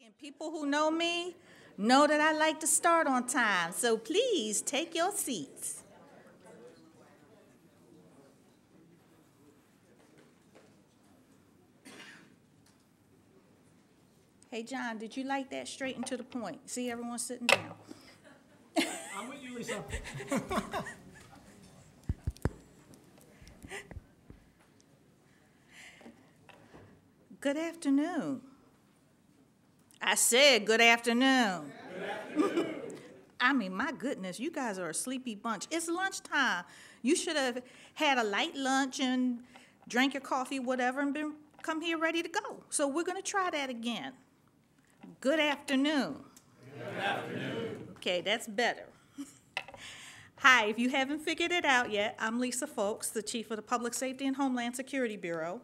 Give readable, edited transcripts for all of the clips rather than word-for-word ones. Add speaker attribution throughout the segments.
Speaker 1: And people who know me know that I like to start on time, so please take your seats. Hey, John, did you like that straight and to the point? See everyone sitting down.
Speaker 2: I'm with you, Lisa.
Speaker 1: Good afternoon. I said good afternoon.
Speaker 2: Good afternoon.
Speaker 1: I mean, my goodness, you guys are a sleepy bunch. It's lunchtime. You should have had a light lunch and drank your coffee, whatever, and come here ready to go. So we're going to try that again. Good afternoon.
Speaker 2: Good afternoon.
Speaker 1: Okay, that's better. Hi, if you haven't figured it out yet, I'm Lisa Folks, the Chief of the Public Safety and Homeland Security Bureau.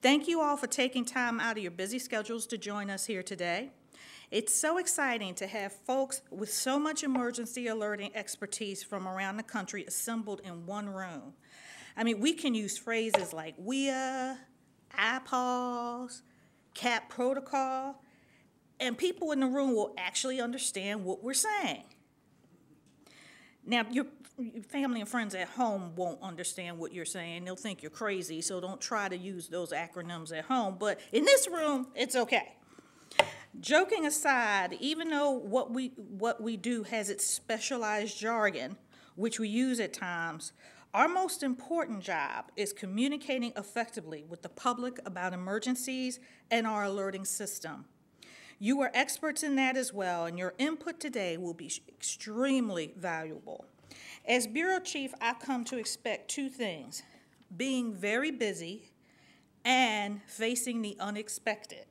Speaker 1: Thank you all for taking time out of your busy schedules to join us here today. It's so exciting to have folks with so much emergency alerting expertise from around the country assembled in one room. I mean, we can use phrases like WEA, IPAWS, CAP protocol, and people in the room will actually understand what we're saying. Now, your family and friends at home won't understand what you're saying. They'll think you're crazy, so don't try to use those acronyms at home. But in this room, it's okay. Joking aside, even though what we do has its specialized jargon, which we use at times, our most important job is communicating effectively with the public about emergencies and our alerting system. You are experts in that as well, and your input today will be extremely valuable. As Bureau Chief, I've come to expect two things: being very busy and facing the unexpected.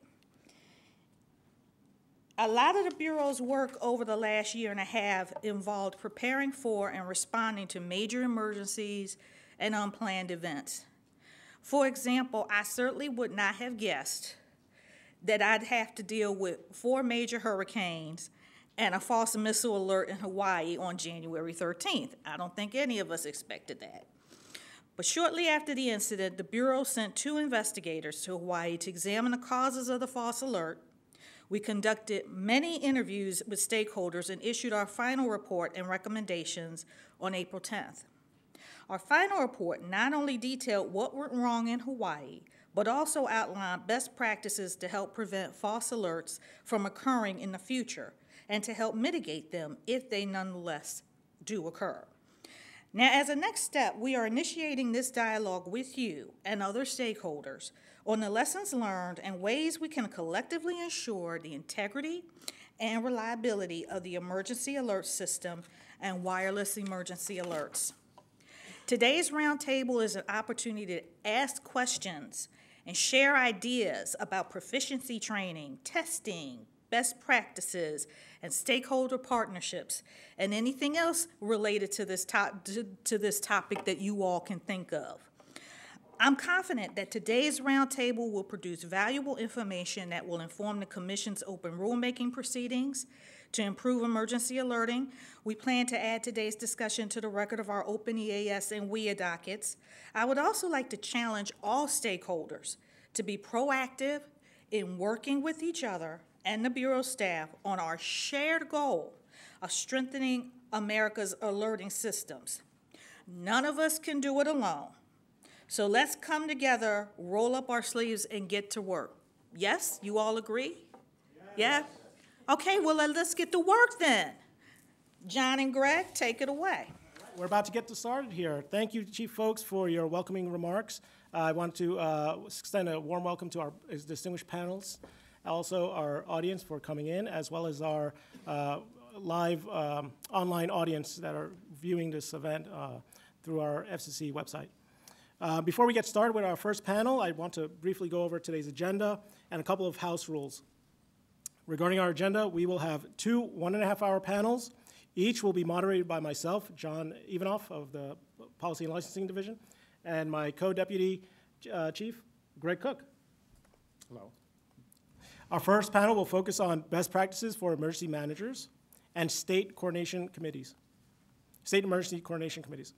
Speaker 1: A lot of the Bureau's work over the last year and a half involved preparing for and responding to major emergencies and unplanned events. For example, I certainly would not have guessed that I'd have to deal with 4 major hurricanes and a false missile alert in Hawaii on January 13th. I don't think any of us expected that. But shortly after the incident, the Bureau sent 2 investigators to Hawaii to examine the causes of the false alert. We conducted many interviews with stakeholders and issued our final report and recommendations on April 10th. Our final report not only detailed what went wrong in Hawaii, but also outlined best practices to help prevent false alerts from occurring in the future and to help mitigate them if they nonetheless do occur. Now, as a next step, we are initiating this dialogue with you and other stakeholders on the lessons learned and ways we can collectively ensure the integrity and reliability of the emergency alert system and wireless emergency alerts. Today's roundtable is an opportunity to ask questions and share ideas about proficiency training, testing, best practices, and stakeholder partnerships, and anything else related to this topic that you all can think of. I'm confident that today's roundtable will produce valuable information that will inform the Commission's open rulemaking proceedings. To improve emergency alerting, we plan to add today's discussion to the record of our open EAS and WEA dockets. I would also like to challenge all stakeholders to be proactive in working with each other and the Bureau staff on our shared goal of strengthening America's alerting systems. None of us can do it alone. So let's come together, roll up our sleeves, and get to work. Yes? You all agree? Yes. Yeah? Okay, well, let's get to work then. John and Greg, take it away.
Speaker 2: We're about to get started here. Thank you, Chief Folks, for your welcoming remarks. I want to extend a warm welcome to our distinguished panelists, also our audience for coming in, as well as our live online audience that are viewing this event through our FCC website. Before we get started with our first panel, I want to briefly go over today's agenda and a couple of house rules. Regarding our agenda, we will have 2 1.5-hour panels. Each will be moderated by myself, John Ivanoff of the Policy and Licensing Division, and my co-deputy chief, Greg Cook. Hello. Our first panel will focus on best practices for emergency managers and state emergency coordination committees.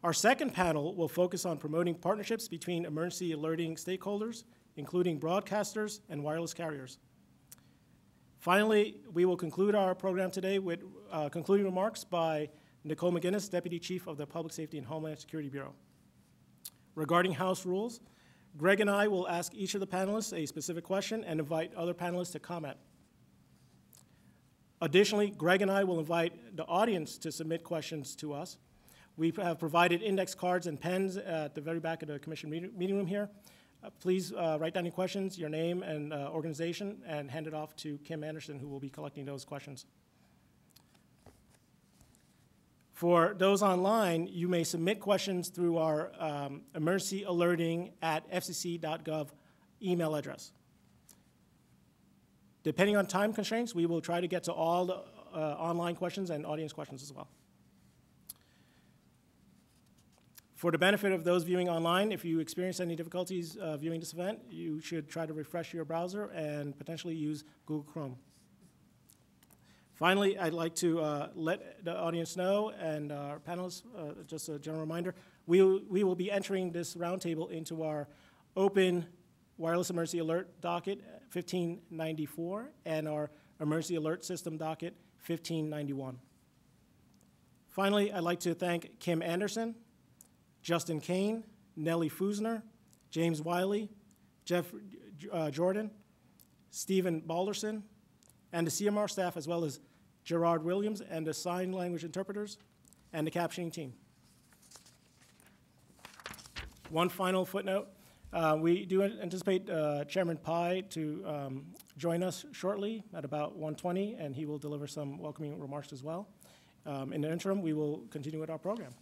Speaker 2: Our second panel will focus on promoting partnerships between emergency alerting stakeholders, including broadcasters and wireless carriers. Finally, we will conclude our program today with concluding remarks by Nicole McGinnis, Deputy Chief of the Public Safety and Homeland Security Bureau. Regarding House rules, Greg and I will ask each of the panelists a specific question and invite other panelists to comment. Additionally, Greg and I will invite the audience to submit questions to us. We have provided index cards and pens at the very back of the commission meeting room here. Please write down your questions, your name and organization, and hand it off to Kim Anderson, who will be collecting those questions. For those online, you may submit questions through our emergencyalerting@fcc.gov email address. Depending on time constraints, we will try to get to all the online questions and audience questions as well. For the benefit of those viewing online, if you experience any difficulties viewing this event, you should try to refresh your browser and potentially use Google Chrome. Finally, I'd like to let the audience know and our panelists, just a general reminder, we will be entering this roundtable into our open wireless emergency alert docket 1594 and our emergency alert system docket 1591. Finally, I'd like to thank Kim Anderson, Justin Kane, Nellie Fusner, James Wiley, Jeff Jordan, Stephen Balderson, and the CMR staff, as well as Gerard Williams and the sign language interpreters and the captioning team. One final footnote. We do anticipate Chairman Pai to join us shortly at about 1:20, and he will deliver some welcoming remarks as well. In the interim, we will continue with our program.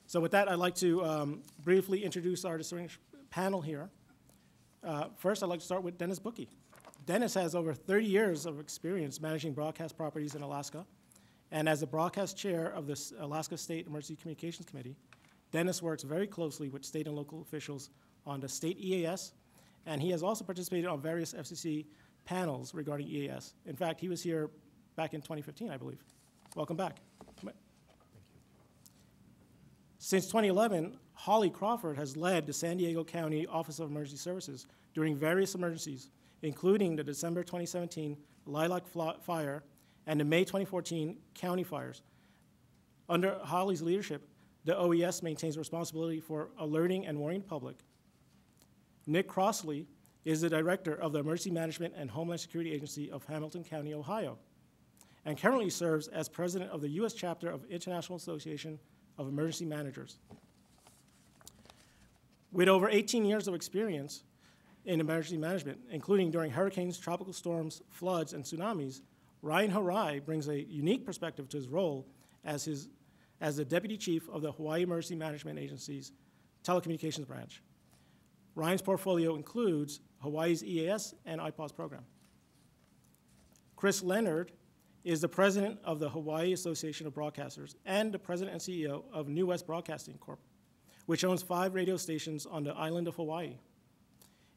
Speaker 2: So with that, I'd like to briefly introduce our distinguished panel here. First, I'd like to start with Dennis Bookey. Dennis has over 30 years of experience managing broadcast properties in Alaska, and as the broadcast chair of the Alaska State Emergency Communications Committee, Dennis works very closely with state and local officials on the state EAS, and he has also participated on various FCC panels regarding EAS. In fact, he was here back in 2015, I believe. Welcome back. Thank you. Since 2011, Holly Crawford has led the San Diego County Office of Emergency Services during various emergencies, including the December 2017 Lilac Fire and the May 2014 county fires. Under Holly's leadership, the OES maintains responsibility for alerting and warning the public. Nick Crossley is the director of the Emergency Management and Homeland Security Agency of Hamilton County, Ohio, and currently serves as president of the U.S. chapter of International Association of Emergency Managers. With over 18 years of experience in emergency management, including during hurricanes, tropical storms, floods, and tsunamis, Ryan Harai brings a unique perspective to his role as the Deputy Chief of the Hawaii Emergency Management Agency's Telecommunications Branch. Ryan's portfolio includes Hawaii's EAS and IPAWS program. Chris Leonard is the president of the Hawaii Association of Broadcasters and the president and CEO of New West Broadcasting Corp., which owns 5 radio stations on the island of Hawaii.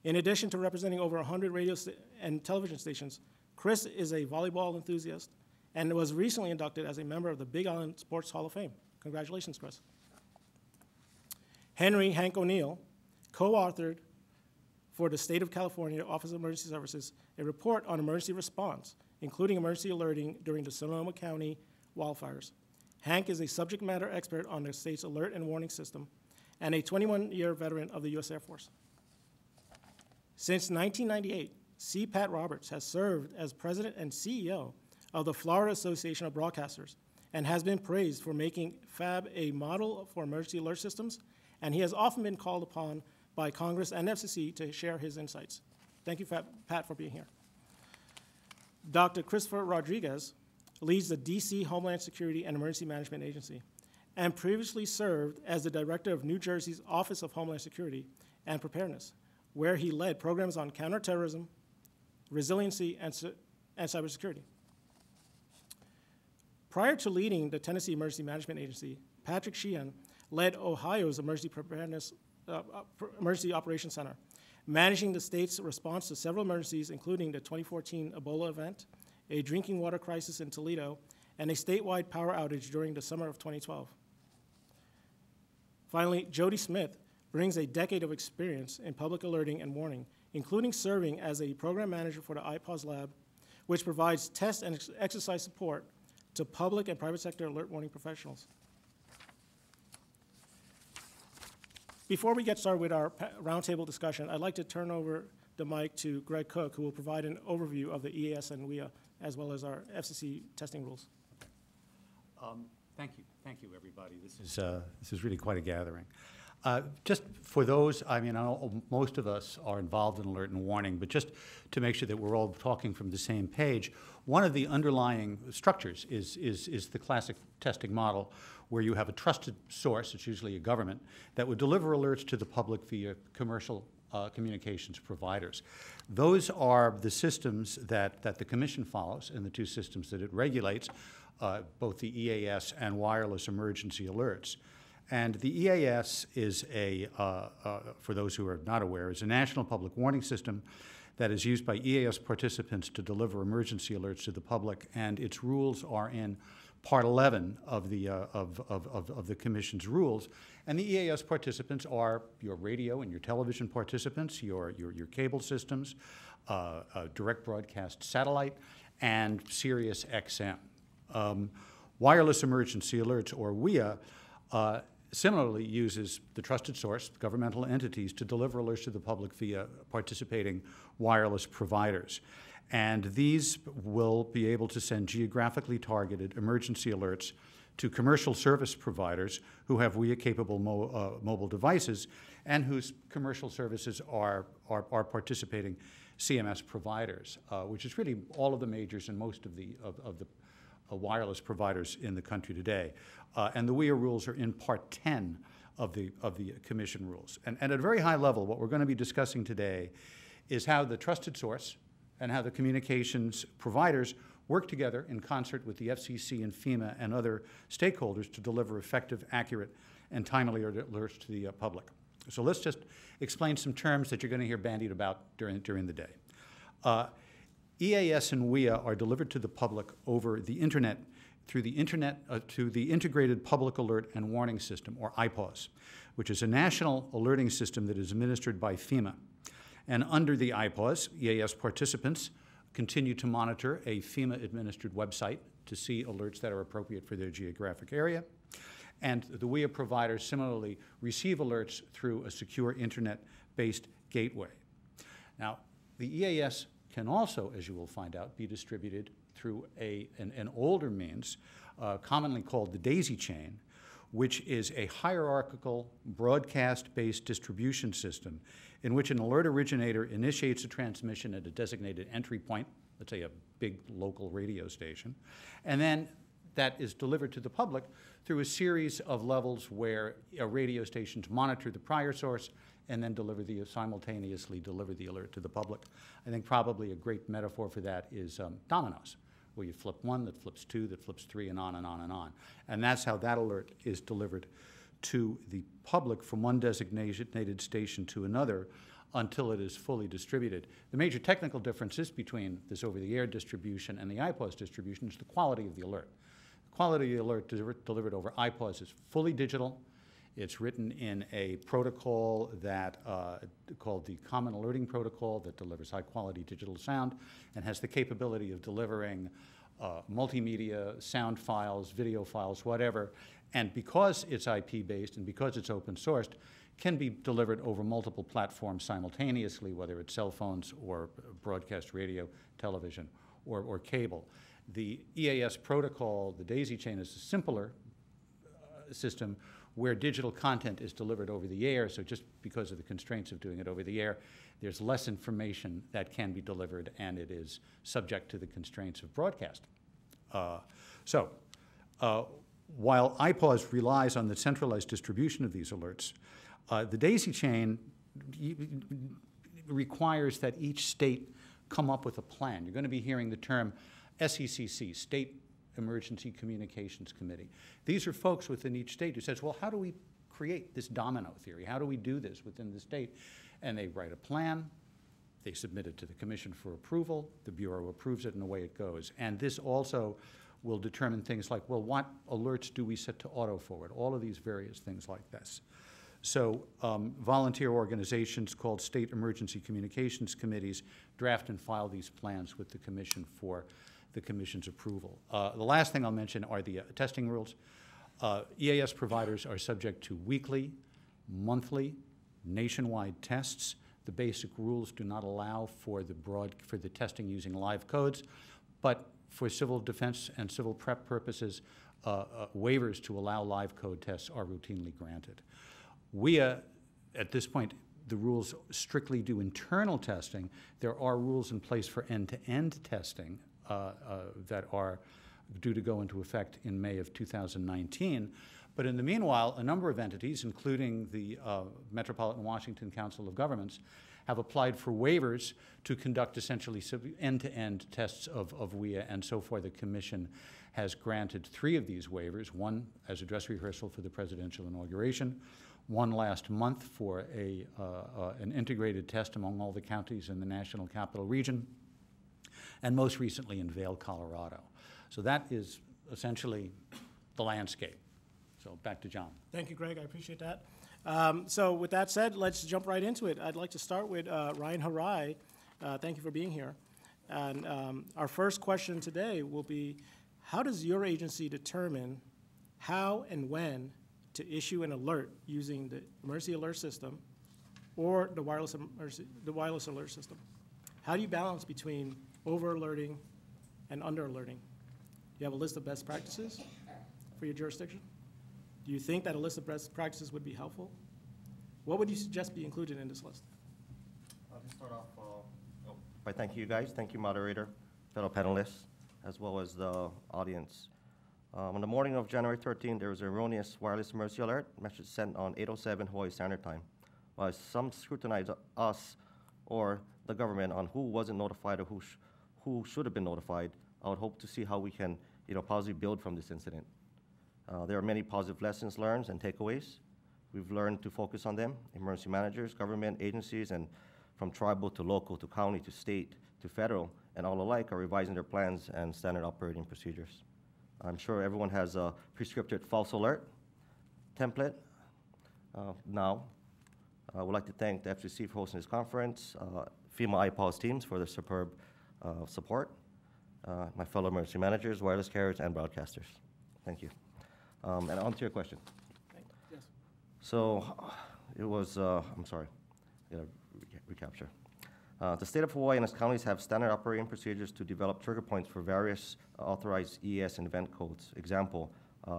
Speaker 2: In addition to representing over 100 radio and television stations, Chris is a volleyball enthusiast and was recently inducted as a member of the Big Island Sports Hall of Fame. Congratulations, Chris. Hank O'Neill co-authored for the State of California Office of Emergency Services a report on emergency response, including emergency alerting during the Sonoma County wildfires. Hank is a subject matter expert on the state's alert and warning system and a 21-year veteran of the U.S. Air Force. Since 1998, C. Pat Roberts has served as president and CEO of the Florida Association of Broadcasters and has been praised for making FAB a model for emergency alert systems, and he has often been called upon by Congress and FCC to share his insights. Thank you, Pat, for being here. Dr. Christopher Rodriguez leads the D.C. Homeland Security and Emergency Management Agency and previously served as the director of New Jersey's Office of Homeland Security and Preparedness, where he led programs on counterterrorism, resiliency, and cybersecurity. Prior to leading the Tennessee Emergency Management Agency, Patrick Sheehan led Ohio's Emergency Operations Center, managing the state's response to several emergencies, including the 2014 Ebola event, a drinking water crisis in Toledo, and a statewide power outage during the summer of 2012. Finally, Jody Smith brings a decade of experience in public alerting and warning, including serving as a program manager for the IPAWS lab which provides test and exercise support to public and private sector alert warning professionals. Before we get started with our roundtable discussion, I'd like to turn over the mic to Greg Cook, who will provide an overview of the EAS and WEA, as well as our FCC testing rules.
Speaker 3: Thank you, everybody. This is really quite a gathering. Just for those, I mean, I know most of us are involved in alert and warning, but just to make sure that we're all talking from the same page, one of the underlying structures is the classic testing model, where you have a trusted source, it's usually a government, that would deliver alerts to the public via commercial communications providers. Those are the systems that the Commission follows, and the two systems that it regulates, both the EAS and wireless emergency alerts. And the EAS is for those who are not aware, is a national public warning system that is used by EAS participants to deliver emergency alerts to the public, and its rules are in Part 11 of the Commission's rules. And the EAS participants are your radio and your television participants, your cable systems, direct broadcast satellite, and Sirius XM. Wireless emergency alerts, or WEA, similarly uses the trusted source, governmental entities, to deliver alerts to the public via participating wireless providers. And these will be able to send geographically targeted emergency alerts to commercial service providers who have WEA-capable mobile devices and whose commercial services are participating CMS providers, which is really all of the majors and most of the wireless providers in the country today. And the WEA rules are in Part 10 of the Commission rules. And at a very high level, what we're going to be discussing today is how the trusted source and how the communications providers work together in concert with the FCC and FEMA and other stakeholders to deliver effective, accurate, and timely alerts to the public. So let's just explain some terms that you're going to hear bandied about during the day. EAS and WEA are delivered to the public over the internet through the to the Integrated Public Alert and Warning System, or IPAWS, which is a national alerting system that is administered by FEMA. And under the IPAWS, EAS participants continue to monitor a FEMA-administered website to see alerts that are appropriate for their geographic area. And the WEA providers similarly receive alerts through a secure internet-based gateway. Now, the EAS can also, as you will find out, be distributed through an older means, commonly called the daisy chain, which is a hierarchical broadcast-based distribution system in which an alert originator initiates a transmission at a designated entry point, let's say a big local radio station, and then that is delivered to the public through a series of levels where radio stations monitor the prior source and then simultaneously deliver the alert to the public. I think probably a great metaphor for that is dominoes, where you flip one, that flips two, that flips three, and on and on and on. And that's how that alert is delivered to the public from one designated station to another until it is fully distributed. The major technical differences between this over-the-air distribution and the IPAWS distribution is the quality of the alert. The quality of the alert delivered over IPAWS is fully digital. It's written in a protocol that called the Common Alerting Protocol that delivers high-quality digital sound and has the capability of delivering multimedia, sound files, video files, whatever. And because it's IP-based and because it's open-sourced, can be delivered over multiple platforms simultaneously, whether it's cell phones or broadcast radio, television, or cable. The EAS protocol, the daisy chain, is a simpler system where digital content is delivered over the air, so just because of the constraints of doing it over the air, there's less information that can be delivered, and it is subject to the constraints of broadcasting. While IPAWS relies on the centralized distribution of these alerts, the daisy chain requires that each state come up with a plan. You're going to be hearing the term SECC, State Emergency Communications Committee. These are folks within each state who says, well, how do we create this domino theory? How do we do this within the state? And they write a plan, they submit it to the Commission for approval, the Bureau approves it, and away it goes. And this also will determine things like, well, what alerts do we set to auto-forward? All of these various things like this. So volunteer organizations called State Emergency Communications Committees draft and file these plans with the Commission for the Commission's approval. The last thing I'll mention are the testing rules. EAS providers are subject to weekly, monthly, nationwide tests. The basic rules do not allow for the testing using live codes, but for civil defense and civil prep purposes, waivers to allow live code tests are routinely granted. WEA, at this point, the rules strictly do internal testing. There are rules in place for end-to-end testing that are due to go into effect in May of 2019. But in the meanwhile, a number of entities, including the Metropolitan Washington Council of Governments, have applied for waivers to conduct essentially end-to-end tests of WEA, and so far the Commission has granted 3 of these waivers, one as a dress rehearsal for the presidential inauguration, one last month for an integrated test among all the counties in the National Capital Region, and most recently in Vail, Colorado. So that is essentially the landscape. So back to John.
Speaker 2: Thank you, Greg. I appreciate that. So with that said, let's jump right into it. I'd like to start with Ryan Harai. Thank you for being here. And our first question today will be, how does your agency determine how and when to issue an alert using the emergency alert system or the wireless alert system? How do you balance between over-alerting and under-alerting? Do you have a list of best practices for your jurisdiction? Do you think that a list of best practices would be helpful? What would you suggest be included in this list?
Speaker 4: I'll just start off by thanking you guys. Thank you, moderator, fellow panelists, as well as the audience. On the morning of January 13th, there was an erroneous wireless emergency alert message sent on 8:07 Hawaii Standard Time. While some scrutinized us or the government on who wasn't notified or who should have been notified, I would hope to see how we can, positively build from this incident. There are many positive lessons learned and takeaways. We've learned to focus on them. Emergency managers, government agencies, and from tribal to local to county to state to federal and all alike are revising their plans and standard operating procedures. I'm sure everyone has a prescripted false alert template now. I would like to thank the FCC for hosting this conference, FEMA IPAWS teams for their superb support, my fellow emergency managers, wireless carriers, and broadcasters. Thank you. And on to your question.
Speaker 2: Yes.
Speaker 4: So it was, I'm sorry, recapture. The state of Hawaii and its counties have standard operating procedures to develop trigger points for various authorized EAS and event codes. Example,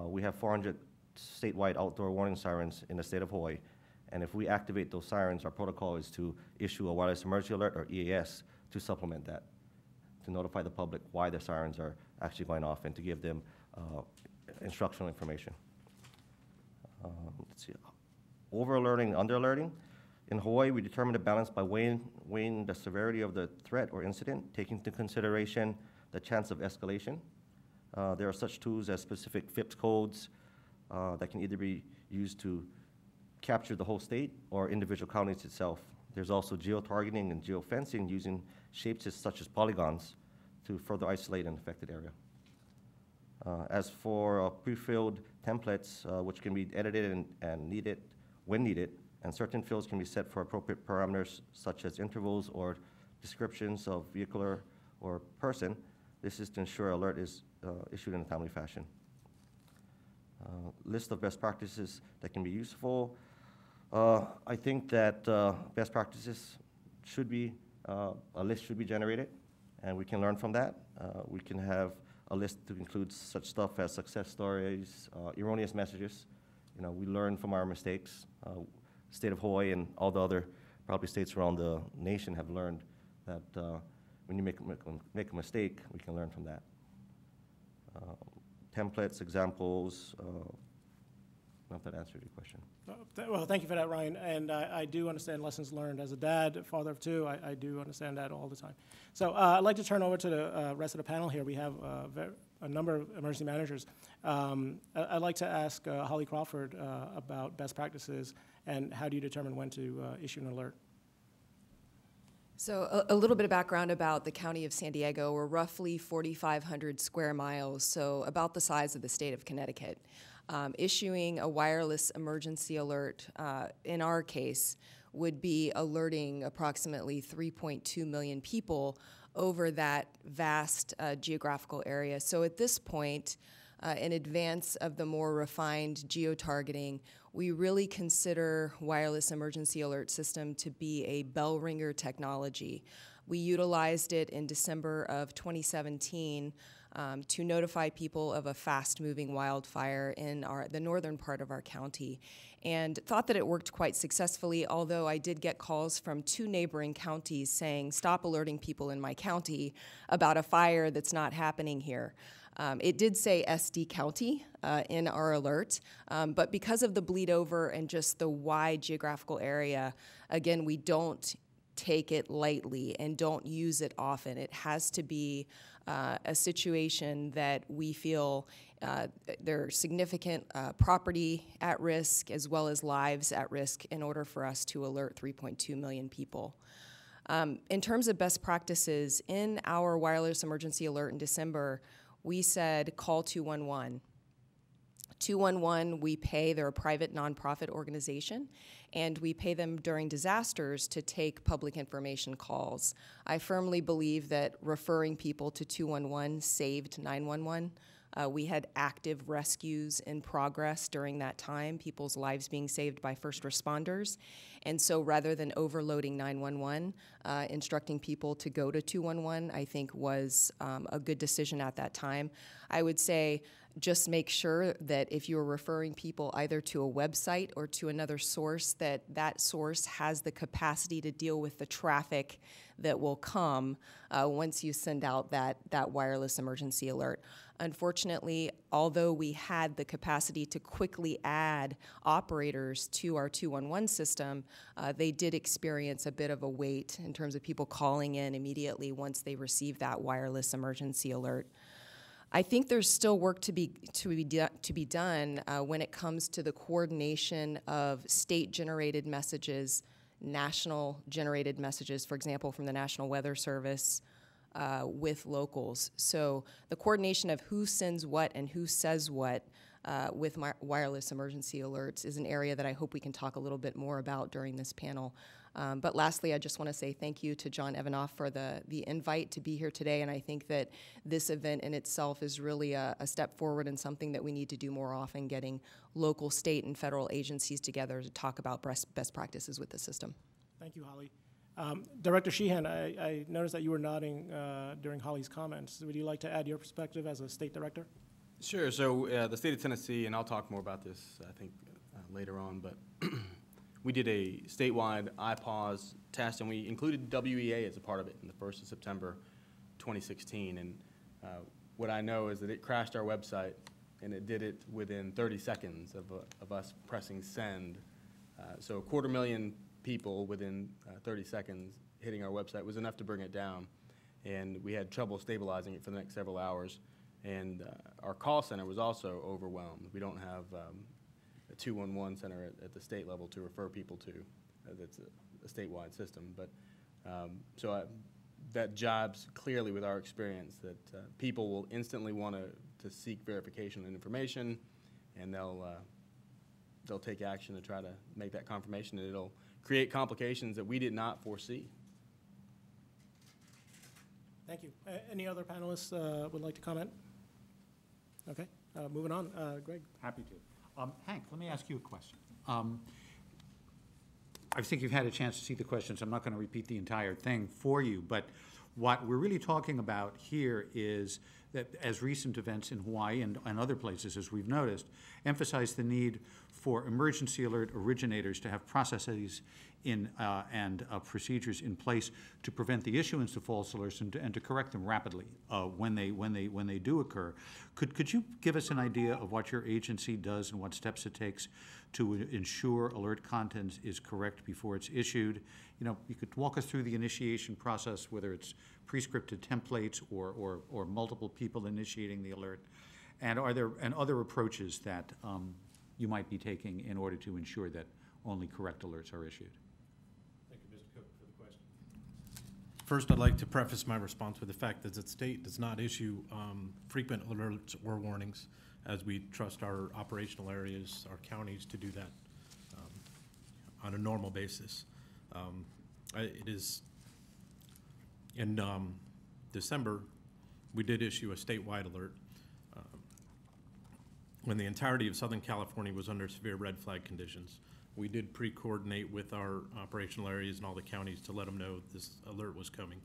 Speaker 4: we have 400 statewide outdoor warning sirens in the state of Hawaii, and if we activate those sirens, our protocol is to issue a wireless emergency alert, or EAS, to supplement that, to notify the public why the sirens are actually going off and to give them instructional information. Let's see, over-alerting, under-alerting. In Hawaii, we determine the balance by weighing the severity of the threat or incident, taking into consideration the chance of escalation. There are such tools as specific FIPS codes that can either be used to capture the whole state or individual counties itself. There's also geo-targeting and geo-fencing using shapes such as polygons to further isolate an affected area. As for pre-filled templates, which can be edited and needed when needed, and certain fields can be set for appropriate parameters such as intervals or descriptions of vehicular or person. This is to ensure alert is issued in a timely fashion. List of best practices that can be useful. I think that best practices should be, a list should be generated, and we can learn from that. We can have a list to include such stuff as success stories, erroneous messages. We learn from our mistakes. State of Hawaii and all the other probably states around the nation have learned that when you make a mistake, we can learn from that. Templates, examples, I don't know if that answered your question.
Speaker 2: Well, thank you for that, Ryan. And I do understand lessons learned. As a dad, father of 2, I do understand that all the time. So I'd like to turn over to the rest of the panel here. We have a number of emergency managers. I'd like to ask Holly Crawford about best practices and how do you determine when to issue an alert?
Speaker 5: So a little bit of background about the County of San Diego. We're roughly 4,500 square miles, so about the size of the state of Connecticut. Issuing a wireless emergency alert, in our case, would be alerting approximately 3.2 million people over that vast geographical area. So at this point, in advance of the more refined geo-targeting, we really consider wireless emergency alert system to be a bell ringer technology. We utilized it in December of 2017 to notify people of a fast-moving wildfire in the northern part of our county, and thought that it worked quite successfully, although I did get calls from 2 neighboring counties saying, stop alerting people in my county about a fire that's not happening here. It did say SD County in our alert, but because of the bleed over and just the wide geographical area, again, we don't take it lightly and don't use it often. It has to be a situation that we feel there are significant property at risk as well as lives at risk in order for us to alert 3.2 million people. In terms of best practices, in our wireless emergency alert in December, we said call 211. 211, we pay, they're a private nonprofit organization, and we pay them during disasters to take public information calls. I firmly believe that referring people to 211 saved 911. We had active rescues in progress during that time, people's lives being saved by first responders. And so rather than overloading 911, instructing people to go to 211, I think was a good decision at that time. I would say just make sure that if you're referring people either to a website or to another source, that that source has the capacity to deal with the traffic that will come once you send out that wireless emergency alert. Unfortunately, although we had the capacity to quickly add operators to our 211 system, they did experience a bit of a wait in terms of people calling in immediately once they received that wireless emergency alert. I think there's still work to be done when it comes to the coordination of state-generated messages, national-generated messages, for example, from the National Weather Service, with locals. So the coordination of who sends what and who says what with wireless emergency alerts is an area that I hope we can talk a little bit more about during this panel. But lastly, I just want to say thank you to John Evanoff for the invite to be here today, and I think that this event in itself is really a step forward and something that we need to do more often, getting local, state, and federal agencies together to talk about best practices with the system.
Speaker 2: Thank you, Holly. Director Sheehan, I noticed that you were nodding during Holly's comments. Would you like to add your perspective as a state director?
Speaker 6: Sure. So the state of Tennessee, and I'll talk more about this, I think, later on, but we did a statewide iPause test, and we included WEA as a part of it in the 1st of September 2016. And what I know is that it crashed our website, and it did it within 30 seconds of us pressing send. So 250,000 people within 30 seconds hitting our website was enough to bring it down. And we had trouble stabilizing it for the next several hours. And our call center was also overwhelmed. We don't have a 211 center at the state level to refer people to. That's a statewide system. But that jibes clearly with our experience that people will instantly want to seek verification and information, and they'll take action to try to make that confirmation, and it'll create complications that we did not foresee.
Speaker 2: Thank you. Any other panelists would like to comment? Okay, moving on. Greg.
Speaker 3: Happy to. Hank, let me ask you a question. I think you've had a chance to see the questions. I'm not going to repeat the entire thing for you, but what we're really talking about here is that as recent events in Hawaii and other places, as we've noticed, emphasize the need for emergency alert originators to have processes and procedures in place to prevent the issuance of false alerts and to correct them rapidly when they do occur. Could you give us an idea of what your agency does and what steps it takes to ensure alert content is correct before it's issued? You know, you could walk us through the initiation process, whether it's pre-scripted templates or multiple people initiating the alert, and are there other approaches that you might be taking in order to ensure that only correct alerts are issued?
Speaker 7: Thank you, Mr. Cook, for the question. First, I'd like to preface my response with the fact that the state does not issue frequent alerts or warnings, as we trust our operational areas, our counties, to do that on a normal basis. It is in December, we did issue a statewide alert when the entirety of Southern California was under severe red flag conditions. We did pre-coordinate with our operational areas and all the counties to let them know this alert was coming.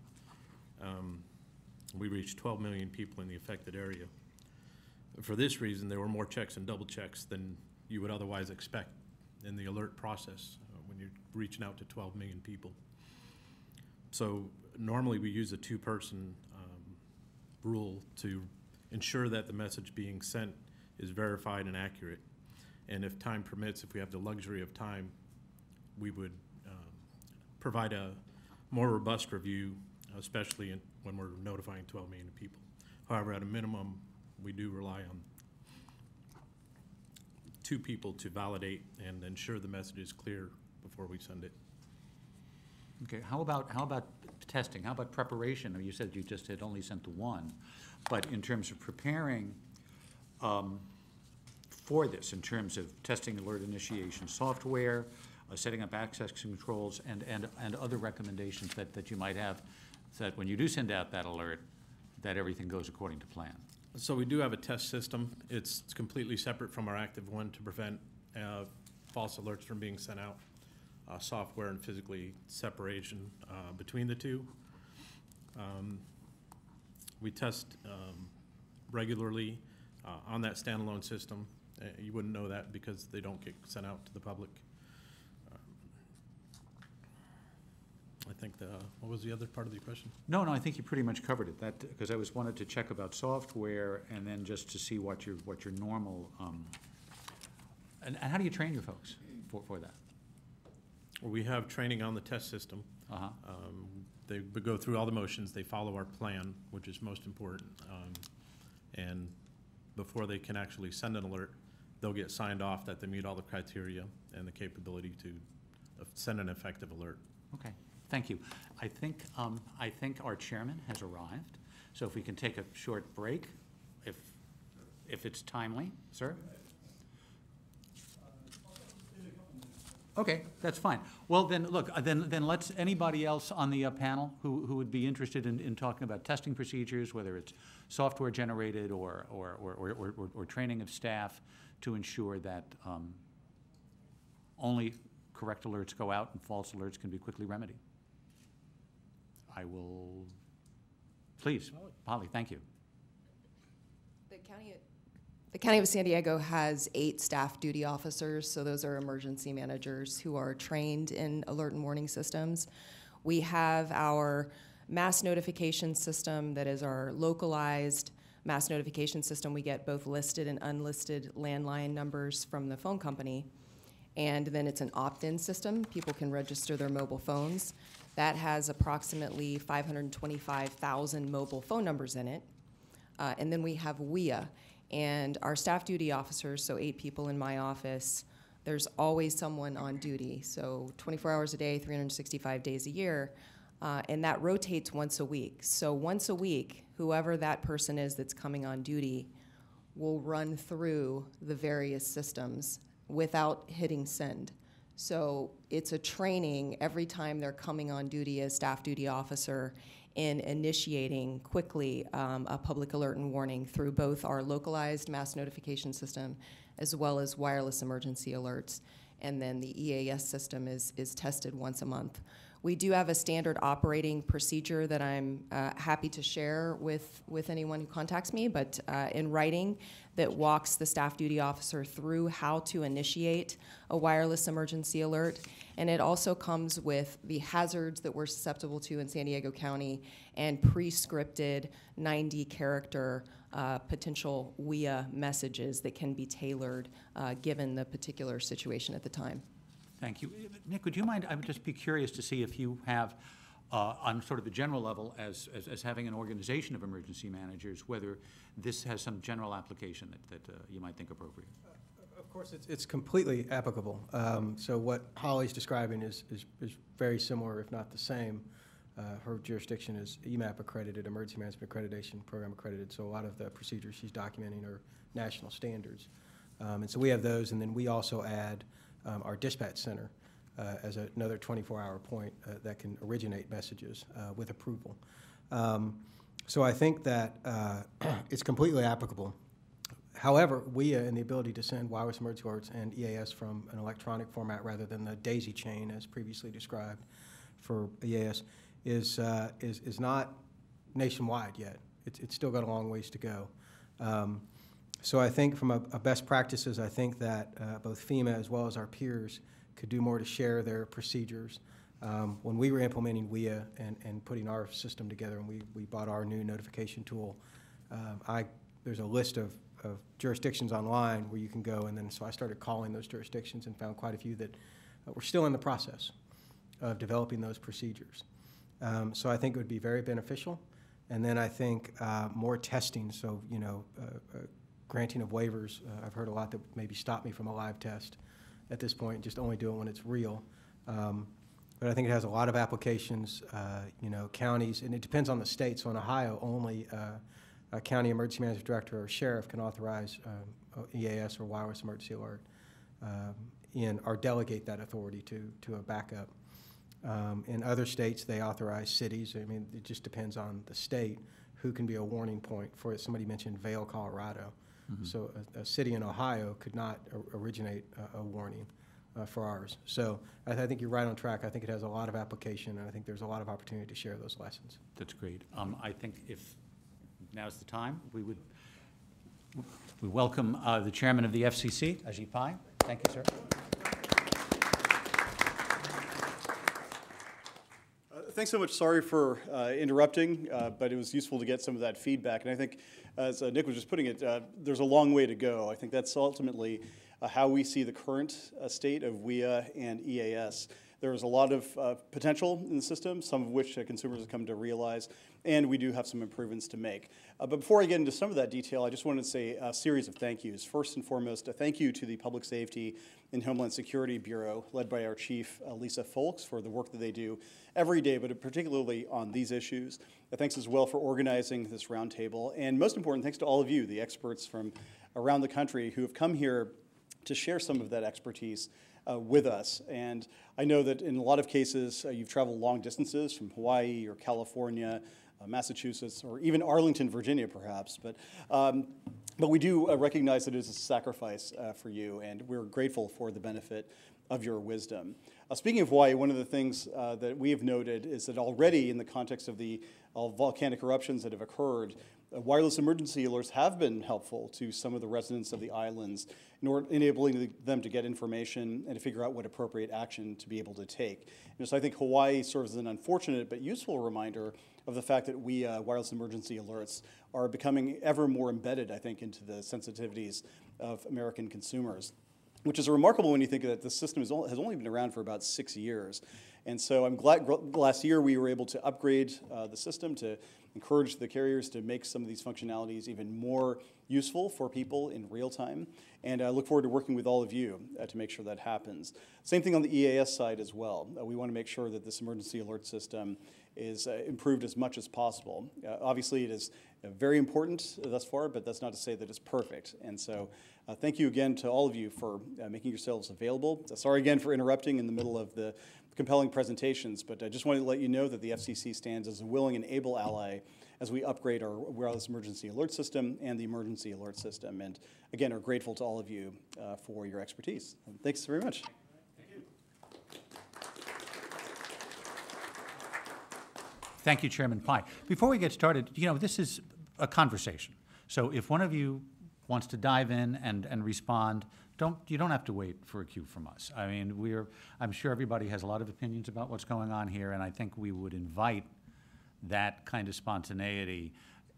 Speaker 7: We reached 12 million people in the affected area. For this reason, there were more checks and double checks than you would otherwise expect in the alert process when you're reaching out to 12 million people. So normally we use a two-person rule to ensure that the message being sent is verified and accurate. And if time permits, if we have the luxury of time, we would provide a more robust review, especially when we're notifying 12 million people. However, at a minimum, we do rely on two people to validate and ensure the message is clear before we send it.
Speaker 3: Okay, how about testing? How about preparation? You said you just had only sent the one, but in terms of preparing for this, in terms of testing alert initiation software, setting up access controls, and other recommendations that you might have, so that when you do send out that alert, that everything goes according to plan.
Speaker 7: So we do have a test system. It's completely separate from our active one to prevent false alerts from being sent out. Software and physically separation between the two. We test regularly on that standalone system. You wouldn't know that because they don't get sent out to the public. I think what was the other part of the question?
Speaker 3: No, I think you pretty much covered it. That because I wanted to check about software and then just to see what your normal and how do you train your folks for that?
Speaker 7: We have training on the test system. They go through all the motions. They follow our plan, which is most important. And before they can actually send an alert, they'll get signed off that they meet all the criteria and the capability to send an effective alert.
Speaker 3: Okay, thank you. I think our chairman has arrived. So if we can take a short break, if it's timely, sir. Okay, that's fine. Well, then, look, then let's, anybody else on the panel who would be interested in talking about testing procedures, whether it's software generated or training of staff to ensure that only correct alerts go out and false alerts can be quickly remedied. I will, please, Polly, thank you.
Speaker 5: The County of San Diego has 8 staff duty officers, so those are emergency managers who are trained in alert and warning systems. We have our mass notification system that is our localized mass notification system. We get both listed and unlisted landline numbers from the phone company. And then it's an opt-in system. People can register their mobile phones. That has approximately 525,000 mobile phone numbers in it. And then we have WEA. And our staff duty officers, so 8 people in my office, there's always someone on duty. So 24 hours a day, 365 days a year. And that rotates once a week. So once a week, whoever that person is that's coming on duty will run through the various systems without hitting send. So it's a training every time they're coming on duty as staff duty officer in initiating quickly a public alert and warning through both our localized mass notification system as well as wireless emergency alerts. And then the EAS system is tested once a month. We do have a standard operating procedure that I'm happy to share with anyone who contacts me, but in writing, that walks the staff duty officer through how to initiate a wireless emergency alert. And it also comes with the hazards that we're susceptible to in San Diego County and pre-scripted 90-character potential WEA messages that can be tailored given the particular situation at the time.
Speaker 3: Thank you. Nick, would you mind, I would just be curious to see if you have, on sort of a general level, as having an organization of emergency managers, whether this has some general application that you might think appropriate.
Speaker 8: Of course, it's completely applicable. So what Holly's describing is very similar, if not the same. Her jurisdiction is EMAP accredited, Emergency Management Accreditation Program accredited, so a lot of the procedures she's documenting are national standards. And so we have those, and then we also add our dispatch center as another 24-hour point that can originate messages with approval. So I think that it's completely applicable. However, WEA and the ability to send wireless emergency alerts and EAS from an electronic format rather than the daisy chain as previously described for EAS is not nationwide yet. It's still got a long ways to go. So I think from a best practices, I think that both FEMA as well as our peers could do more to share their procedures. When we were implementing WEA and putting our system together, and we bought our new notification tool, there's a list of jurisdictions online where you can go, and then so I started calling those jurisdictions and found quite a few that were still in the process of developing those procedures. So I think it would be very beneficial. And then I think more testing, so granting of waivers. I've heard a lot that maybe stop me from a live test at this point, just only do it when it's real. But I think it has a lot of applications, counties, and it depends on the state. So in Ohio, only a county emergency management director or sheriff can authorize EAS or wireless emergency alert or delegate that authority to a backup. In other states, they authorize cities. I mean, it just depends on the state who can be a warning point for it. Somebody mentioned Vail, Colorado. Mm-hmm. So a city in Ohio could not originate a warning for ours. So I think you're right on track. I think it has a lot of application, and I think there's a lot of opportunity to share those lessons.
Speaker 3: That's great. I think if now's the time, we welcome the chairman of the FCC, Ajit Pai. Thank you, sir.
Speaker 9: Thanks so much. Sorry for interrupting, but it was useful to get some of that feedback. And I think, as Nick was just putting it, there's a long way to go. I think that's ultimately how we see the current state of WEA and EAS. There's a lot of potential in the system, some of which consumers have come to realize, and we do have some improvements to make. But before I get into some of that detail, I just wanted to say a series of thank yous. First and foremost, a thank you to the Public Safety and Homeland Security Bureau, led by our chief, Lisa Folks, for the work that they do every day, but particularly on these issues. Thanks as well for organizing this roundtable. And most important, thanks to all of you, the experts from around the country who have come here to share some of that expertise with us. And I know that in a lot of cases, you've traveled long distances from Hawaii or California, Massachusetts, or even Arlington, Virginia, perhaps. But we do recognize that it is a sacrifice for you, and we're grateful for the benefit of your wisdom. Speaking of Hawaii, one of the things that we have noted is that already in the context of the volcanic eruptions that have occurred, wireless emergency alerts have been helpful to some of the residents of the islands in enabling them to get information and to figure out what appropriate action to be able to take. And so I think Hawaii serves as an unfortunate but useful reminder of the fact that wireless emergency alerts are becoming ever more embedded, I think, into the sensitivities of American consumers, which is remarkable when you think that the system has only been around for about 6 years. And so I'm glad last year we were able to upgrade the system to encourage the carriers to make some of these functionalities even more useful for people in real time. And I look forward to working with all of you to make sure that happens. Same thing on the EAS side as well. We want to make sure that this emergency alert system is improved as much as possible. Obviously, it is very important thus far, but that's not to say that it's perfect. And so thank you again to all of you for making yourselves available. Sorry again for interrupting in the middle of the compelling presentations, but I just wanted to let you know that the FCC stands as a willing and able ally as we upgrade our wireless emergency alert system and the emergency alert system. And again, are grateful to all of you for your expertise. Thanks very much.
Speaker 3: Thank you, Chairman Pai. Before we get started, this is a conversation. So if one of you wants to dive in and respond, you don't have to wait for a cue from us. I mean, I'm sure everybody has a lot of opinions about what's going on here, and I think we would invite that kind of spontaneity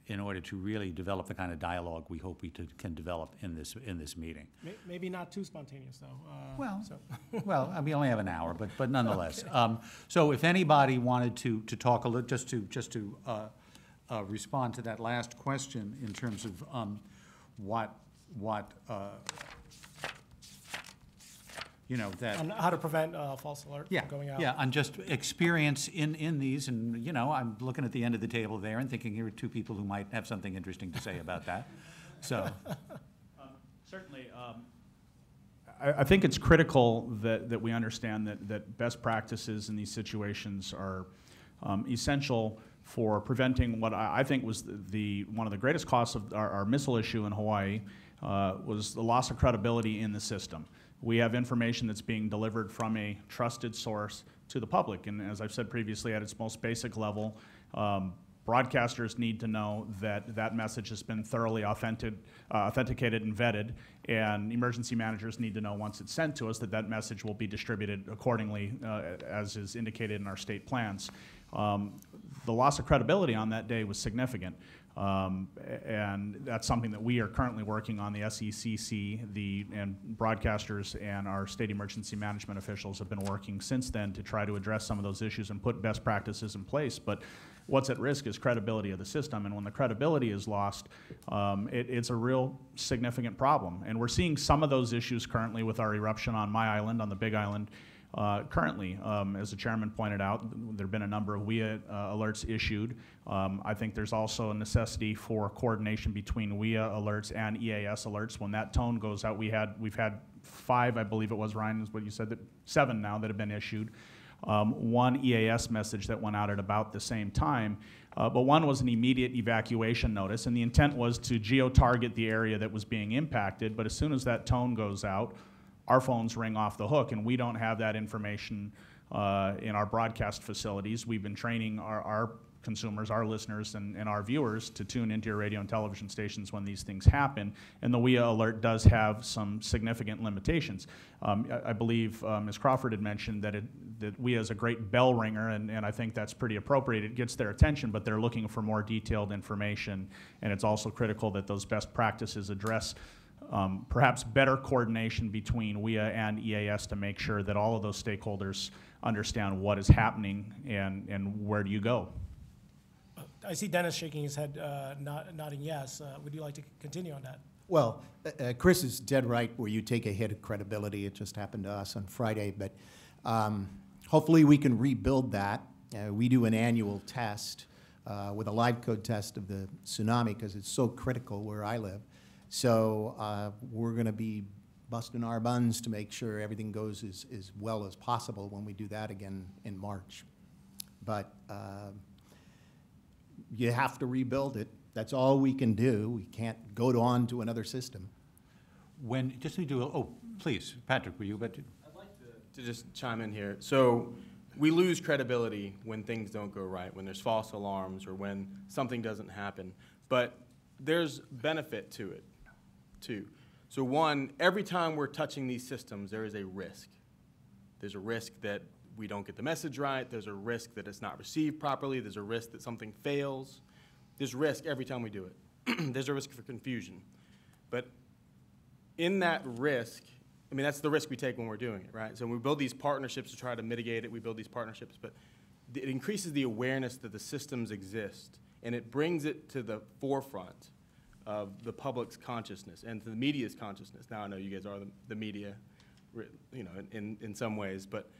Speaker 3: in order to really develop the kind of dialogue we hope we can develop in this meeting.
Speaker 2: Maybe not too spontaneous, though.
Speaker 3: Well, we only have an hour, but nonetheless. Okay. So if anybody wanted to talk a little, just to respond to that last question in terms of what you know, that.
Speaker 2: On how to prevent false alert
Speaker 3: Yeah,
Speaker 2: from going out.
Speaker 3: yeah, on just experience in these, and, you know, I'm looking at the end of the table there and thinking here are two people who might have something interesting to say about that, so.
Speaker 10: Certainly, I think it's critical that we understand that best practices in these situations are essential for preventing what I think was one of the greatest costs of our missile issue in Hawaii was the loss of credibility in the system. We have information that's being delivered from a trusted source to the public, and as I've said previously, at its most basic level, broadcasters need to know that that message has been thoroughly authenticated and vetted, and emergency managers need to know once it's sent to us that that message will be distributed accordingly as is indicated in our state plans. The loss of credibility on that day was significant. And that's something that we are currently working on. The SECC, and broadcasters and our state emergency management officials have been working since then to try to address some of those issues and put best practices in place. But what's at risk is credibility of the system, and when the credibility is lost, it's a real significant problem. And we're seeing some of those issues currently with our eruption on my island, on the Big Island. Currently, as the chairman pointed out, there have been a number of WEA alerts issued. I think there's also a necessity for coordination between WEA alerts and EAS alerts. When that tone goes out, we've had 5, I believe it was, Ryan, is what you said, that 7 now that have been issued. 1 EAS message that went out at about the same time, but one was an immediate evacuation notice, and the intent was to geo-target the area that was being impacted, but as soon as that tone goes out, our phones ring off the hook, and we don't have that information in our broadcast facilities. We've been training our consumers, our listeners, and our viewers to tune into your radio and television stations when these things happen, and the WEA alert does have some significant limitations. I believe Ms. Crawford had mentioned that WEA is a great bell ringer, and I think that's pretty appropriate. It gets their attention, but they're looking for more detailed information, and it's also critical that those best practices address perhaps better coordination between WEA and EAS to make sure that all of those stakeholders understand what is happening and where do you go.
Speaker 2: I see Dennis shaking his head, nodding yes. Would you like to continue on that?
Speaker 11: Well, Chris is dead right where you take a hit of credibility. It just happened to us on Friday, but hopefully we can rebuild that. We do an annual test with a live code test of the tsunami because it's so critical where I live. So we're going to be busting our buns to make sure everything goes as well as possible when we do that again in March. But you have to rebuild it. That's all we can do. We can't go on to another system.
Speaker 3: When, just to do, oh, please, Patrick, were you about to?
Speaker 6: I'd like to just chime in here. So we lose credibility when things don't go right, when there's false alarms or when something doesn't happen. But there's benefit to it, too. So one, every time we're touching these systems, there is a risk. There's a risk that we don't get the message right. There's a risk that it's not received properly. There's a risk that something fails. There's risk every time we do it. There's a risk for confusion. But in that risk, I mean, that's the risk we take when we're doing it, right? So when we build these partnerships to try to mitigate it, we build these partnerships, but it increases the awareness that the systems exist, and it brings it to the forefront of the public's consciousness and to the media's consciousness. Now, I know you guys are the media, you know, in some ways, but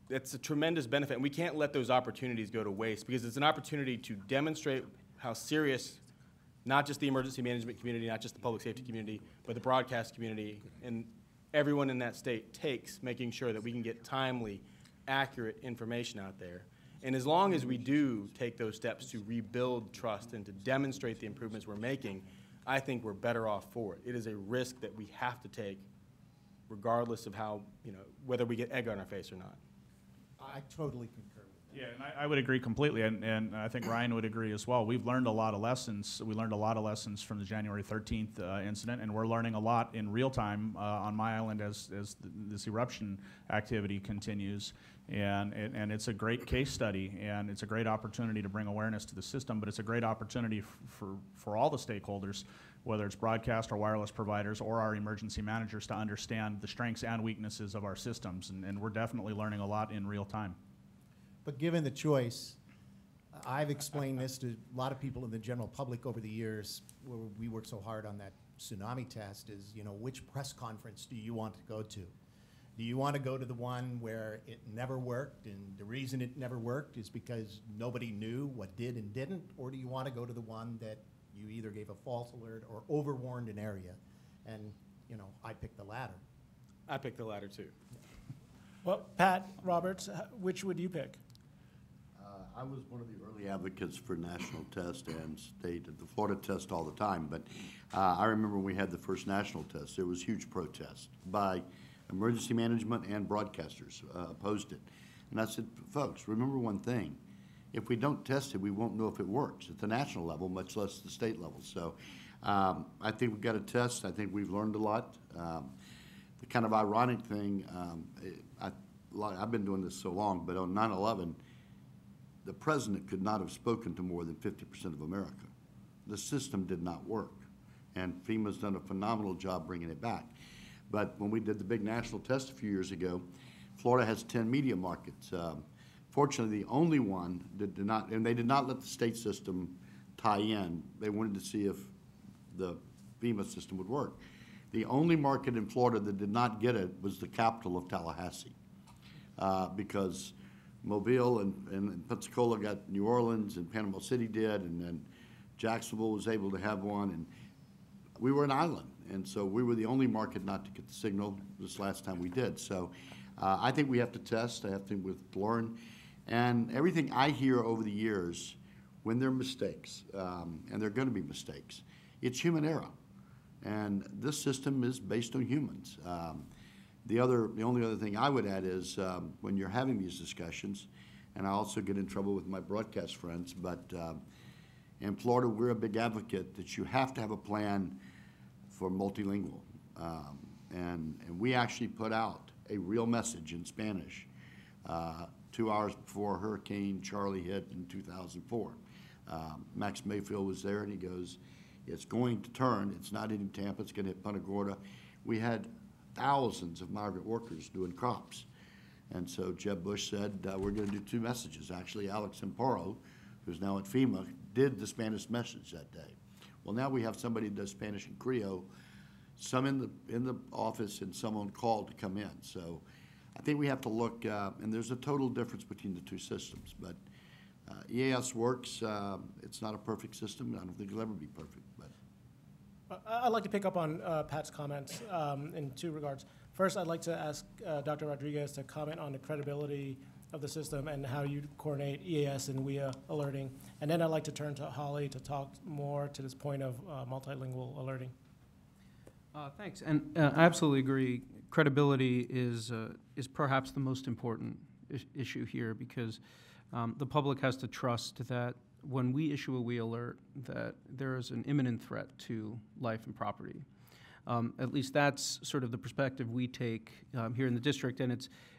Speaker 6: it's a tremendous benefit, and we can't let those opportunities go to waste because it's an opportunity to demonstrate how serious not just the emergency management community, not just the public safety community, but the broadcast community and everyone in that state takes making sure that we can get timely, accurate information out there. And as long as we do take those steps to rebuild trust and to demonstrate the improvements we're making, I think we're better off for it. It is a risk that we have to take regardless of how, you know, whether we get egg on our face or not.
Speaker 11: I totally concur with that.
Speaker 10: Yeah, and I would agree completely, and I think Ryan would agree as well. We've learned a lot of lessons. We learned a lot of lessons from the January 13th incident, and we're learning a lot in real time on my island as this eruption activity continues. And it's a great case study, and it's a great opportunity to bring awareness to the system, but it's a great opportunity for all the stakeholders, whether it's broadcast or wireless providers or our emergency managers, to understand the strengths and weaknesses of our systems, and we're definitely learning a lot in real time.
Speaker 11: But given the choice, I've explained this to a lot of people in the general public over the years, where we worked so hard on that tsunami test, is, you know, which press conference do you want to go to? Do you want to go to the one where it never worked, and the reason it never worked is because nobody knew what did and didn't? Or do you want to go to the one that you either gave a false alert or overwarned an area? And, you know, I picked the latter.
Speaker 6: I picked the latter too.
Speaker 2: Well, Pat Roberts, which would you pick?
Speaker 12: I was one of the early advocates for national test and state, the Florida test all the time, but I remember when we had the first national test, there was huge protest by emergency management and broadcasters opposed it. And I said, folks, remember one thing, if we don't test it, we won't know if it works at the national level, much less the state level. So I think we've got to test. I think we've learned a lot. The kind of ironic thing, I've been doing this so long, but on 9/11, the president could not have spoken to more than 50% of America. The system did not work, and FEMA's done a phenomenal job bringing it back. But when we did the big national test a few years ago, Florida has 10 media markets. Fortunately, the only one that did not, and they did not let the state system tie in. They wanted to see if the FEMA system would work. The only market in Florida that did not get it was the capital of Tallahassee, because Mobile and Pensacola got New Orleans, and Panama City did, and then Jacksonville was able to have one, and we were an island, and so we were the only market not to get the signal this last time we did. So I think we have to test. I have to with Lauren, and everything I hear over the years, when there are mistakes, and there are going to be mistakes, it's human error, and this system is based on humans. The only other thing I would add is when you're having these discussions, and I also get in trouble with my broadcast friends, but in Florida, we're a big advocate that you have to have a plan for multilingual. And we actually put out a real message in Spanish 2 hours before Hurricane Charlie hit in 2004. Max Mayfield was there, and he goes, it's going to turn. It's not hitting Tampa. It's going to hit Punta Gorda. We had thousands of migrant workers doing crops. And so Jeb Bush said, we're going to do 2 messages. Actually, Alex Emporo, who's now at FEMA, did the Spanish message that day. Well, now we have somebody who does Spanish and Creole, some in the office and some on call to come in. So I think we have to look, and there's a total difference between the 2 systems. But EAS works. It's not a perfect system. I don't think it'll ever be perfect. But
Speaker 2: I'd like to pick up on Pat's comments in 2 regards. First, I'd like to ask Dr. Rodriguez to comment on the credibility of the system and how you coordinate EAS and WEA alerting. And then I'd like to turn to Holly to talk more to this point of multilingual alerting.
Speaker 13: Thanks, and I absolutely agree. Credibility is perhaps the most important issue here, because the public has to trust that when we issue a WEA alert, that there is an imminent threat to life and property. At least that's sort of the perspective we take here in the district, and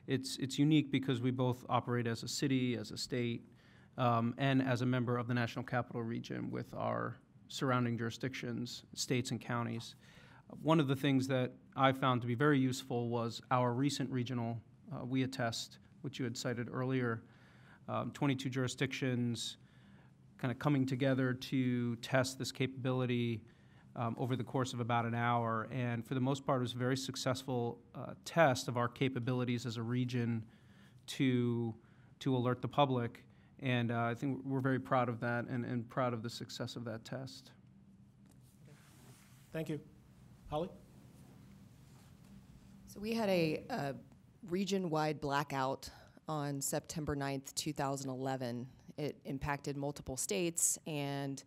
Speaker 13: it's unique because we both operate as a city, as a state, and as a member of the National Capital Region with our surrounding jurisdictions, states and counties. One of the things that I found to be very useful was our recent regional WEA test, which you had cited earlier. 22 jurisdictions kind of coming together to test this capability over the course of about an hour. And for the most part, it was a very successful test of our capabilities as a region to alert the public. And I think we're very proud of that and proud of the success of that test.
Speaker 2: Thank you. Holly?
Speaker 5: So we had a region-wide blackout on September 9th, 2011. It impacted multiple states, and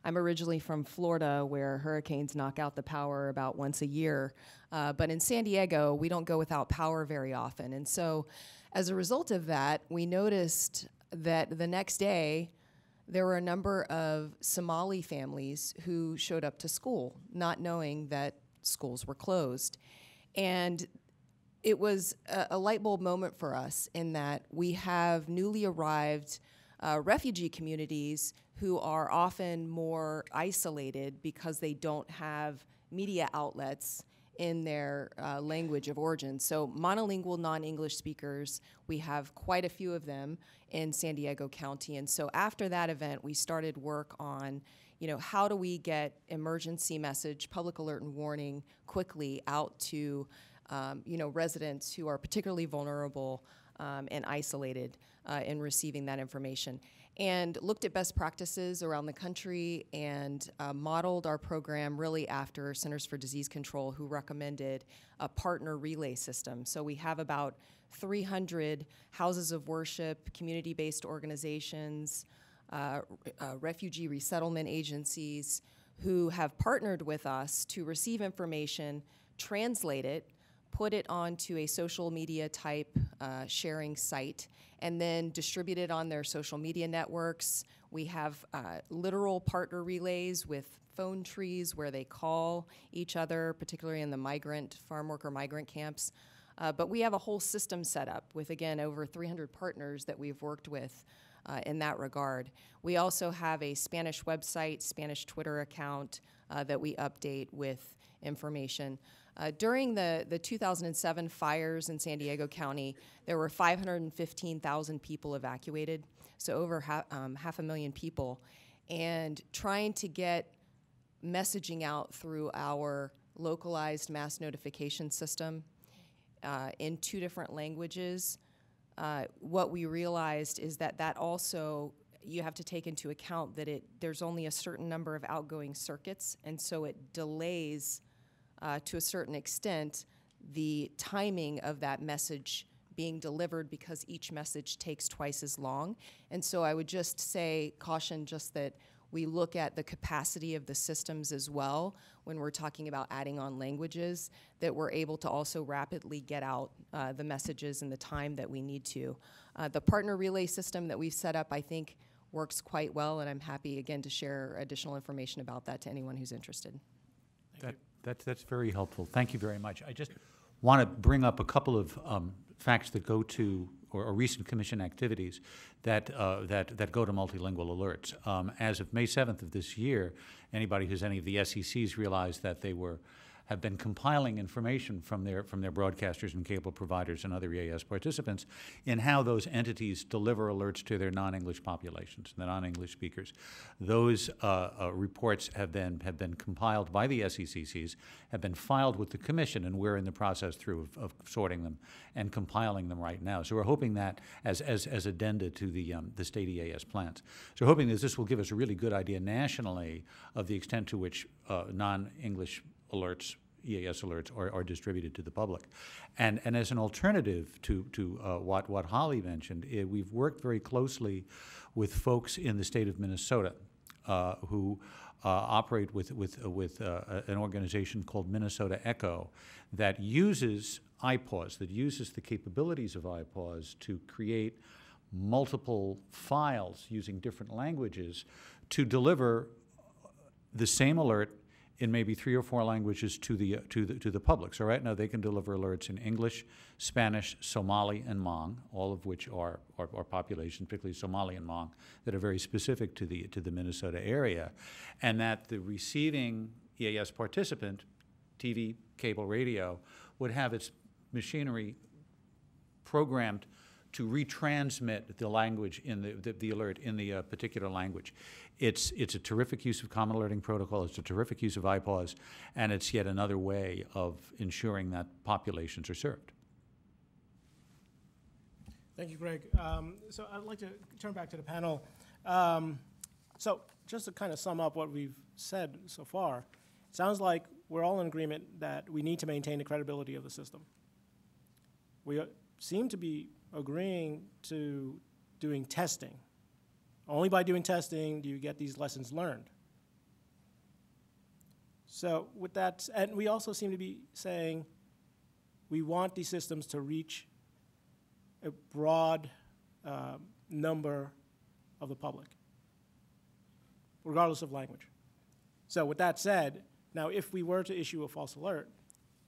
Speaker 5: I'm originally from Florida, where hurricanes knock out the power about once a year. But in San Diego, we don't go without power very often. And so as a result of that, we noticed that the next day, there were a number of Somali families who showed up to school, not knowing that schools were closed. And it was a light bulb moment for us in that we have newly arrived refugee communities who are often more isolated because they don't have media outlets in their language of origin. So monolingual non-English speakers, we have quite a few of them in San Diego County. And so after that event, we started work on, how do we get emergency message, public alert and warning quickly out to residents who are particularly vulnerable and isolated in receiving that information. And looked at best practices around the country and modeled our program really after Centers for Disease Control, who recommended a partner relay system. So we have about 300 houses of worship, community-based organizations, refugee resettlement agencies who have partnered with us to receive information, translate it, put it onto a social media type sharing site, and then distribute it on their social media networks. We have literal partner relays with phone trees where they call each other, particularly in the farm worker migrant camps. But we have a whole system set up with, again, over 300 partners that we've worked with in that regard. We also have a Spanish website, Spanish Twitter account that we update with information. During the 2007 fires in San Diego County, there were 515,000 people evacuated, so over half a million people. And trying to get messaging out through our localized mass notification system in 2 different languages, what we realized is that also you have to take into account that there's only a certain number of outgoing circuits, and so it delays to a certain extent the timing of that message being delivered because each message takes twice as long. And so I would just say, caution just that we look at the capacity of the systems as well when we're talking about adding on languages, that we're able to also rapidly get out the messages in the time that we need to. The partner relay system that we've set up, I think, works quite well, and I'm happy, again, to share additional information about that to anyone who's interested.
Speaker 3: That's very helpful. Thank you very much. I just want to bring up a couple of facts that go to, or recent commission activities that go to multilingual alerts. As of May 7th of this year, anybody who's any of the SECs realized that they have been compiling information from their broadcasters and cable providers and other EAS participants in how those entities deliver alerts to their non-English populations, the non-English speakers. Those reports have been compiled by the SECs, have been filed with the Commission, and we're in the process of sorting them and compiling them right now. So we're hoping that as addenda to the state EAS plans. So we're hoping that this will give us a really good idea nationally of the extent to which non-English alerts, EAS alerts, are distributed to the public. And as an alternative to what Holly mentioned, we've worked very closely with folks in the state of Minnesota who operate with an organization called Minnesota Echo that uses IPAWS, that uses the capabilities of IPAWS to create multiple files using different languages to deliver the same alert in maybe 3 or 4 languages to the public. So right now they can deliver alerts in English, Spanish, Somali, and Hmong, all of which are populations, particularly Somali and Hmong, that are very specific to the Minnesota area, and that the receiving EAS participant, TV, cable, radio, would have its machinery programmed to retransmit the language in the alert in the particular language. It's a terrific use of common alerting protocol, it's a terrific use of IPAWS, and it's yet another way of ensuring that populations are served.
Speaker 2: Thank you, Greg. So I'd like to turn back to the panel. So just to kind of sum up what we've said so far, it sounds like we're all in agreement that we need to maintain the credibility of the system. We seem to be agreeing to doing testing. Only by doing testing do you get these lessons learned. So with that, and we also seem to be saying we want these systems to reach a broad number of the public, regardless of language. So with that said, now if we were to issue a false alert,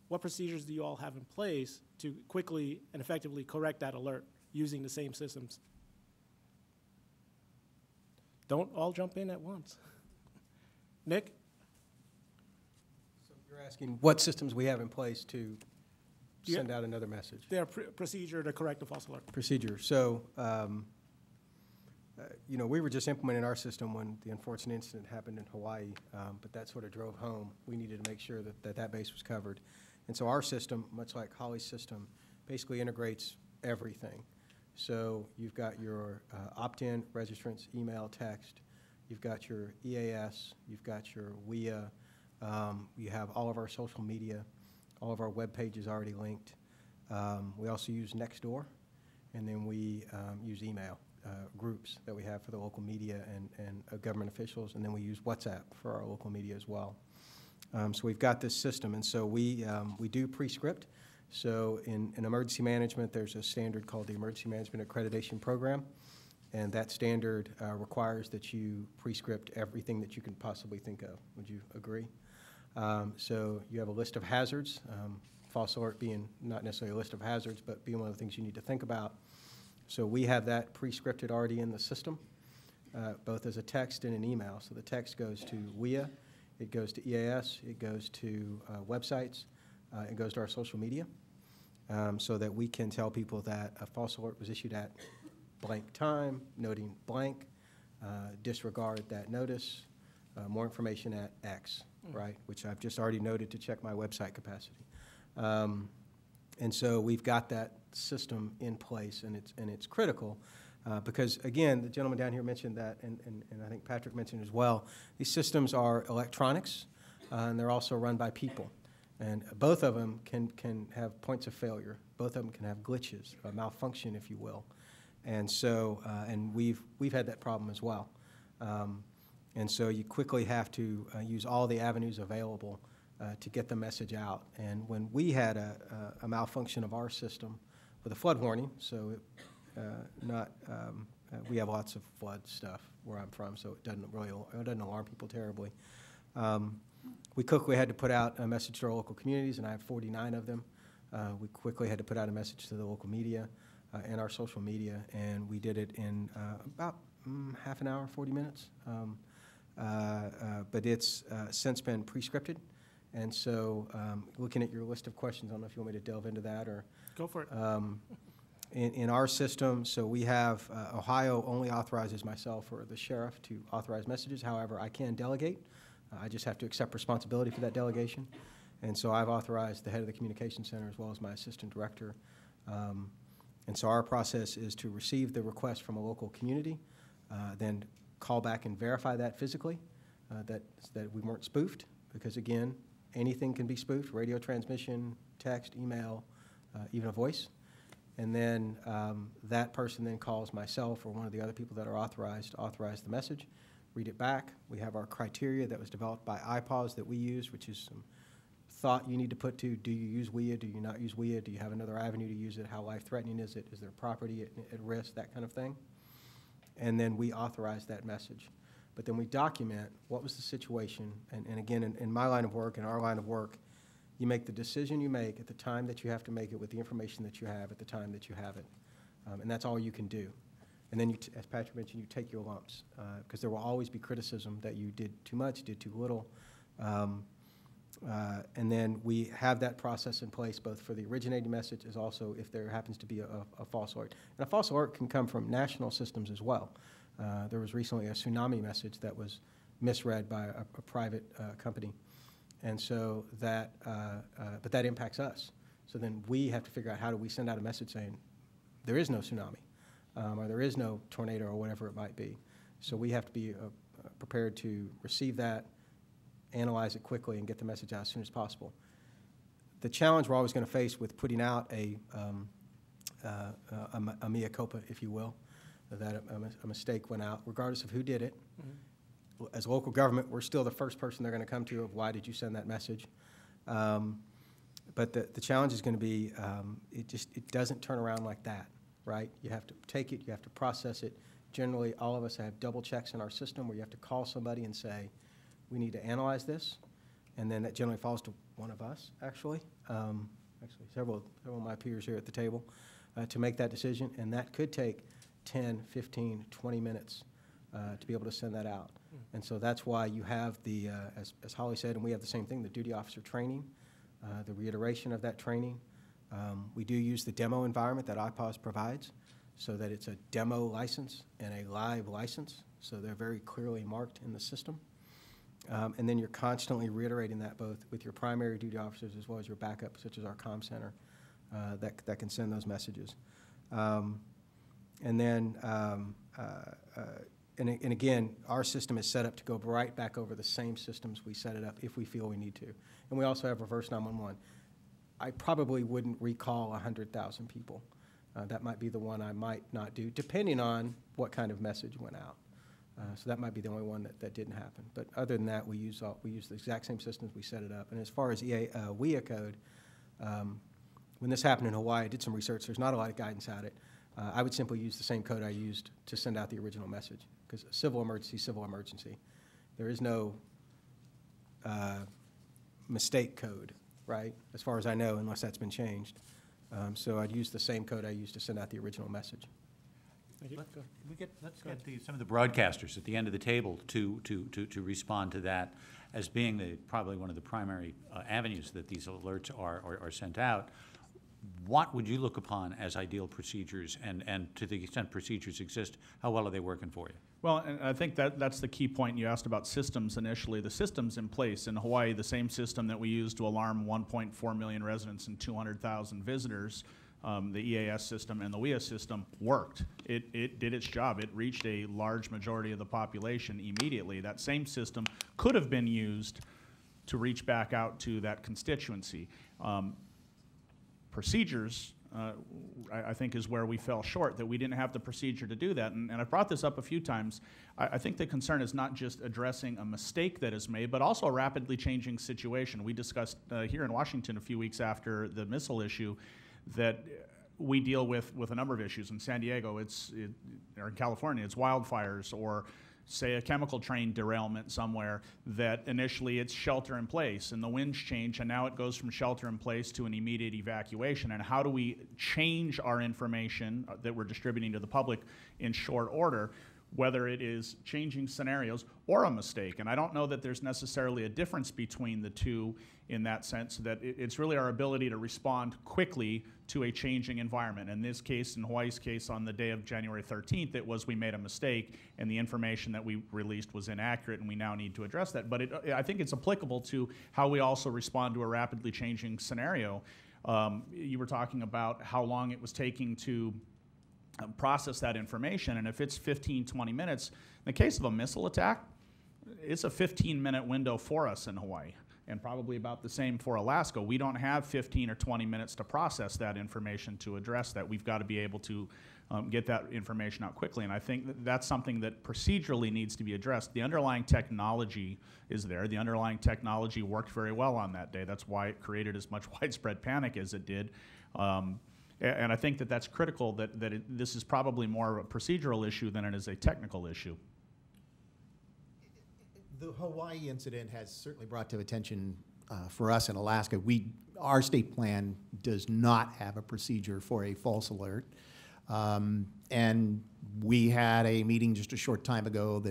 Speaker 2: what procedures do you all have in place to quickly and effectively correct that alert using the same systems? Don't all jump in at once. Nick?
Speaker 8: So you're asking what systems we have in place to send out another message?
Speaker 2: Their procedure to correct a false alert.
Speaker 8: Procedure. So, you know, we were just implementing our system when the unfortunate incident happened in Hawaii, but that sort of drove home. We needed to make sure that base was covered. And so our system, much like Holly's system, basically integrates everything. So you've got your opt-in, registrants, email, text. You've got your EAS. You've got your WEA. You have all of our social media. All of our web pages already linked. We also use Nextdoor, and then we use email groups that we have for the local media and government officials, and then we use WhatsApp for our local media as well. So we've got this system, and so we do pre-script. So in emergency management, there's a standard called the Emergency Management Accreditation Program, and that standard requires that you pre-script everything that you can possibly think of. Would you agree? So you have a list of hazards, false alert being not necessarily a list of hazards, but being one of the things you need to think about. So we have that pre-scripted already in the system, both as a text and an email. So the text goes to WEA, it goes to EAS, it goes to websites, it goes to our social media, so that we can tell people that a false alert was issued at blank time, noting blank, disregard that notice, more information at X, right, which I've just already noted to check my website capacity. And so we've got that system in place, and it's critical because, again, the gentleman down here mentioned that, and I think Patrick mentioned as well, these systems are electronics, and they're also run by people. And both of them can have points of failure. Both of them can have glitches, malfunction, if you will. And so, and we've had that problem as well. And so you quickly have to use all the avenues available to get the message out. And when we had a malfunction of our system with a flood warning, so we have lots of flood stuff where I'm from, so it doesn't alarm people terribly. We quickly had to put out a message to our local communities, and I have 49 of them. We quickly had to put out a message to the local media and our social media, and we did it in about half an hour, 40 minutes. But it's since been pre-scripted. And so looking at your list of questions, I don't know if you want me to delve into that or.
Speaker 2: Go for it.
Speaker 8: In our system, so we have, Ohio only authorizes myself or the sheriff to authorize messages. However, I can delegate. I just have to accept responsibility for that delegation. And so I've authorized the head of the communications center as well as my assistant director. And so our process is to receive the request from a local community, then call back and verify that physically, that we weren't spoofed, because again, anything can be spoofed, radio transmission, text, email, even a voice. And then that person then calls myself or one of the other people that are authorized to authorize the message, read it back. We have our criteria that was developed by IPAWS that we use, which is some thought you need to put to, do you use WEA, do you not use WEA, do you have another avenue to use it, how life-threatening is it, is there property at risk, that kind of thing. And then we authorize that message. But then we document what was the situation, and again, in my line of work, in our line of work, you make the decision you make at the time that you have to make it with the information that you have at the time that you have it. And that's all you can do. And then, as Patrick mentioned, you take your lumps, because there will always be criticism that you did too much, did too little. And then we have that process in place both for the originating message as also if there happens to be a false alert. And a false alert can come from national systems as well. There was recently a tsunami message that was misread by a private company. And so that, but that impacts us. So then we have to figure out how do we send out a message saying there is no tsunami, or there is no tornado or whatever it might be. So we have to be prepared to receive that, analyze it quickly, and get the message out as soon as possible. The challenge we're always going to face with putting out a mea culpa, if you will, that a mistake went out, regardless of who did it. Mm-hmm. As a local government, we're still the first person they're going to come to of why did you send that message. But the challenge is going to be it doesn't turn around like that, right? You have to take it, you have to process it. Generally, all of us have double checks in our system where you have to call somebody and say, we need to analyze this, and then that generally falls to one of us, actually several of my peers here at the table, to make that decision, and that could take 10, 15, 20 minutes to be able to send that out. And so that's why you have the, as Holly said, and we have the same thing, the duty officer training, the reiteration of that training. We do use the demo environment that IPAWS provides, so that it's a demo license and a live license, so they're very clearly marked in the system. And then you're constantly reiterating that both with your primary duty officers as well as your backup, such as our comm center, that can send those messages. And again, our system is set up to go right back over the same systems we set it up if we feel we need to. And we also have reverse 911. I probably wouldn't recall 100,000 people. That might be the one I might not do, depending on what kind of message went out. So that might be the only one that didn't happen. But other than that, we use the exact same systems we set it up. And as far as WEA code, when this happened in Hawaii, I did some research. There's not a lot of guidance out it. I would simply use the same code I used to send out the original message, because civil emergency. There is no mistake code, right, as far as I know, unless that's been changed. So I'd use the same code I used to send out the original message.
Speaker 3: Let's get some of the broadcasters at the end of the table to respond to that as being probably one of the primary avenues that these alerts are sent out. What would you look upon as ideal procedures, and to the extent procedures exist, how well are they working for you?
Speaker 10: Well, and I think that's the key point. You asked about systems initially. The system's in place. In Hawaii, the same system that we used to alarm 1.4 million residents and 200,000 visitors, the EAS system and the WEA system worked. It did its job. It reached a large majority of the population immediately. That same system could have been used to reach back out to that constituency. Procedures, I think, is where we fell short, that we didn't have the procedure to do that. And I've brought this up a few times. I think the concern is not just addressing a mistake that is made, but also a rapidly changing situation. We discussed here in Washington a few weeks after the missile issue that we deal with a number of issues. In San Diego, or in California, it's wildfires, or say a chemical train derailment somewhere that initially it's shelter in place and the winds change and now it goes from shelter in place to an immediate evacuation. And how do we change our information that we're distributing to the public in short order, whether it is changing scenarios or a mistake? And I don't know that there's necessarily a difference between the two in that sense, that it's really our ability to respond quickly to a changing environment. In this case, in Hawaii's case, on the day of January 13th, it was we made a mistake and the information that we released was inaccurate, and we now need to address that. But I think it's applicable to how we also respond to a rapidly changing scenario. You were talking about how long it was taking to process that information, and if it's 15, 20 minutes, in the case of a missile attack, it's a 15-minute window for us in Hawaii, and probably about the same for Alaska. We don't have 15 or 20 minutes to process that information to address that. We've got to be able to get that information out quickly, and I think that's something that procedurally needs to be addressed. The underlying technology is there. The underlying technology worked very well on that day. That's why it created as much widespread panic as it did. And I think that's critical, that this is probably more of a procedural issue than it is a technical issue.
Speaker 11: The Hawaii incident has certainly brought to attention for us in Alaska. Our state plan does not have a procedure for a false alert. And we had a meeting just a short time ago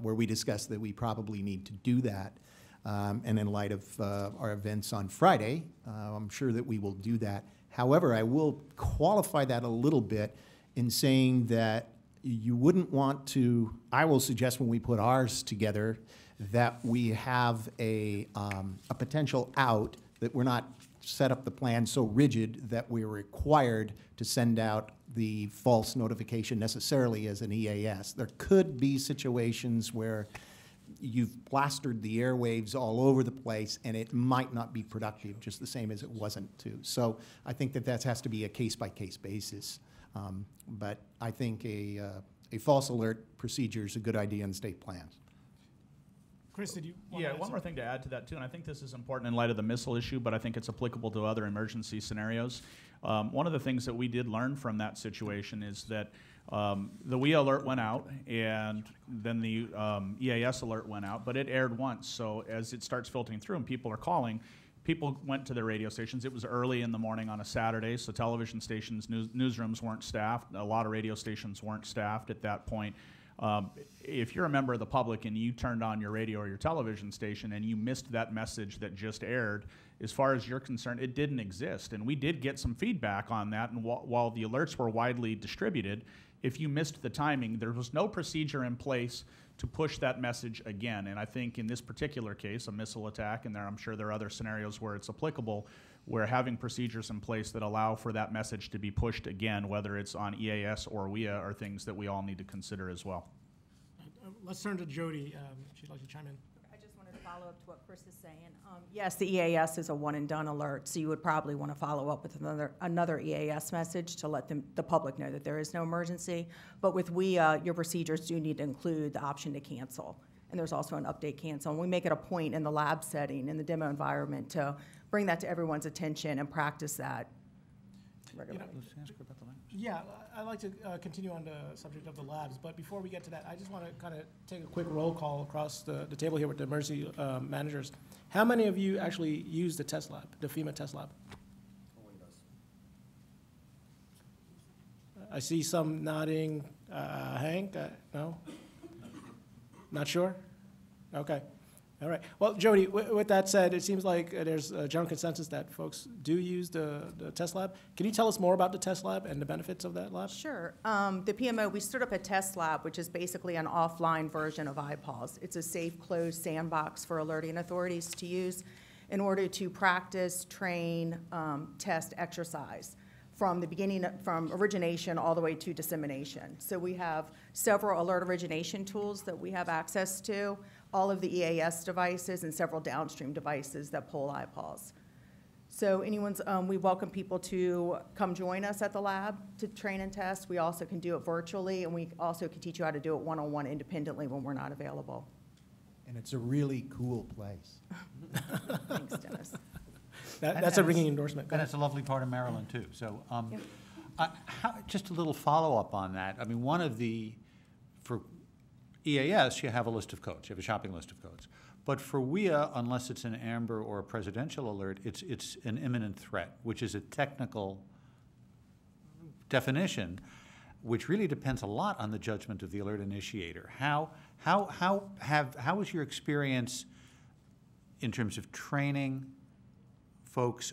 Speaker 11: where we discussed that we probably need to do that. And in light of our events on Friday, I'm sure that we will do that. However, I will qualify that a little bit in saying that you wouldn't want to, I will suggest when we put ours together that we have a potential out, that we're not set up the plan so rigid that we're required to send out the false notification necessarily as an EAS. There could be situations where you've plastered the airwaves all over the place and it might not be productive, just the same as it wasn't too. So I think that has to be a case-by-case basis. But I think a false alert procedure is a good idea in the state plans.
Speaker 2: Chris, did you want
Speaker 10: Yeah,
Speaker 2: to add
Speaker 10: one more thing to add to that too, and I think this is important in light of the missile issue, but I think it's applicable to other emergency scenarios. One of the things that we did learn from that situation is that the WEA alert went out, and then the EAS alert went out, but it aired once. So as it starts filtering through and people are calling, people went to their radio stations. It was early in the morning on a Saturday, so television stations, newsrooms weren't staffed. A lot of radio stations weren't staffed at that point. If you're a member of the public and you turned on your radio or your television station and you missed that message that just aired, as far as you're concerned, it didn't exist. And we did get some feedback on that, and while the alerts were widely distributed, if you missed the timing, there was no procedure in place to push that message again. And I think in this particular case, a missile attack, and I'm sure there are other scenarios where it's applicable, where having procedures in place that allow for that message to be pushed again, whether it's on EAS or WEA, are things that we all need to consider as well.
Speaker 2: Let's turn to Jody. She'd like to chime in.
Speaker 14: I just wanted to follow up to what Chris is saying. Yes, the EAS is a one-and-done alert, so you would probably want to follow up with another EAS message to let the public know that there is no emergency. But with WEA, your procedures do need to include the option to cancel. And there's also an update cancel. And we make it a point in the lab setting, in the demo environment, to bring that to everyone's attention and practice that regularly.
Speaker 2: Yeah, I'd like to continue on the subject of the labs, but before we get to that, I just want to kind of take a quick roll call across the table here with the emergency managers. How many of you actually use the test lab, the FEMA test lab? I see some nodding. Hank, no? Not sure? Okay. All right. Well, Jody, with that said, it seems like there's a general consensus that folks do use the test lab. Can you tell us more about the test lab and the benefits of that lab?
Speaker 14: Sure. The PMO, we stood up a test lab, which is basically an offline version of IPAWS. It's a safe, closed sandbox for alerting authorities to use in order to practice, train, test, exercise from the beginning, from origination all the way to dissemination. So we have several alert origination tools that we have access to, all of the EAS devices, and several downstream devices that pull IPAWS. So we welcome people to come join us at the lab to train and test. We also can do it virtually, and we also can teach you how to do it one-on-one independently when we're not available.
Speaker 11: And it's a really cool place.
Speaker 14: Thanks, Dennis.
Speaker 2: That's a ringing endorsement.
Speaker 3: And it's a lovely part of Maryland, too. So just a little follow-up on that. I mean, for EAS, you have a list of codes. You have a shopping list of codes. But for WEA, unless it's an AMBER or a presidential alert, it's an imminent threat, which is a technical definition, which really depends a lot on the judgment of the alert initiator. How was your experience in terms of training folks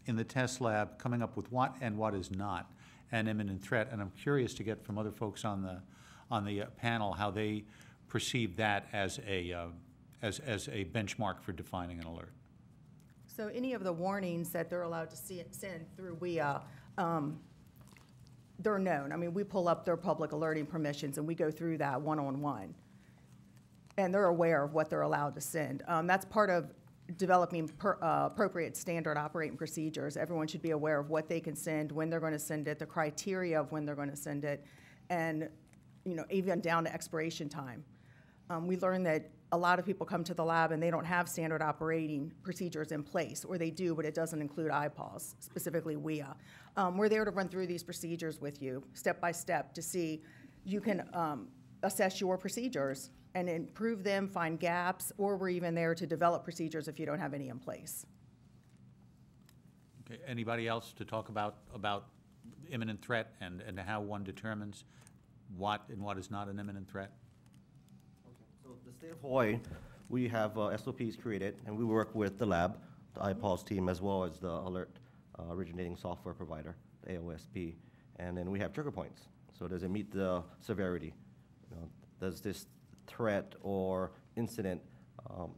Speaker 3: in the test lab, coming up with what and what is not an imminent threat? And I'm curious to get from other folks on the panel how they perceive that as a benchmark for defining an alert.
Speaker 14: So any of the warnings that they're allowed to send through WEA, they're known. I mean, we pull up their public alerting permissions and we go through that one-on-one. And they're aware of what they're allowed to send. That's part of developing appropriate standard operating procedures. Everyone should be aware of what they can send, when they're going to send it, the criteria of when they're going to send it, and even down to expiration time. We learned that a lot of people come to the lab and they don't have standard operating procedures in place, or they do, but it doesn't include IPAWS, specifically WEA. We're there to run through these procedures with you, step by step, to see you can assess your procedures and improve them, find gaps, or we're even there to develop procedures if you don't have any in place.
Speaker 3: Okay. Anybody else to talk about imminent threat and how one determines what and what is not an imminent threat?
Speaker 4: So the state of Hawaii, we have SOPs created, and we work with the lab, the IPAWS team, as well as the alert originating software provider, the AOSP, and then we have trigger points. So does it meet the severity? Does this threat or incident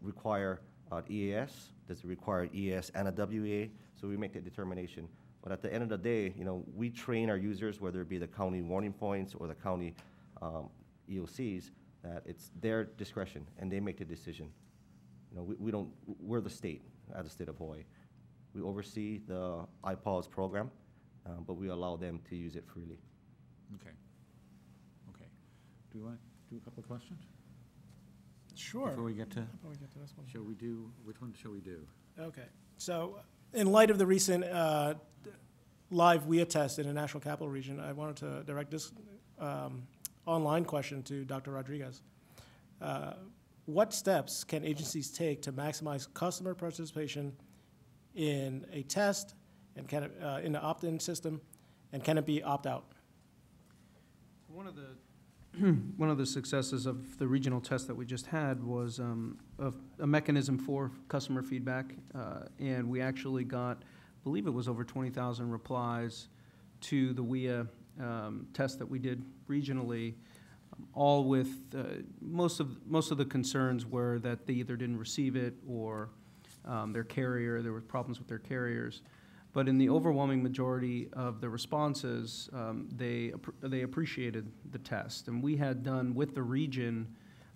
Speaker 4: require EAS? Does it require EAS and a WEA? So we make that determination. But at the end of the day, we train our users, whether it be the county warning points or the county EOCs, that it's their discretion and they make the decision. We're the state, at the state of Hawaii. We oversee the IPAWS program, but we allow them to use it freely.
Speaker 3: Okay. Do you want to do a couple of questions?
Speaker 2: Sure.
Speaker 3: Before we get to
Speaker 2: this one.
Speaker 3: Which one shall we do?
Speaker 2: Okay. So in light of the recent live WEA test in the National Capital Region, I wanted to direct this online question to Dr. Rodriguez. What steps can agencies take to maximize customer participation in a test, and can it, in the opt-in system, and can it be opt-out?
Speaker 13: One of the successes of the regional test that we just had was a mechanism for customer feedback, and we actually got, I believe it was over 20,000 replies to the WEA tests that we did regionally, all with most of the concerns were that they either didn't receive it or their carrier, there were problems with their carriers. But in the overwhelming majority of the responses, they appreciated the test. And we had done with the region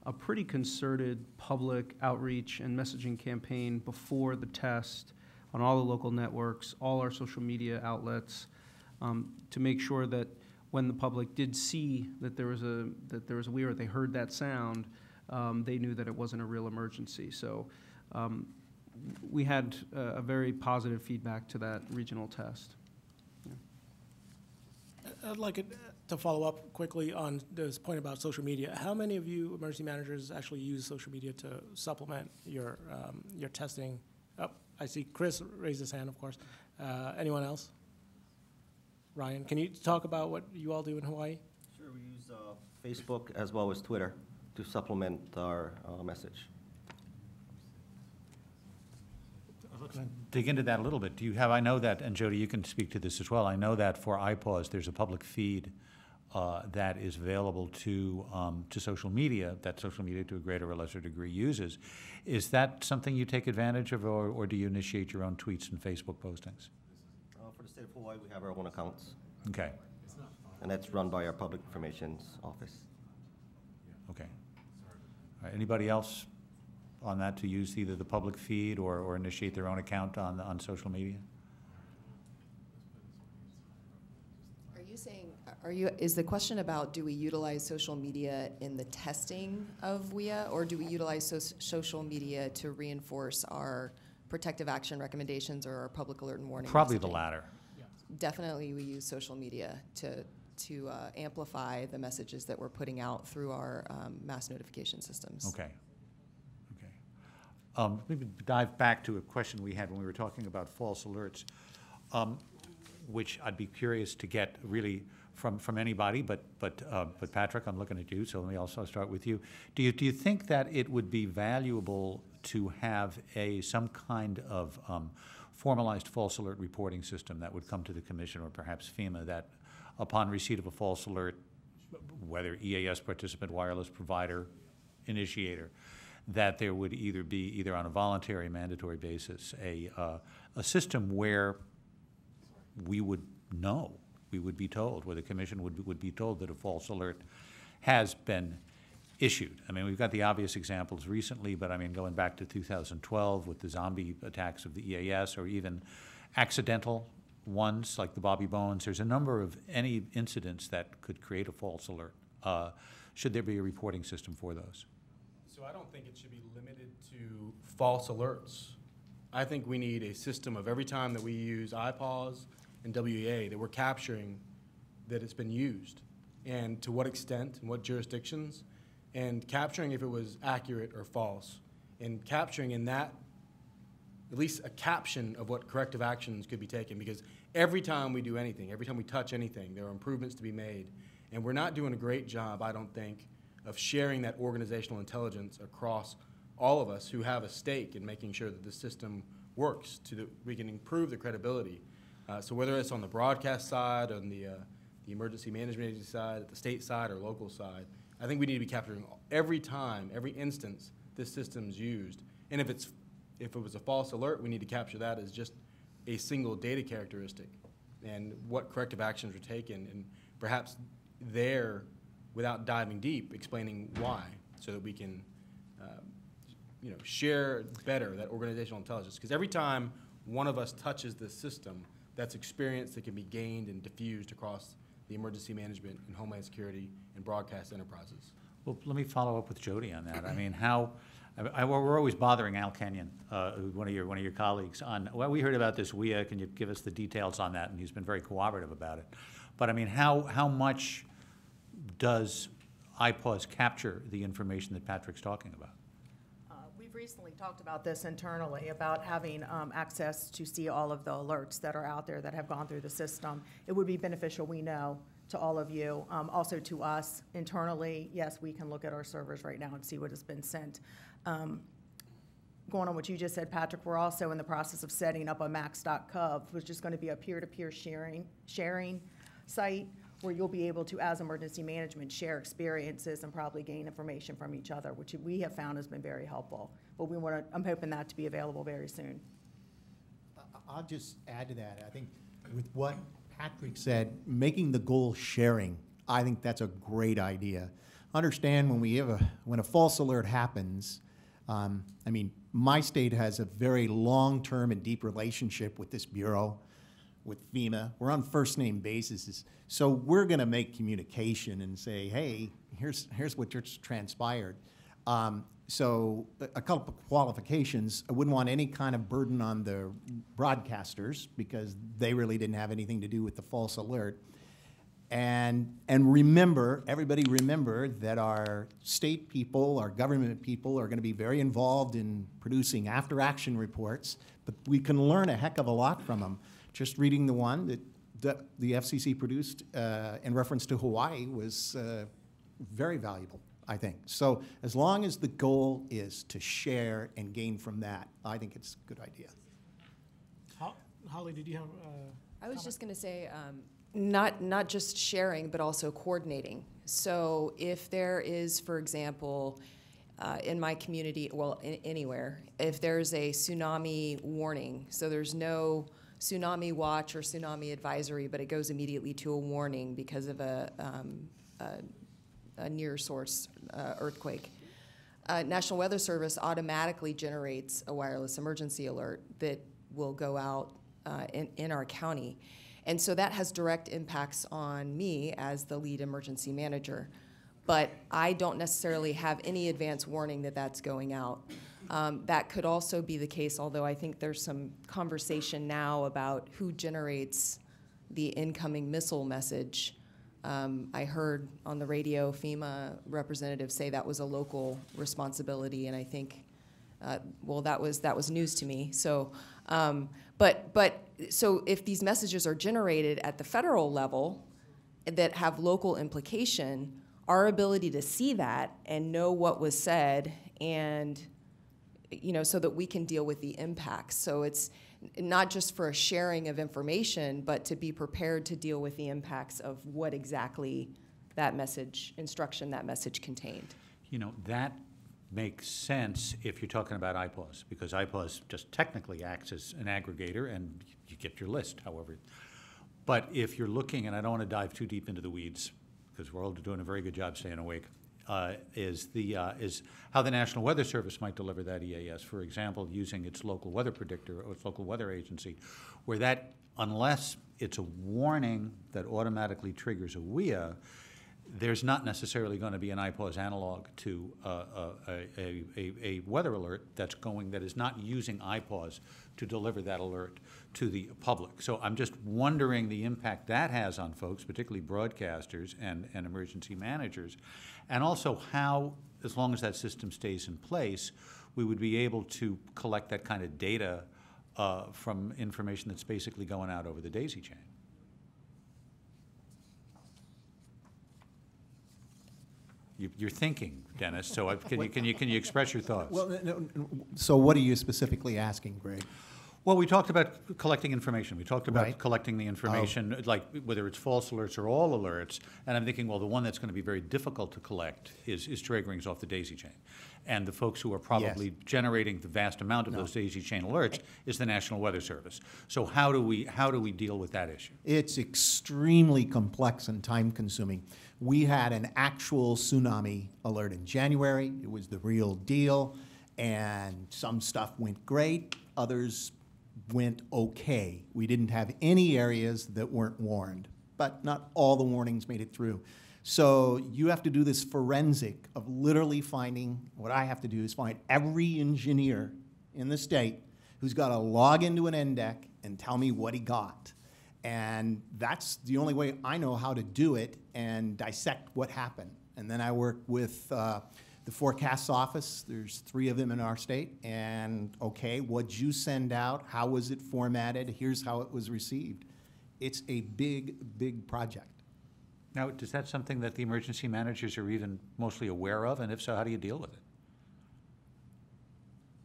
Speaker 13: a pretty concerted public outreach and messaging campaign before the test on all the local networks, all our social media outlets, to make sure that when the public did see that there was a WEA, or they heard that sound, they knew that it wasn't a real emergency. So we had a very positive feedback to that regional test. Yeah.
Speaker 2: I'd like to follow up quickly on this point about social media. How many of you emergency managers actually use social media to supplement your testing? Oh, I see Chris raised his hand, of course. Anyone else? Ryan, can you talk about what you all do in Hawaii?
Speaker 4: Sure, we use Facebook as well as Twitter to supplement our message.
Speaker 3: Dig into that a little bit. Do you have, I know that, and Jody, you can speak to this as well, I know that for IPAWS, there's a public feed that is available to social media, that social media to a greater or lesser degree uses. Is that something you take advantage of, or do you initiate your own tweets and Facebook postings?
Speaker 4: For the state of Hawaii, we have our own accounts.
Speaker 3: Okay.
Speaker 4: And that's run by our Public Information Office.
Speaker 3: Okay. All right, anybody else on that to use either the public feed or initiate their own account on social media?
Speaker 5: Is the question about do we utilize social media in the testing of WEA, or do we utilize social media to reinforce our protective action recommendations or our public alert and warning
Speaker 3: Probably
Speaker 5: messaging?
Speaker 3: The latter.
Speaker 5: Definitely we use social media to amplify the messages that we're putting out through our mass notification systems.
Speaker 3: Okay. Maybe dive back to a question we had when we were talking about false alerts, which I'd be curious to get really from anybody, but Patrick, I'm looking at you, so let me also start with you. Do you think that it would be valuable to have some kind of formalized false alert reporting system that would come to the Commission or perhaps FEMA, that upon receipt of a false alert, whether EAS participant, wireless provider, initiator, that there would either on a voluntary, mandatory basis, a system where we would know, we would be told, where the Commission would be told that a false alert has been issued. I mean, we've got the obvious examples recently, but I mean, going back to 2012 with the zombie attacks of the EAS, or even accidental ones like the Bobby Bones, there's a number of any incidents that could create a false alert. Should there be a reporting system for those?
Speaker 6: So I don't think it should be limited to false alerts. I think we need a system of every time that we use IPAWS and WEA that we're capturing that it's been used, and to what extent and what jurisdictions, and capturing if it was accurate or false, and capturing in that at least a caption of what corrective actions could be taken, because every time we do anything, every time we touch anything, there are improvements to be made, and we're not doing a great job, I don't think, of sharing that organizational intelligence across all of us who have a stake in making sure that the system works, we can improve the credibility. So whether it's on the broadcast side, on the emergency management agency side, the state side, or local side, I think we need to be capturing every time, every instance this system's used. And if it was a false alert, we need to capture that as just a single data characteristic and what corrective actions were taken, and perhaps there, without diving deep, explaining why, so that we can share better that organizational intelligence. Because every time one of us touches this system, that's experience that can be gained and diffused across the emergency management and homeland security and broadcast enterprises.
Speaker 3: Well, let me follow up with Jody on that. I mean, we're always bothering Al Kenyon, one of your colleagues, on, well, we heard about this WEA, can you give us the details on that? And he's been very cooperative about it. But I mean, how much does IPAWS capture the information that Patrick's talking about?
Speaker 14: We've recently talked about this internally, about having access to see all of the alerts that are out there that have gone through the system. It would be beneficial, we know, to all of you, also to us internally. Yes, we can look at our servers right now and see what has been sent. Going on what you just said, Patrick, we're also in the process of setting up a max.gov, which is going to be a peer-to-peer sharing site where you'll be able to, as emergency management, share experiences and probably gain information from each other, which we have found has been very helpful. But I'm hoping that to be available very soon.
Speaker 11: I'll just add to that. I think with what Patrick said, making the goal sharing, I think that's a great idea. Understand when a false alert happens, I mean, my state has a very long-term and deep relationship with this bureau, with FEMA. We're on first-name basis. So we're going to make communication and say, hey, here's what just transpired. So a couple of qualifications. I wouldn't want any kind of burden on the broadcasters because they really didn't have anything to do with the false alert. And remember, everybody remember that our state people, our government people are going to be very involved in producing after-action reports, but we can learn a heck of a lot from them. Just reading the one that the FCC produced in reference to Hawaii was very valuable, I think. So as long as the goal is to share and gain from that, I think it's a good idea.
Speaker 2: Holly, did you have
Speaker 5: I was just going to say, not just sharing, but also coordinating. So if there is, for example, in my community, well, anywhere, if there's a tsunami warning, so there's no tsunami watch or tsunami advisory, but it goes immediately to a warning because of a near source earthquake. National Weather Service automatically generates a wireless emergency alert that will go out in our county. And so that has direct impacts on me as the lead emergency manager. But I don't necessarily have any advance warning that that's going out. That could also be the case, although I think there's some conversation now about who generates the incoming missile message. I heard on the radio FEMA representatives say that was a local responsibility, and I think, well, that was news to me. So, so if these messages are generated at the federal level that have local implication, our ability to see that and know what was said, and so that we can deal with the impacts. So it's not just for a sharing of information, but to be prepared to deal with the impacts of what exactly that message, that message contained.
Speaker 3: That makes sense if you're talking about IPAWS, because IPAWS just technically acts as an aggregator and you get your list, however. But if you're looking, and I don't want to dive too deep into the weeds, because we're all doing a very good job staying awake, is how the National Weather Service might deliver that EAS, for example, using its local weather predictor or its local weather agency, where that, unless it's a warning that automatically triggers a WEA, there's not necessarily going to be an IPAWS analog to a weather alert that is not using IPAWS to deliver that alert to the public. So I'm just wondering the impact that has on folks, particularly broadcasters and emergency managers, and also how, as long as that system stays in place, we would be able to collect that kind of data from information that's basically going out over the daisy chain. You're thinking, Dennis, so can you express your thoughts?
Speaker 11: Well, so what are you specifically asking, Greg?
Speaker 3: Well, we talked about collecting information. We talked about collecting the information, like whether it's false alerts or all alerts. And I'm thinking, well, the one that's going to be very difficult to collect is triggerings off the daisy chain. And the folks who are probably generating the vast amount of those daisy chain alerts is the National Weather Service. So how do we deal with that issue?
Speaker 11: It's extremely complex and time-consuming. We had an actual tsunami alert in January. It was the real deal, and some stuff went great, others went okay. We didn't have any areas that weren't warned, but not all the warnings made it through. So you have to do this forensic of literally finding, what I have to do is find every engineer in the state who's got to log into an NDEC and tell me what he got. And that's the only way I know how to do it and dissect what happened. And then I work with the forecasts office. There's 3 of them in our state. And okay, what'd you send out? How was it formatted? Here's how it was received. It's a big, big project.
Speaker 3: Now, is that something that the emergency managers are even mostly aware of? And if so, how do you deal with it?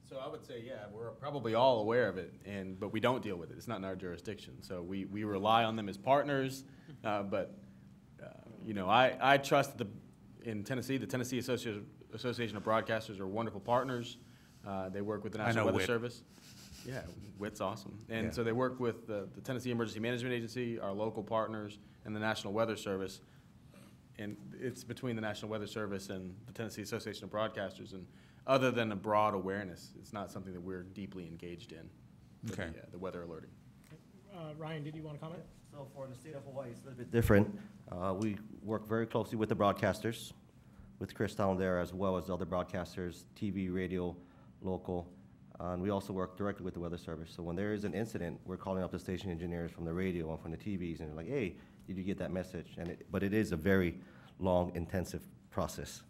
Speaker 6: So I would say, yeah, we're probably all aware of it, but we don't deal with it. It's not in our jurisdiction. So we rely on them as partners, but you know, I trust in Tennessee, the Tennessee Association of Broadcasters are wonderful partners. They work with the National Weather Service. Yeah, WIT's awesome. And so they work with the Tennessee Emergency Management Agency, our local partners, and the National Weather Service. And it's between the National Weather Service and the Tennessee Association of Broadcasters. And other than a broad awareness, it's not something that we're deeply engaged in, the weather alerting.
Speaker 2: Ryan, did you want to comment?
Speaker 4: So for the state of Hawaii, it's a little bit different. We work very closely with the broadcasters, with Chris down there, as well as the other broadcasters, TV, radio, local. And we also work directly with the Weather Service. So when there is an incident, we're calling up the station engineers from the radio and from the TVs, and they're like, hey, did you get that message? But it is a very long, intensive process,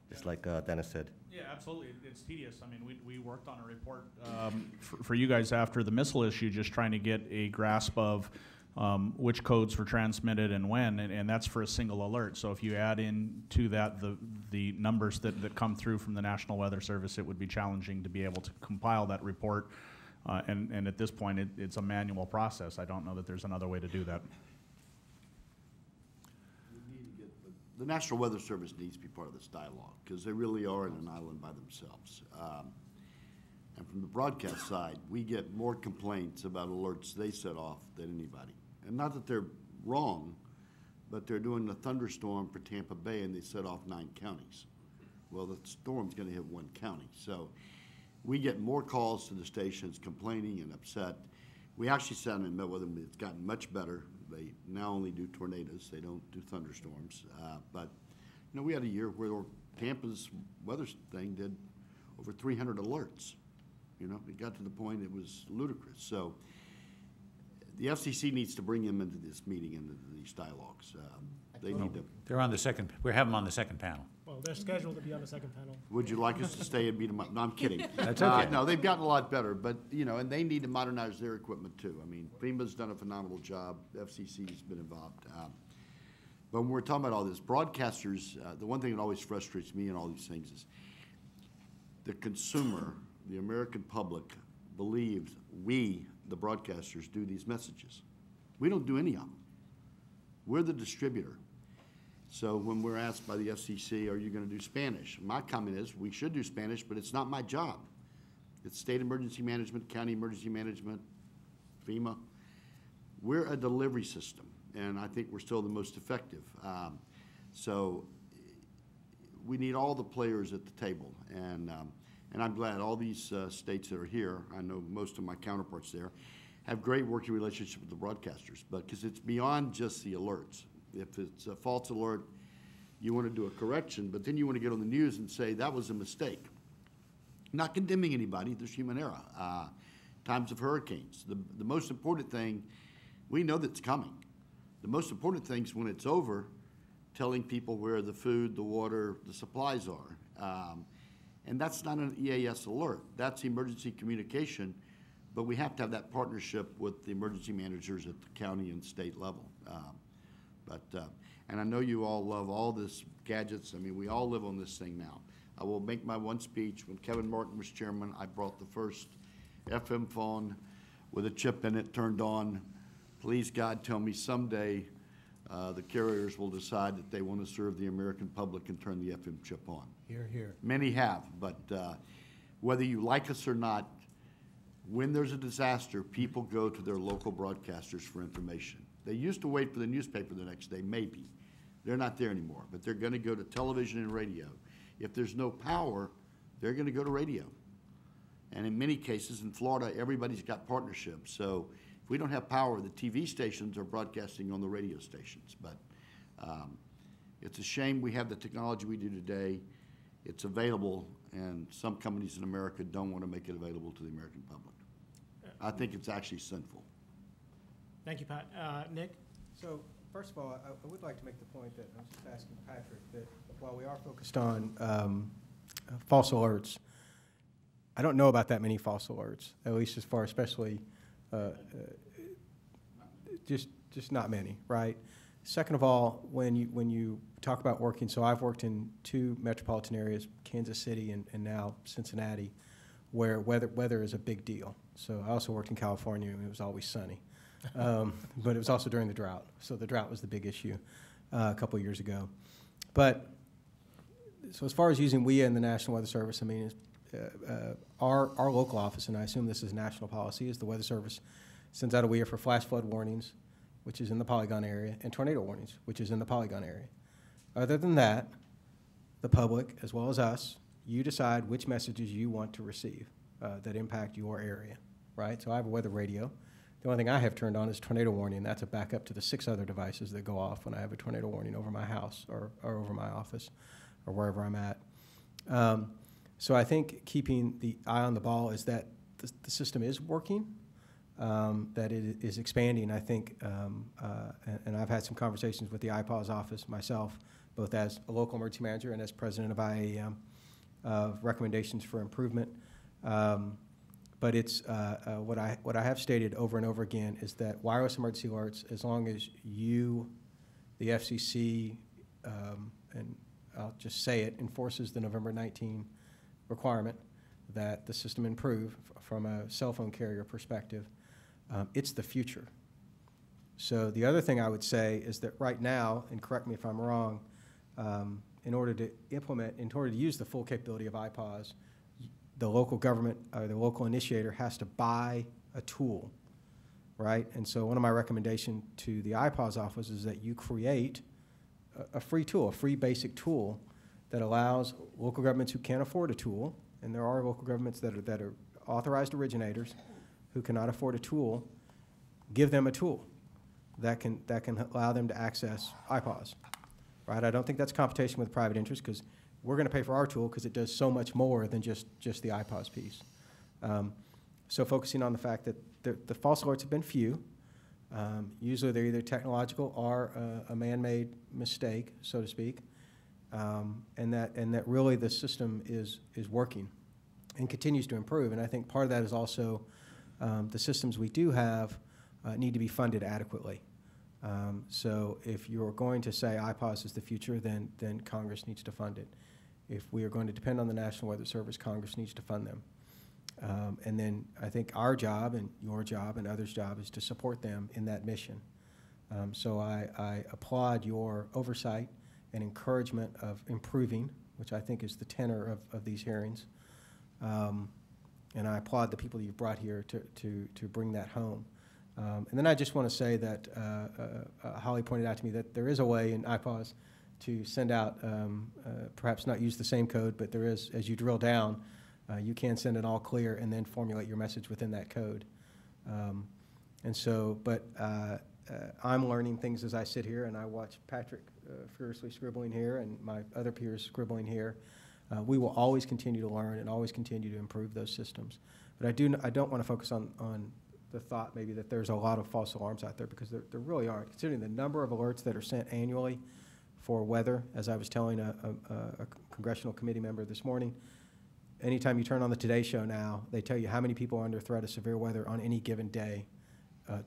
Speaker 4: just like Dennis said.
Speaker 10: Yeah, absolutely. It's tedious. I mean, we worked on a report for you guys after the missile issue, just trying to get a grasp of which codes were transmitted and when, and that's for a single alert. So if you add into that the numbers that come through from the National Weather Service, it would be challenging to be able to compile that report. And at this point, it's a manual process. I don't know that there's another way to do that.
Speaker 12: The National Weather Service needs to be part of this dialogue because they really are in an island by themselves. And from the broadcast side, we get more complaints about alerts they set off than anybody. And not that they're wrong, but they're doing a thunderstorm for Tampa Bay and they set off 9 counties. Well, the storm's going to hit 1 county. So we get more calls to the stations complaining and upset. We actually sat and met with them. It's gotten much better. They now only do tornadoes. They don't do thunderstorms. But, you know, we had a year where Tampa's weather thing did over 300 alerts. You know, it got to the point it was ludicrous. So the FCC needs to bring them into this meeting, into these dialogues. They need to.
Speaker 3: They're on the second, we have them on the second panel.
Speaker 2: Well, they're scheduled to be on the second panel.
Speaker 12: Would you like us to stay and beat them up? No, I'm kidding.
Speaker 3: That's okay.
Speaker 12: No, they've gotten a lot better, but, you know, and they need to modernize their equipment too. I mean, FEMA's done a phenomenal job. FCC's been involved. But when we're talking about all this, broadcasters, the one thing that always frustrates me in all these things is the consumer, the American public, believes we, the broadcasters, do these messages. We don't do any of them. We're the distributor. So when we're asked by the FCC, are you going to do Spanish? My comment is, we should do Spanish, but it's not my job. It's state emergency management, county emergency management, FEMA. We're a delivery system, and I think we're still the most effective. So we need all the players at the table, and I'm glad all these states that are here, I know most of my counterparts there, have great working relationship with the broadcasters, but because it's beyond just the alerts. If it's a false alert, you want to do a correction, but then you want to get on the news and say that was a mistake. Not condemning anybody, there's human error. Times of hurricanes. The most important thing, we know that's coming. The most important thing is when it's over, telling people where the food, the water, the supplies are. And that's not an EAS alert. That's emergency communication, but we have to have that partnership with the emergency managers at the county and state level. And I know you all love all this gadgets. I mean, we all live on this thing now. I will make my one speech. When Kevin Martin was chairman, I brought the first FM phone with a chip in it turned on. Please, God, tell me someday the carriers will decide that they want to serve the American public and turn the FM chip on.
Speaker 11: Hear, hear.
Speaker 12: Many have, but whether you like us or not, when there's a disaster, people go to their local broadcasters for information. They used to wait for the newspaper the next day, maybe. They're not there anymore, but they're going to go to television and radio. If there's no power, they're going to go to radio. And in many cases, in Florida, everybody's got partnerships. So if we don't have power, the TV stations are broadcasting on the radio stations. But it's a shame we have the technology we do today. It's available, and some companies in America don't want to make it available to the American public. I think it's actually sinful.
Speaker 2: Thank you, Pat. Nick?
Speaker 8: So, first of all, I would like to make the point that I was just asking Patrick that while we are focused on false alerts, I don't know about that many false alerts, at least as far, especially just not many, right? Second of all, when you talk about working, so I've worked in 2 metropolitan areas, Kansas City and now Cincinnati, where weather is a big deal. So I also worked in California, and it was always sunny. But it was also during the drought, so the drought was the big issue. a couple of years ago. But so as far as using WEA and the National Weather Service, I mean, our local office, and I assume this is national policy, is the Weather Service sends out a WEA for flash flood warnings, which is in the polygon area, and tornado warnings, which is in the polygon area. Other than that, the public, as well as us, you decide which messages you want to receive that impact your area, right? So I have a weather radio. The only thing I have turned on is tornado warning. That's a backup to the 6 other devices that go off when I have a tornado warning over my house or over my office or wherever I'm at. So I think keeping the eye on the ball is that the system is working, that it is expanding, I think, and I've had some conversations with the IPAWS office myself, both as a local emergency manager and as president of IAEM, of recommendations for improvement. But it's what I have stated over and over again is that wireless emergency alerts, as long as you, the FCC, and I'll just say it, enforces the November 19 requirement that the system improve from a cell phone carrier perspective, it's the future. So the other thing I would say is that right now, and correct me if I'm wrong, in order to use the full capability of IPAWS, the local government or the local initiator has to buy a tool, right? And so one of my recommendations to the IPAWS office is that you create a free tool, a free basic tool that allows local governments who can't afford a tool, and there are local governments that are authorized originators who cannot afford a tool, give them a tool that can allow them to access IPAWS, right? I don't think that's competition with private interest because we're going to pay for our tool because it does so much more than just the IPAWS piece. So focusing on the fact that the false alerts have been few. Usually they're either technological or a man-made mistake, so to speak, and that really the system is working and continues to improve. And I think part of that is also the systems we do have need to be funded adequately. So if you're going to say IPAWS is the future, then Congress needs to fund it. If we are going to depend on the National Weather Service, Congress needs to fund them. And then I think our job and your job and others' job is to support them in that mission. So I applaud your oversight and encouragement of improving, which I think is the tenor of these hearings. And I applaud the people you've brought here to bring that home. And then I just want to say that Holly pointed out to me that there is a way in IPAWS to send out, perhaps not use the same code, but there is, as you drill down, you can send it all clear and then formulate your message within that code. And so, but I'm learning things as I sit here and I watch Patrick furiously scribbling here and my other peers scribbling here. We will always continue to learn and always continue to improve those systems. But I don't want to focus on the thought maybe that there's a lot of false alarms out there because there really aren't. Considering the number of alerts that are sent annually for weather, as I was telling a congressional committee member this morning, anytime you turn on the Today Show now, they tell you how many people are under threat of severe weather on any given day,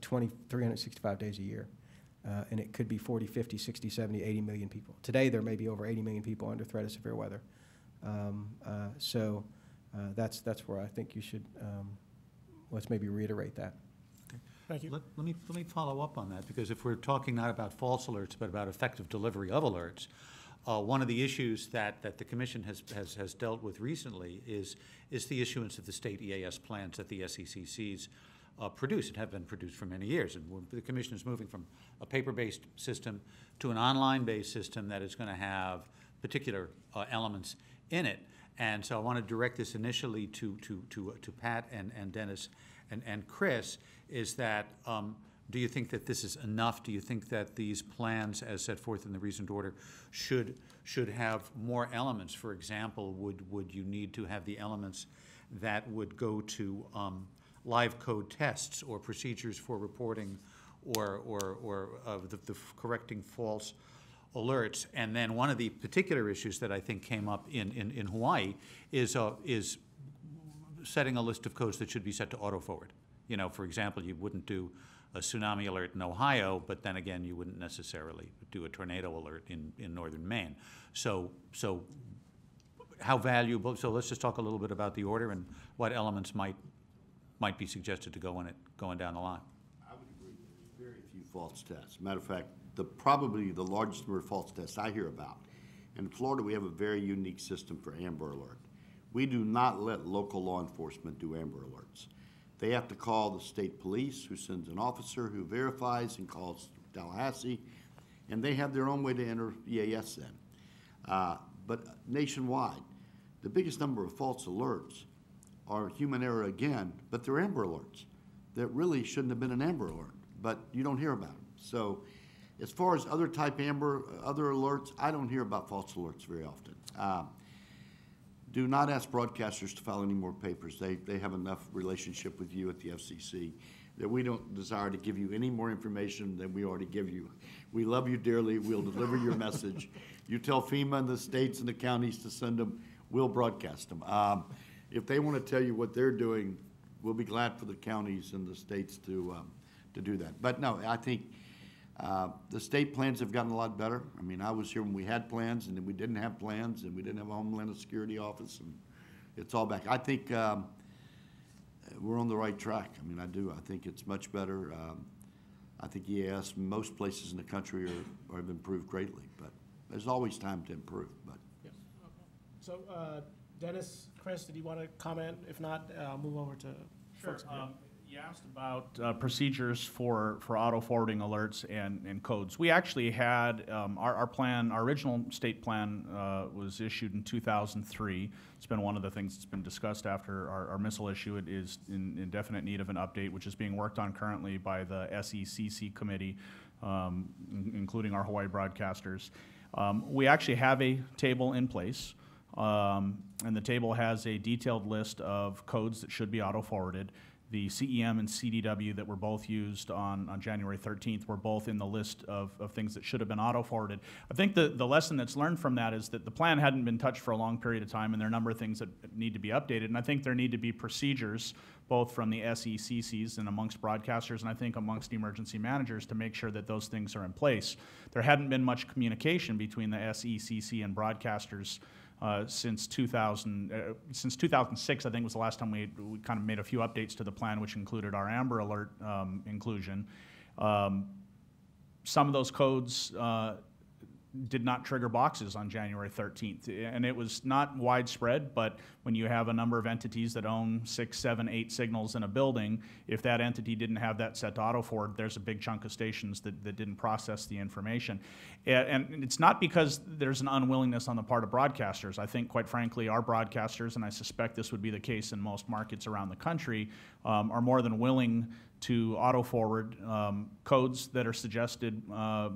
Speaker 8: 365 days a year. And it could be 40, 50, 60, 70, 80 million people. Today, there may be over 80 million people under threat of severe weather. So that's where I think you should, let's maybe reiterate that.
Speaker 2: Thank you.
Speaker 3: Let me follow up on that, because if we're talking not about false alerts, but about effective delivery of alerts, one of the issues that the Commission has dealt with recently is the issuance of the state EAS plans that the SECCs produce and have been produced for many years. And the Commission is moving from a paper-based system to an online-based system that is going to have particular elements in it. And so I want to direct this initially to Pat and Dennis and Chris, is that do you think that this is enough? Do you think that these plans, as set forth in the recent order, should have more elements? For example, would you need to have the elements that would go to live code tests or procedures for reporting or the correcting false alerts? And then one of the particular issues that I think came up in Hawaii is setting a list of codes that should be set to auto-forward. You know, for example, you wouldn't do a tsunami alert in Ohio, but then again, you wouldn't necessarily do a tornado alert in northern Maine. So how valuable, so let's just talk a little bit about the order and what elements might be suggested to go in it going down the line.
Speaker 12: I would agree that there's very few false tests. Matter of fact, probably the largest number of false tests I hear about. In Florida, we have a very unique system for Amber Alert. We do not let local law enforcement do Amber Alerts. They have to call the state police, who sends an officer who verifies and calls Tallahassee, and they have their own way to enter EAS then. But nationwide, the biggest number of false alerts are human error again, but they're Amber Alerts that really shouldn't have been an Amber Alert, but you don't hear about them. So as far as other alerts, I don't hear about false alerts very often. Do not ask broadcasters to file any more papers. They have enough relationship with you at the FCC that we don't desire to give you any more information than we already give you. We love you dearly. We'll deliver your message. You tell FEMA and the states and the counties to send them, we'll broadcast them. If they want to tell you what they're doing, we'll be glad for the counties and the states to do that. But no, I think the state plans have gotten a lot better. I mean, I was here when we had plans, and then we didn't have plans, and we didn't have a Homeland Security office, and it's all back. I think we're on the right track. I mean, I do. I think it's much better. I think EAS, most places in the country have improved greatly, but there's always time to improve. But
Speaker 2: yes. Okay. So, Dennis, Chris, did you want to comment? If not, I'll move over to folks.
Speaker 10: You asked about procedures for auto-forwarding alerts and codes. We actually had our plan, our original state plan was issued in 2003. It's been one of the things that's been discussed after our missile issue. It is in definite need of an update, which is being worked on currently by the SECC committee, including our Hawaii broadcasters. We actually have a table in place, and the table has a detailed list of codes that should be auto-forwarded. The CEM and CDW that were both used on January 13th were both in the list of things that should have been auto-forwarded. I think the lesson that's learned from that is that the plan hadn't been touched for a long period of time, and there are a number of things that need to be updated. And I think there need to be procedures, both from the SECCs and amongst broadcasters, and I think amongst emergency managers, to make sure that those things are in place. There hadn't been much communication between the SECC and broadcasters since 2006, I think was the last time we kind of made a few updates to the plan, which included our Amber Alert inclusion. Some of those codes did not trigger boxes on January 13th. And it was not widespread, but when you have a number of entities that own 6, 7, 8 signals in a building, if that entity didn't have that set to auto-forward, there's a big chunk of stations that didn't process the information. And it's not because there's an unwillingness on the part of broadcasters. I think, quite frankly, our broadcasters, and I suspect this would be the case in most markets around the country, are more than willing to auto-forward codes that are suggested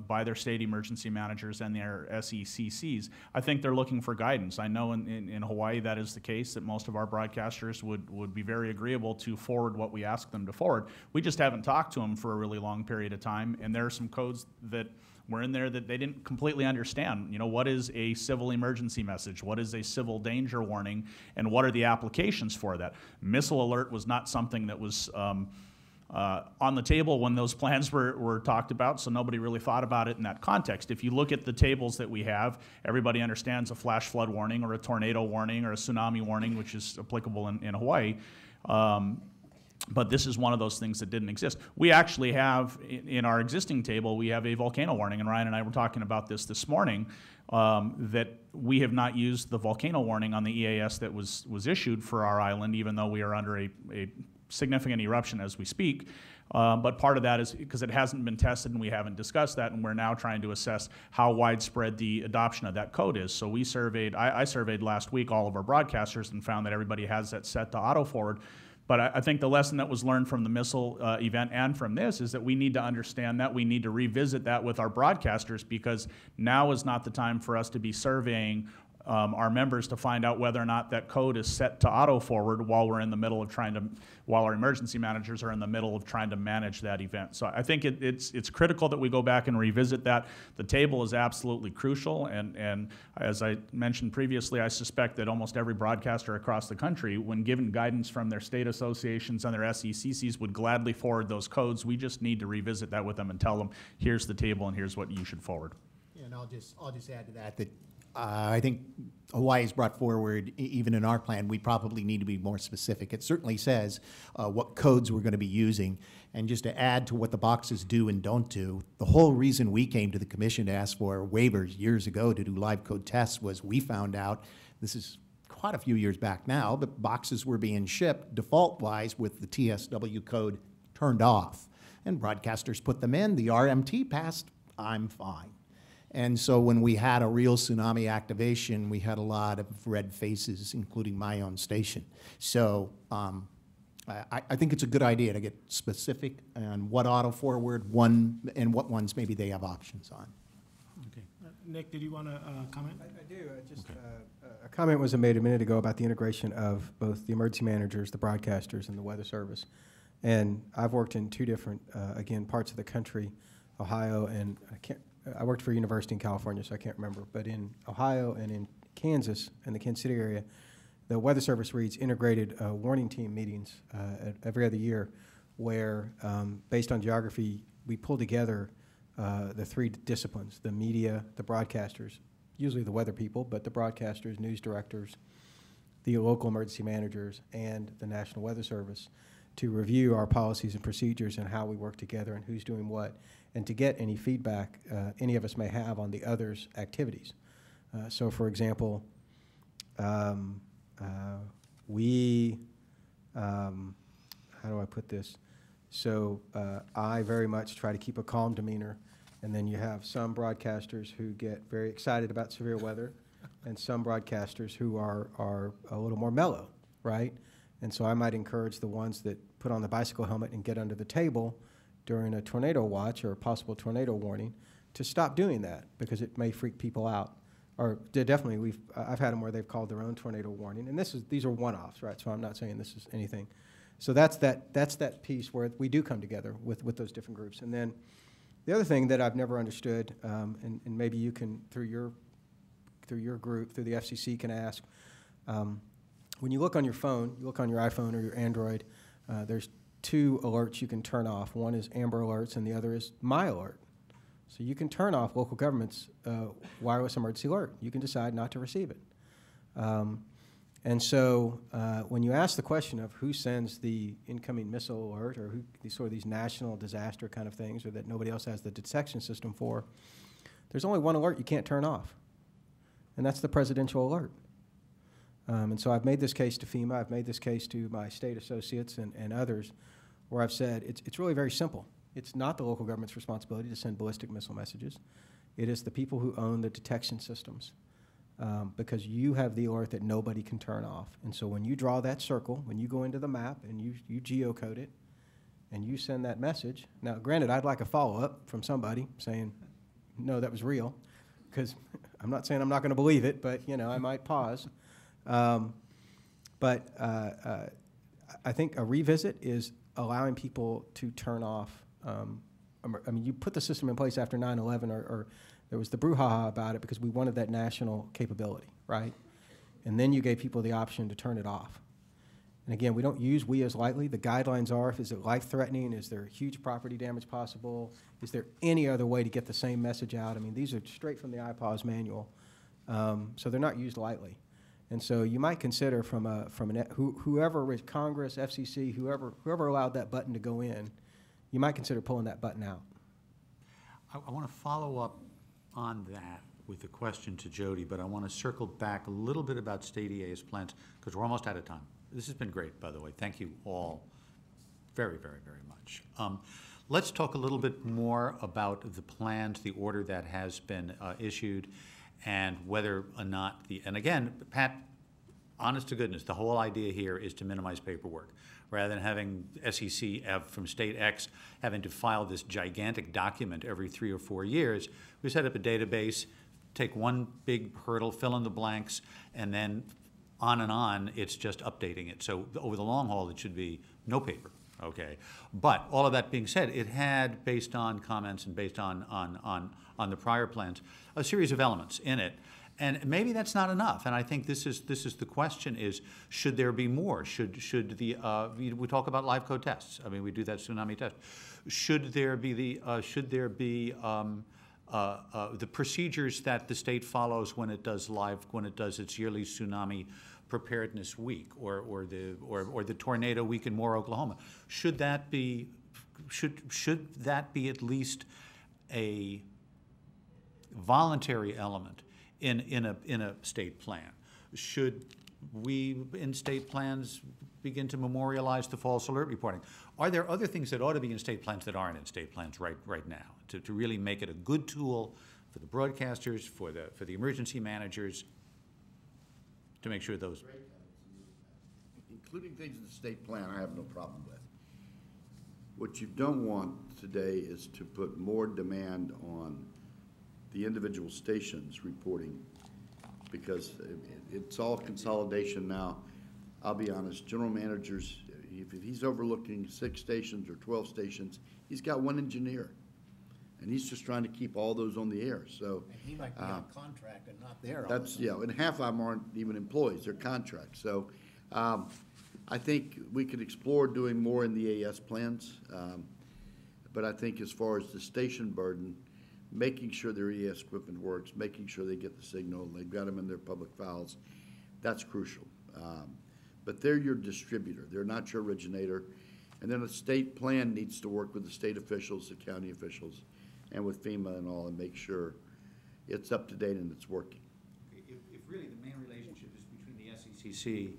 Speaker 10: by their state emergency managers and their SECCs. I think they're looking for guidance. I know in Hawaii that is the case, that most of our broadcasters would be very agreeable to forward what we ask them to forward. We just haven't talked to them for a really long period of time, and there are some codes that were in there that they didn't completely understand. You know, what is a civil emergency message? What is a civil danger warning? And what are the applications for that? Missile alert was not something that was on the table when those plans were talked about, so nobody really thought about it in that context. If you look at the tables that we have, everybody understands a flash flood warning or a tornado warning or a tsunami warning, which is applicable in Hawaii. But this is one of those things that didn't exist. We actually have, in our existing table, we have a volcano warning, and Ryan and I were talking about this morning, that we have not used the volcano warning on the EAS that was issued for our island, even though we are under a significant eruption as we speak. But part of that is because it hasn't been tested and we haven't discussed that, and we're now trying to assess how widespread the adoption of that code is. So we surveyed, I surveyed last week all of our broadcasters and found that everybody has that set to auto-forward. But I think the lesson that was learned from the missile event and from this is that we need to understand that. We need to revisit that with our broadcasters, because now is not the time for us to be surveying our members to find out whether or not that code is set to auto-forward while we're in the middle of while our emergency managers are in the middle of trying to manage that event. So I think it's critical that we go back and revisit that. The table is absolutely crucial, and as I mentioned previously, I suspect that almost every broadcaster across the country, when given guidance from their state associations and their SECCs, would gladly forward those codes. We just need to revisit that with them and tell them, here's the table and here's what you should forward.
Speaker 11: And I'll just add to that I think Hawaii has brought forward, even in our plan, we probably need to be more specific. It certainly says what codes we're going to be using. And just to add to what the boxes do and don't do, the whole reason we came to the commission to ask for waivers years ago to do live code tests was we found out, this is quite a few years back now, but boxes were being shipped default-wise with the TSW code turned off. And broadcasters put them in, the RMT passed, I'm fine. And so when we had a real tsunami activation, we had a lot of red faces, including my own station. So I think it's a good idea to get specific on what auto forward, and what ones maybe they have options on.
Speaker 2: Okay. Nick, did you want to comment?
Speaker 8: I do. A comment was made a minute ago about the integration of both the emergency managers, the broadcasters, and the weather service. And I've worked in two different, again, parts of the country, Ohio, and I worked for a university in California, so I can't remember. But in Ohio and in Kansas, in the Kansas City area, the Weather Service reads integrated warning team meetings every other year where, based on geography, we pull together the three disciplines, the media, the broadcasters, usually the weather people, but the broadcasters, news directors, the local emergency managers, and the National Weather Service to review our policies and procedures and how we work together and who's doing what, and to get any feedback any of us may have on the others' activities. So, for example, how do I put this? So I very much try to keep a calm demeanor, and then you have some broadcasters who get very excited about severe weather, and some broadcasters who are a little more mellow, right? And so I might encourage the ones that put on the bicycle helmet and get under the table during a tornado watch or a possible tornado warning to stop doing that because it may freak people out. Or definitely, I've had them where they've called their own tornado warning, and these are one-offs, right? So I'm not saying this is anything. So that's that piece where we do come together with those different groups. And then the other thing that I've never understood, and maybe you can through your group, through the FCC, can ask. When you look on your phone, you look on your iPhone or your Android, there's two alerts you can turn off. One is Amber Alerts, and the other is My Alert. So you can turn off local government's wireless emergency alert. You can decide not to receive it. And so when you ask the question of who sends the incoming missile alert or who these national disaster kind of things or that nobody else has the detection system for, there's only one alert you can't turn off, and that's the presidential alert. And so I've made this case to FEMA. I've made this case to my state associates and others where I've said it's really very simple. It's not the local government's responsibility to send ballistic missile messages. It is the people who own the detection systems because you have the alert that nobody can turn off. And so when you draw that circle, when you go into the map and you geocode it and you send that message, now granted, I'd like a follow-up from somebody saying, no, that was real, because I'm not saying I'm not going to believe it, but I might pause. But I think a revisit is allowing people to turn off. I mean, you put the system in place after 9/11, or there was the brouhaha about it because we wanted that national capability, right? And then you gave people the option to turn it off. And again, we don't use WEAs lightly. The guidelines are, is it life-threatening? Is there huge property damage possible? Is there any other way to get the same message out? I mean, these are straight from the IPAWS manual. So they're not used lightly. And so you might consider whoever with Congress, FCC, whoever allowed that button to go in, you might consider pulling that button out.
Speaker 3: I want to follow up on that with a question to Jody, but I want to circle back a little bit about state EAS plans because we're almost out of time. This has been great, by the way. Thank you all very, very, very much. Let's talk a little bit more about the plans, the order that has been issued, and whether or not and again, Pat, honest to goodness, the whole idea here is to minimize paperwork. Rather than having SEC from state X having to file this gigantic document every 3 or 4 years, we set up a database, take one big hurdle, fill in the blanks, and then on, it's just updating it. So over the long haul, it should be no paper, okay? But all of that being said, it had, based on comments and based on the prior plans, a series of elements in it. And maybe that's not enough. And I think this is the question: is should there be more? Should we talk about live code tests? I mean, we do that tsunami test. Should there be the procedures that the state follows when it does its yearly tsunami preparedness week, or the tornado week in Moore, Oklahoma. Should that be at least a voluntary element in a state plan? Should we in state plans begin to memorialize the false alert reporting? Are there other things that ought to be in state plans that aren't in state plans right now to really make it a good tool for the broadcasters, for the emergency managers, to make sure those...
Speaker 12: Including things in the state plan, I have no problem with. What you don't want today is to put more demand on the individual stations reporting, because it's all consolidation now. I'll be honest, general managers, if he's overlooking 6 stations or 12 stations, he's got 1 engineer, and he's just trying to keep all those on the air. So
Speaker 11: And he might be on contract and not there all
Speaker 12: that's,
Speaker 11: the time.
Speaker 12: and half of them aren't even employees, they're contracts. So I think we could explore doing more in the EAS plans, but I think as far as the station burden, making sure their EAS equipment works, making sure they get the signal, they've got them in their public files, that's crucial. But they're your distributor, they're not your originator. And then a state plan needs to work with the state officials, the county officials, and with FEMA and all, and make sure it's up to date and it's working.
Speaker 3: If really the main relationship is between the SECC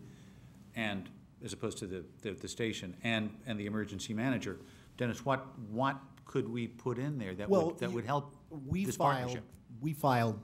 Speaker 3: and, as opposed to the station and the emergency manager, Dennis, what could we put in there that would help this partnership?
Speaker 11: We filed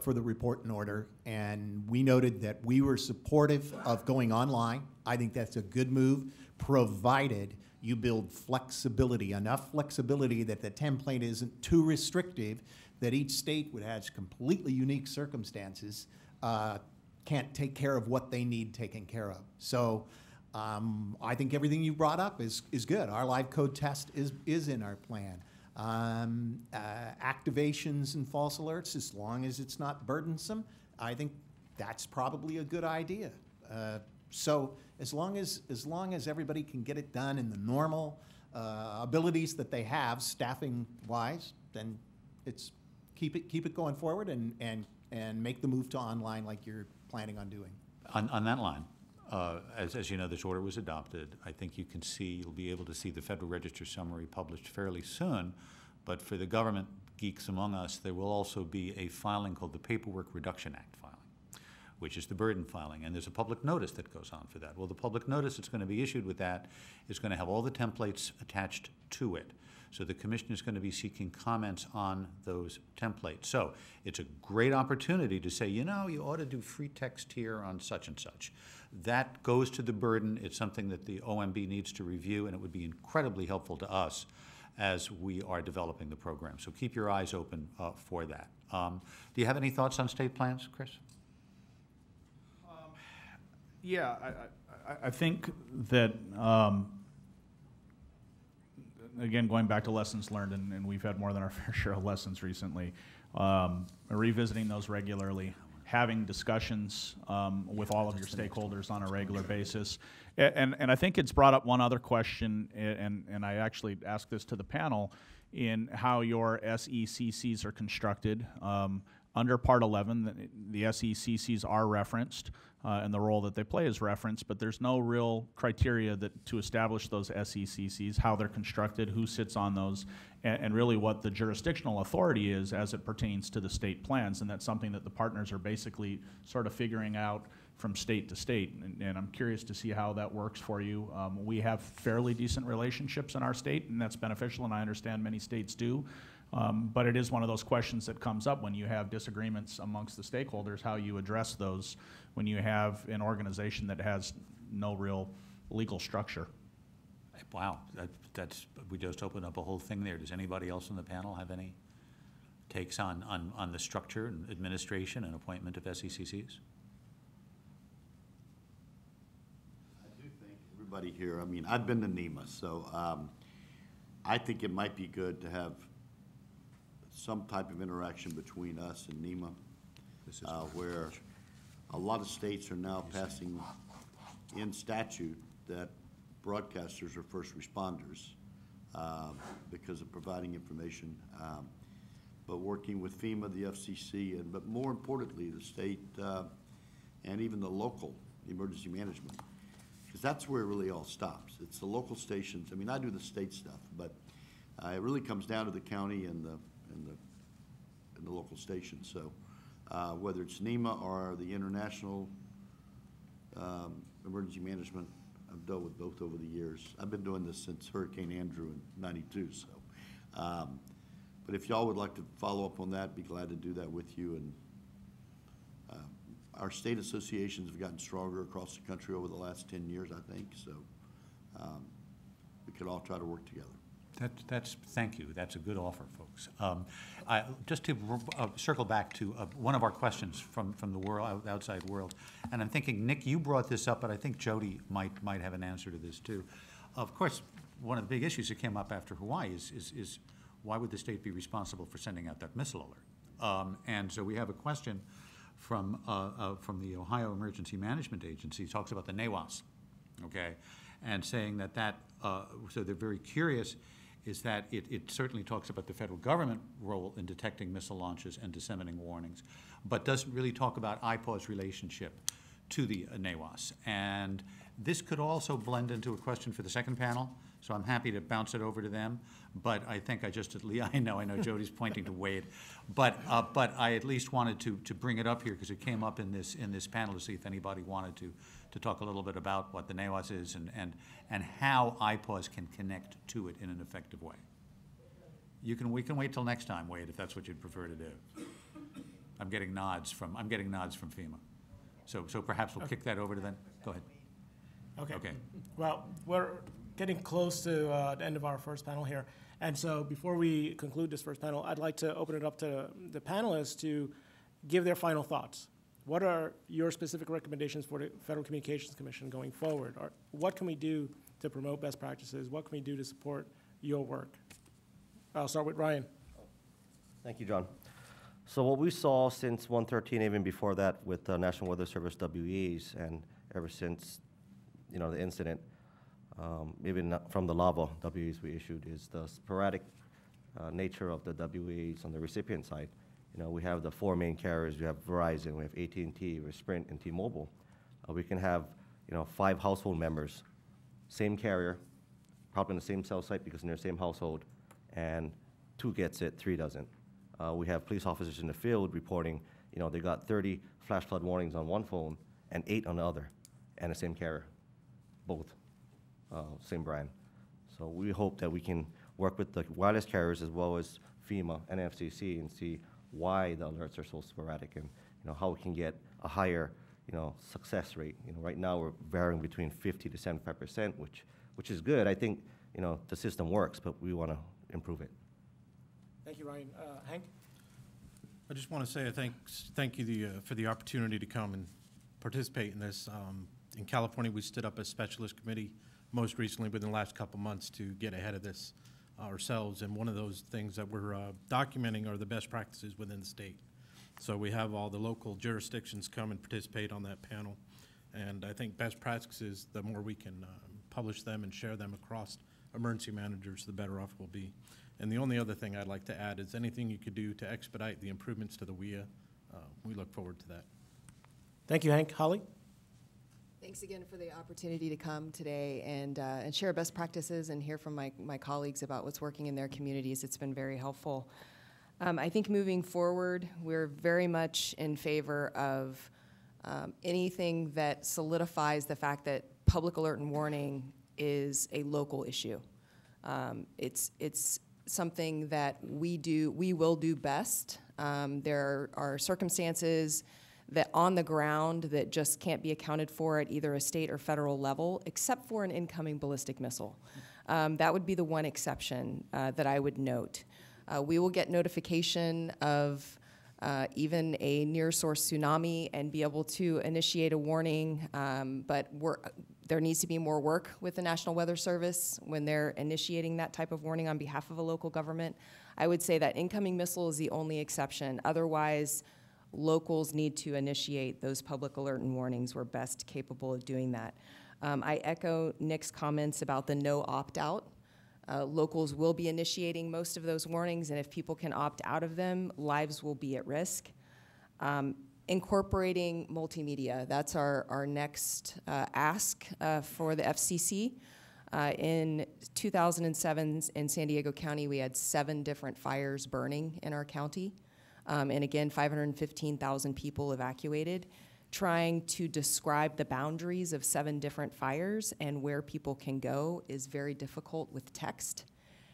Speaker 11: for the report and order, and we noted that we were supportive of going online. I think that's a good move, provided you build flexibility, enough flexibility that the template isn't too restrictive, that each state, which has completely unique circumstances, can't take care of what they need taken care of. So I think everything you brought up is good. Our live code test is in our plan. Activations and false alerts, as long as it's not burdensome, I think that's probably a good idea. So as long as everybody can get it done in the normal abilities that they have, staffing wise, then it's keep it going forward and make the move to online like you're planning on doing.
Speaker 3: On that line, as you know, this order was adopted. I think you'll be able to see the Federal Register summary published fairly soon. But for the government geeks among us, there will also be a filing called the Paperwork Reduction Act filing, which is the burden filing. And there's a public notice that goes on for that. Well, the public notice that's going to be issued with that is going to have all the templates attached to it. So the commission is going to be seeking comments on those templates. So it's a great opportunity to say, you know, you ought to do free text here on such and such. That goes to the burden. It's something that the OMB needs to review, and it would be incredibly helpful to us as we are developing the program. So keep your eyes open for that. Do you have any thoughts on state plans, Chris?
Speaker 10: Yeah, I think that, again, going back to lessons learned, and we've had more than our fair share of lessons recently, revisiting those regularly, having discussions with all of your stakeholders on a regular basis. And I think it's brought up one other question, and I actually asked this to the panel, in how your SECCs are constructed. Under Part 11, the SECCs are referenced, and the role that they play is referenced, but there's no real criteria to establish those SECCs, how they're constructed, who sits on those, and really what the jurisdictional authority is as it pertains to the state plans. And that's something that the partners are basically sort of figuring out from state to state. And I'm curious to see how that works for you. We have fairly decent relationships in our state, and that's beneficial, and I understand many states do. But it is one of those questions that comes up when you have disagreements amongst the stakeholders, how you address those when you have an organization that has no real legal structure.
Speaker 3: Wow, we just opened up a whole thing there. Does anybody else on the panel have any takes on the structure and administration and appointment of SECCs?
Speaker 12: I do think everybody here, I mean, I've been to NEMA, so I think it might be good to have some type of interaction between us and NEMA, where a lot of states are now passing in statute that broadcasters are first responders because of providing information. but working with FEMA, the FCC, but more importantly, the state and even the local emergency management, because that's where it really all stops. It's the local stations. I mean, I do the state stuff, but it really comes down to the county and the local stations. So whether it's NEMA or the international emergency management, I've dealt with both over the years. I've been doing this since Hurricane Andrew in '92. So, but if y'all would like to follow up on that, be glad to do that with you. And our state associations have gotten stronger across the country over the last 10 years, I think. So we could all try to work together.
Speaker 3: Thank you. That's a good offer, folks. Just to circle back to one of our questions from the world, outside world, and I'm thinking, Nick, you brought this up, but I think Jody might have an answer to this too. Of course, one of the big issues that came up after Hawaii is why would the state be responsible for sending out that missile alert? And so we have a question from the Ohio Emergency Management Agency. It talks about the NEWAS, okay, and saying that so they're very curious. Is that it certainly talks about the federal government role in detecting missile launches and disseminating warnings, but doesn't really talk about IPAW's relationship to the NEWAS. And this could also blend into a question for the second panel, so I'm happy to bounce it over to them. But I think I know Jody's pointing to Wade, but I at least wanted to bring it up here because it came up in this panel to see if anybody wanted to talk a little bit about what the NEWAS is and how IPAWS can connect to it in an effective way. We can wait till next time, Wade, if that's what you'd prefer to do. I'm getting nods from FEMA. So perhaps we'll kick that over to them. Go ahead. Okay.
Speaker 2: Well, we're getting close to the end of our first panel here. And so before we conclude this first panel, I'd like to open it up to the panelists to give their final thoughts. What are your specific recommendations for the Federal Communications Commission going forward? Or what can we do to promote best practices? What can we do to support your work? I'll start with Ryan.
Speaker 4: Thank you, John. So what we saw since 113, even before that with the National Weather Service WEAs, and ever since the incident, even from the lava WEAs we issued, is the sporadic nature of the WEAs on the recipient side. We have the four main carriers. We have Verizon, we have AT&T, we have Sprint, and T-Mobile. We can have 5 household members, same carrier, probably in the same cell site because in their same household, and 2 gets it, 3 doesn't. We have police officers in the field reporting, they got 30 flash flood warnings on one phone and 8 on the other, and the same carrier, both same brand. So we hope that we can work with the wireless carriers as well as FEMA and FCC and see why the alerts are so sporadic and how we can get a higher success rate. Right now we're varying between 50 to 75%, which is good. I think the system works, but we want to improve it.
Speaker 2: Thank you, Ryan. Hank?
Speaker 7: I just want to say thank you for the opportunity to come and participate in this. In California, we stood up a specialist committee most recently within the last couple months to get ahead of this ourselves, and one of those things that we're documenting are the best practices within the state. So we have all the local jurisdictions come and participate on that panel, and I think best practices, the more we can publish them and share them across emergency managers, the better off we'll be. And the only other thing I'd like to add is anything you could do to expedite the improvements to the WEA, we look forward to that.
Speaker 2: Thank you, Hank. Holly?
Speaker 5: Thanks again for the opportunity to come today and share best practices and hear from my colleagues about what's working in their communities. It's been very helpful. I think moving forward, we're very much in favor of anything that solidifies the fact that public alert and warning is a local issue. It's something that we will do best. There are circumstances that on the ground that just can't be accounted for at either a state or federal level, except for an incoming ballistic missile. That would be the one exception that I would note. We will get notification of even a near source tsunami and be able to initiate a warning, but there needs to be more work with the National Weather Service when they're initiating that type of warning on behalf of a local government. I would say that incoming missile is the only exception. Otherwise, locals need to initiate those public alert and warnings. We're best capable of doing that. I echo Nick's comments about the no opt-out. Locals will be initiating most of those warnings, and if people can opt out of them, lives will be at risk. Incorporating multimedia, that's our next ask for the FCC. In 2007 in San Diego County, we had 7 different fires burning in our county. And again, 515,000 people evacuated. Trying to describe the boundaries of 7 different fires and where people can go is very difficult with text.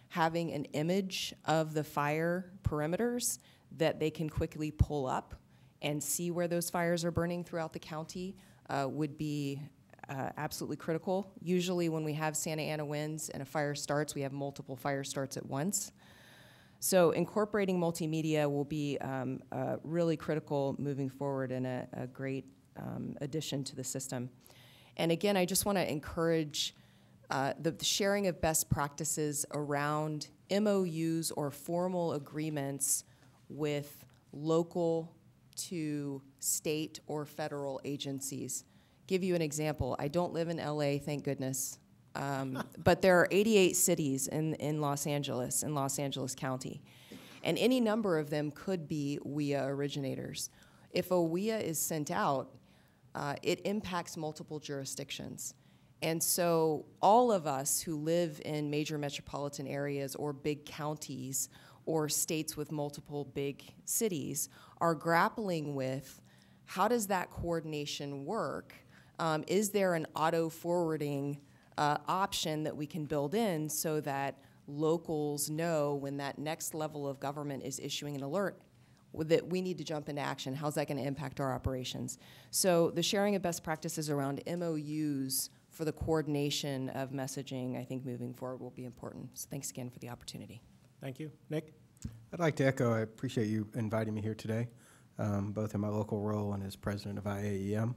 Speaker 5: Having an image of the fire perimeters that they can quickly pull up and see where those fires are burning throughout the county would be absolutely critical. Usually when we have Santa Ana winds and a fire starts, we have multiple fire starts at once. So incorporating multimedia will be really critical moving forward and a great addition to the system. And again, I just want to encourage the sharing of best practices around MOUs or formal agreements with local to state or federal agencies. Give you an example. I don't live in LA, thank goodness. But there are 88 cities in Los Angeles County. And any number of them could be WEA originators. If a WEA is sent out, it impacts multiple jurisdictions. And so all of us who live in major metropolitan areas or big counties or states with multiple big cities are grappling with how does that coordination work? Is there an auto-forwarding option that we can build in so that locals know when that next level of government is issuing an alert that we need to jump into action? How's that going to impact our operations? So the sharing of best practices around MOUs for the coordination of messaging, I think moving forward will be important. So thanks again for the opportunity.
Speaker 2: Thank you. Nick?
Speaker 8: I'd like to echo, I appreciate you inviting me here today, both in my local role and as president of IAEM.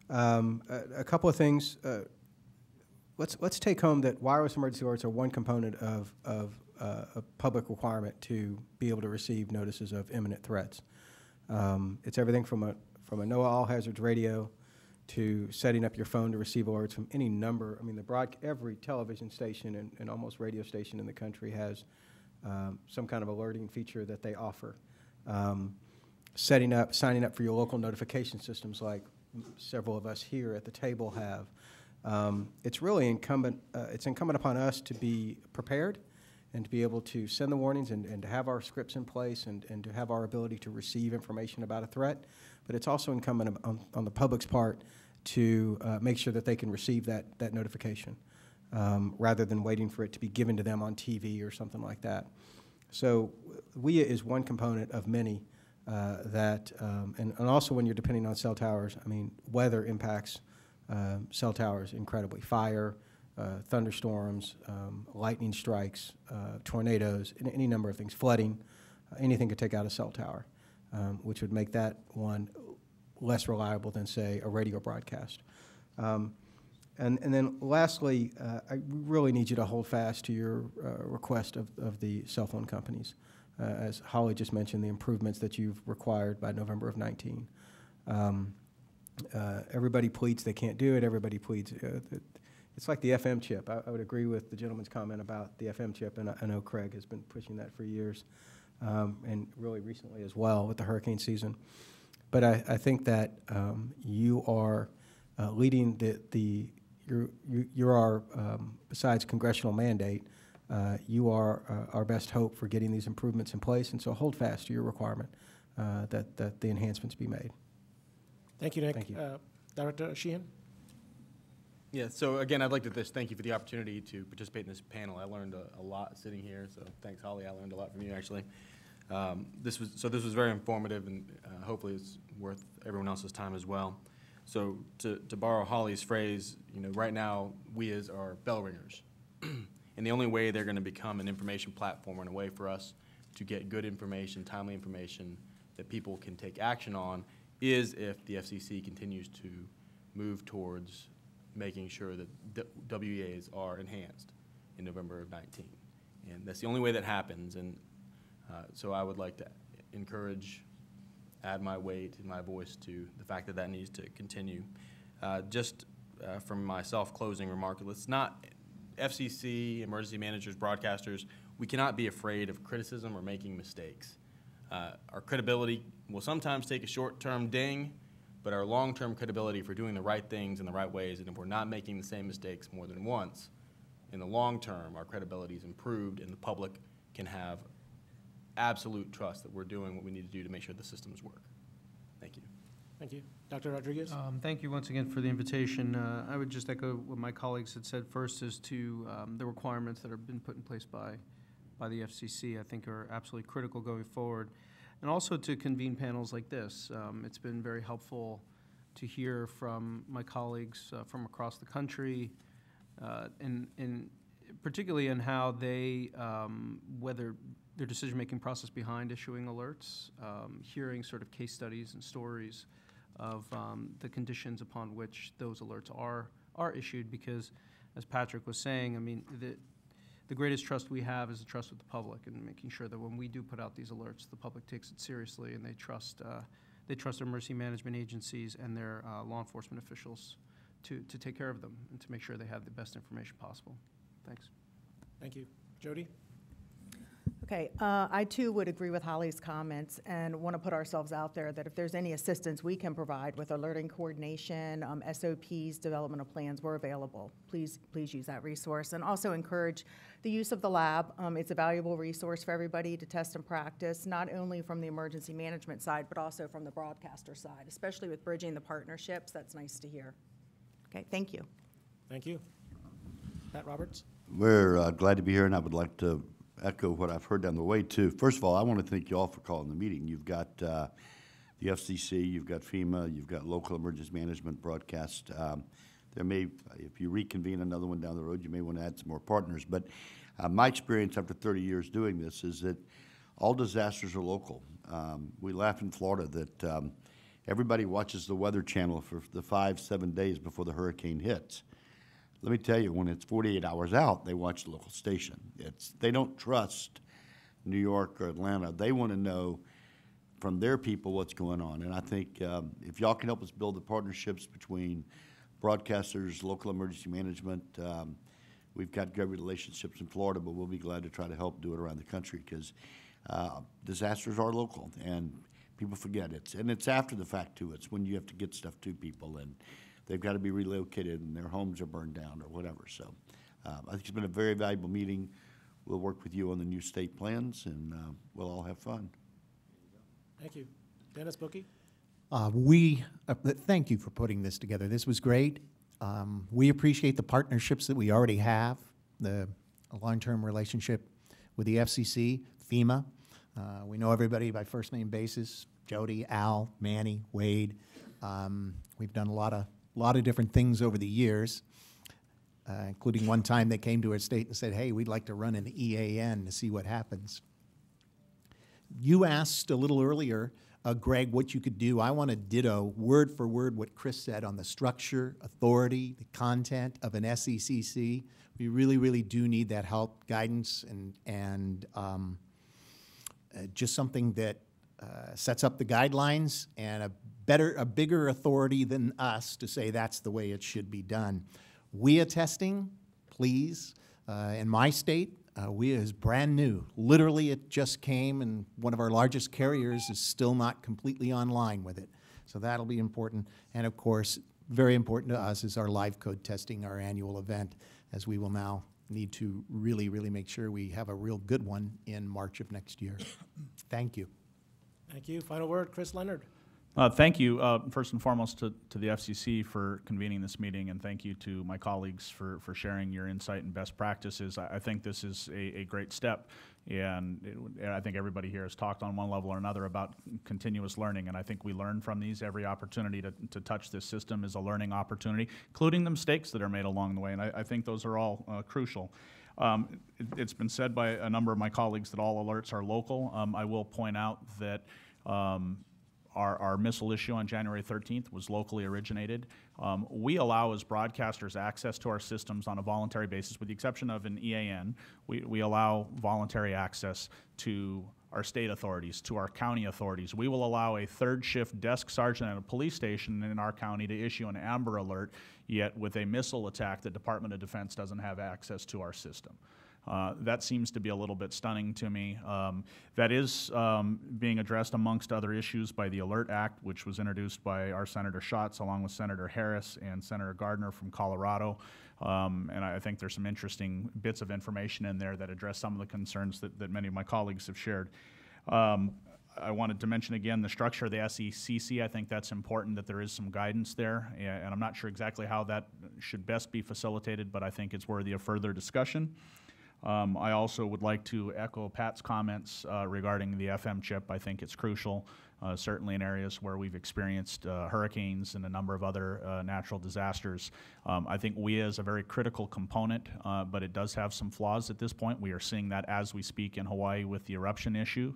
Speaker 8: A couple of things. Let's take home that wireless emergency alerts are one component of a public requirement to be able to receive notices of imminent threats. It's everything from a NOAA all hazards radio to setting up your phone to receive alerts from any number. I mean, every television station and almost radio station in the country has some kind of alerting feature that they offer. Signing up for your local notification systems like several of us here at the table have. It's really incumbent upon us to be prepared and to be able to send the warnings and to have our scripts in place and to have our ability to receive information about a threat. But it's also incumbent on the public's part to make sure that they can receive that notification rather than waiting for it to be given to them on TV or something like that. So WEA is one component of many and also when you're depending on cell towers, I mean, weather impacts cell towers incredibly. Fire, thunderstorms, lightning strikes, tornadoes, any number of things, flooding, anything could take out a cell tower, which would make that one less reliable than, say, a radio broadcast. And then lastly, I really need you to hold fast to your request of the cell phone companies. As Holly just mentioned, the improvements that you've required by November of 19. Everybody pleads they can't do it. Everybody pleads. It's like the FM chip. I would agree with the gentleman's comment about the FM chip, and I know Craig has been pushing that for years, and really recently as well with the hurricane season. But I think that you are leading you're our, besides congressional mandate, you are our best hope for getting these improvements in place, and so hold fast to your requirement that the enhancements be made.
Speaker 2: Thank you, Nick.
Speaker 8: Thank you.
Speaker 2: Director Sheehan?
Speaker 6: Yeah, so again, I'd like to just thank you for the opportunity to participate in this panel. I learned a lot sitting here, so thanks, Holly. I learned a lot from you, actually. This was very informative, and hopefully it's worth everyone else's time as well. So to borrow Holly's phrase, right now, WEAs are bell ringers. And the only way they're going to become an information platform and a way for us to get good information, timely information that people can take action on is if the FCC continues to move towards making sure that WEAs are enhanced in November of 19. And that's the only way that happens. And so I would like to add my weight and my voice to the fact that needs to continue. From my self-closing remark, let's not FCC, emergency managers, broadcasters, we cannot be afraid of criticism or making mistakes. Our credibility will sometimes take a short-term ding, but our long-term credibility, if we're doing the right things in the right ways, and if we're not making the same mistakes more than once, in the long term, our credibility is improved, and the public can have absolute trust that we're doing what we need to do to make sure the systems work. Thank you.
Speaker 2: Thank you. Dr. Rodriguez?
Speaker 13: Thank you once again for the invitation. I would just echo what my colleagues had said first as to the requirements that have been put in place by the FCC, I think are absolutely critical going forward. And also to convene panels like this. It's been very helpful to hear from my colleagues from across the country, and particularly in how they, whether their decision-making process behind issuing alerts, hearing sort of case studies and stories of the conditions upon which those alerts are issued, because as Patrick was saying, I mean, the greatest trust we have is the trust with the public, and making sure that when we do put out these alerts, the public takes it seriously and they trust our emergency management agencies and their law enforcement officials to take care of them and to make sure they have the best information possible. Thanks.
Speaker 2: Thank you. Jody?
Speaker 14: Okay, I too would agree with Holly's comments and want to put ourselves out there that if there's any assistance we can provide with alerting coordination, SOPs, development of plans, we're available. Please use that resource, and also encourage the use of the lab. It's a valuable resource for everybody to test and practice, not only from the emergency management side, but also from the broadcaster side, especially with bridging the partnerships. That's nice to hear. Okay, thank you.
Speaker 2: Thank you. Pat Roberts?
Speaker 12: We're glad to be here, and I would like to echo what I've heard down the way, too. First of all, I want to thank you all for calling the meeting. You've got the FCC, you've got FEMA, you've got local emergency management broadcast. There may, if you reconvene another one down the road, you may want to add some more partners. But my experience after 30 years doing this is that all disasters are local. We laugh in Florida that everybody watches the Weather Channel for the 5-7 days before the hurricane hits. Let me tell you, when it's 48 hours out, they watch the local station. They don't trust New York or Atlanta. They want to know from their people what's going on. And I think if y'all can help us build the partnerships between broadcasters, local emergency management, we've got great relationships in Florida, but we'll be glad to try to help do it around the country, because disasters are local, and people forget it. And it's after the fact, too. It's when you have to get stuff to people, and they've got to be relocated and their homes are burned down or whatever. So I think it's been a very valuable meeting. We'll work with you on the new state plans, and we'll all have fun.
Speaker 2: Thank you. Dennis Bookie?
Speaker 11: Thank you for putting this together. This was great. We appreciate the partnerships that we already have, the long-term relationship with the FCC, FEMA. We know everybody by first name basis, Jody, Al, Manny, Wade. We've done a lot of different things over the years, including one time they came to our state and said, hey, we'd like to run an EAN to see what happens. You asked a little earlier, Greg, what you could do. I want to ditto word for word what Chris said on the structure, authority, the content of an SECC. We really, really do need that help, guidance, and just something that sets up the guidelines and a bigger authority than us to say that's the way it should be done. WEA testing, please. In my state, WEA is brand new. Literally, it just came, and one of our largest carriers is still not completely online with it. So that'll be important. And of course, very important to us is our live code testing, our annual event, as we will now need to really, really make sure we have a real good one in March of next year. Thank you.
Speaker 2: Thank you. Final word, Chris Leonard.
Speaker 10: Thank you, first and foremost, to the FCC for convening this meeting, and thank you to my colleagues for sharing your insight and best practices. I think this is a great step, and I think everybody here has talked on one level or another about continuous learning, and I think we learn from these. Every opportunity to touch this system is a learning opportunity, including the mistakes that are made along the way, and I think those are all crucial. It's been said by a number of my colleagues that all alerts are local. I will point out that our missile issue on January 13th was locally originated. We allow as broadcasters access to our systems on a voluntary basis, with the exception of an EAN. We allow voluntary access to our state authorities, to our county authorities. We will allow a third shift desk sergeant at a police station in our county to issue an Amber Alert, yet with a missile attack, the Department of Defense doesn't have access to our system. That seems to be a little bit stunning to me. That is being addressed amongst other issues by the ALERT Act, which was introduced by our Senator Schatz along with Senator Harris and Senator Gardner from Colorado. And I think there's some interesting bits of information in there that address some of the concerns that many of my colleagues have shared. I wanted to mention again the structure of the SECC. I think that's important that there is some guidance there, and I'm not sure exactly how that should best be facilitated, but I think it's worthy of further discussion. I also would like to echo Pat's comments regarding the FM chip. I think it's crucial, certainly in areas where we've experienced hurricanes and a number of other natural disasters. I think WEA is a very critical component, but it does have some flaws at this point. We are seeing that as we speak in Hawaii with the eruption issue.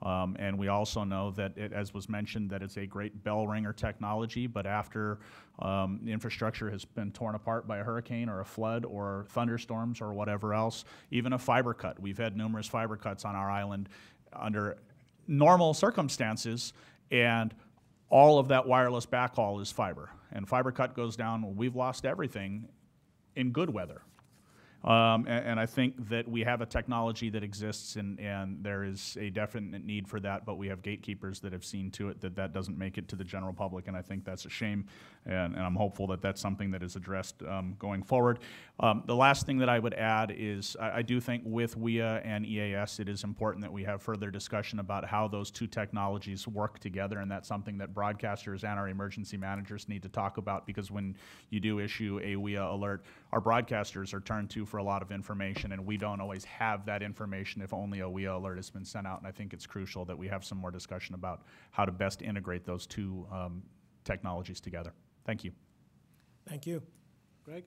Speaker 10: And we also know that, as was mentioned, that it's a great bell ringer technology, but after the infrastructure has been torn apart by a hurricane or a flood or thunderstorms or whatever else, even a fiber cut. We've had numerous fiber cuts on our island under normal circumstances, and all of that wireless backhaul is fiber. And fiber cut goes down, we've lost everything in good weather. And I think that we have a technology that exists, and there is a definite need for that, but we have gatekeepers that have seen to it that that doesn't make it to the general public, and I think that's a shame, and I'm hopeful that that's something that is addressed going forward. The last thing that I would add is I do think with WEA and EAS, it is important that we have further discussion about how those two technologies work together, and that's something that broadcasters and our emergency managers need to talk about, because when you do issue a WEA alert, our broadcasters are turned to for a lot of information, and we don't always have that information if only a WEA alert has been sent out, and I think it's crucial that we have some more discussion about how to best integrate those two technologies together. Thank you.
Speaker 2: Thank you. Greg?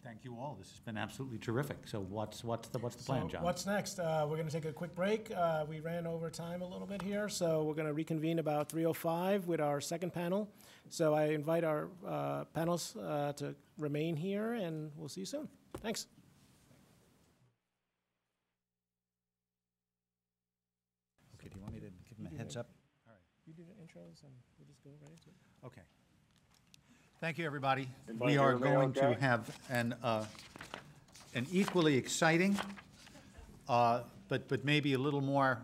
Speaker 3: Thank you all. This has been absolutely terrific. So what's the plan, John?
Speaker 2: What's next? We're going to take a quick break. We ran over time a little bit here, so we're going to reconvene about 3:05 with our second panel. So I invite our panelists to remain here, and we'll see you soon. Thanks.
Speaker 3: Okay, do you want me to give them a heads up?
Speaker 2: All right. You do the intros, and we'll just go right into it.
Speaker 3: Okay. Thank you, everybody. We are going to have an equally exciting, but maybe a little more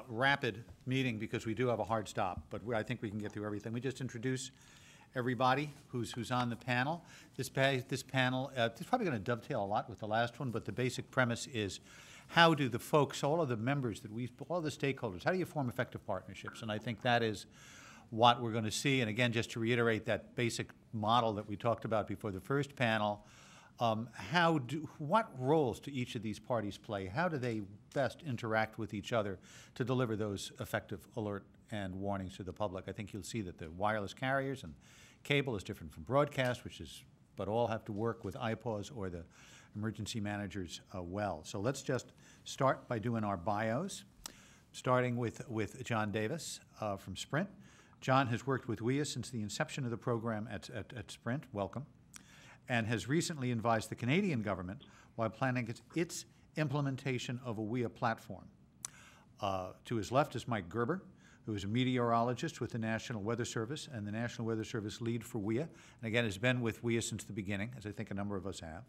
Speaker 3: rapid meeting, because we do have a hard stop, but I think we can get through everything. We just introduce everybody who's on the panel. This panel is probably going to dovetail a lot with the last one, but the basic premise is, how do the folks, all of the members all the stakeholders, how do you form effective partnerships? And I think that is what we're going to see. And again, just to reiterate that basic model that we talked about before the first panel, what roles do each of these parties play? How do they best interact with each other to deliver those effective alert and warnings to the public? I think you'll see that the wireless carriers and cable is different from broadcast, but all have to work with IPAWS or the emergency managers well. So let's just start by doing our bios, starting with John Davis from Sprint. John has worked with WEA since the inception of the program at Sprint, welcome, and has recently advised the Canadian government while planning its implementation of a WEA platform. To his left is Mike Gerber, who is a meteorologist with the National Weather Service and the National Weather Service lead for WEA, and again has been with WEA since the beginning, as I think a number of us have.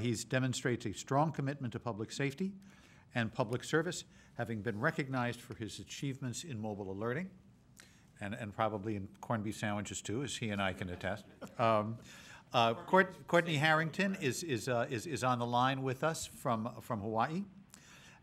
Speaker 3: He demonstrates a strong commitment to public safety and public service, having been recognized for his achievements in mobile alerting, and probably in corned beef sandwiches too, as he and I can attest. Courtney Harrington is on the line with us from Hawaii,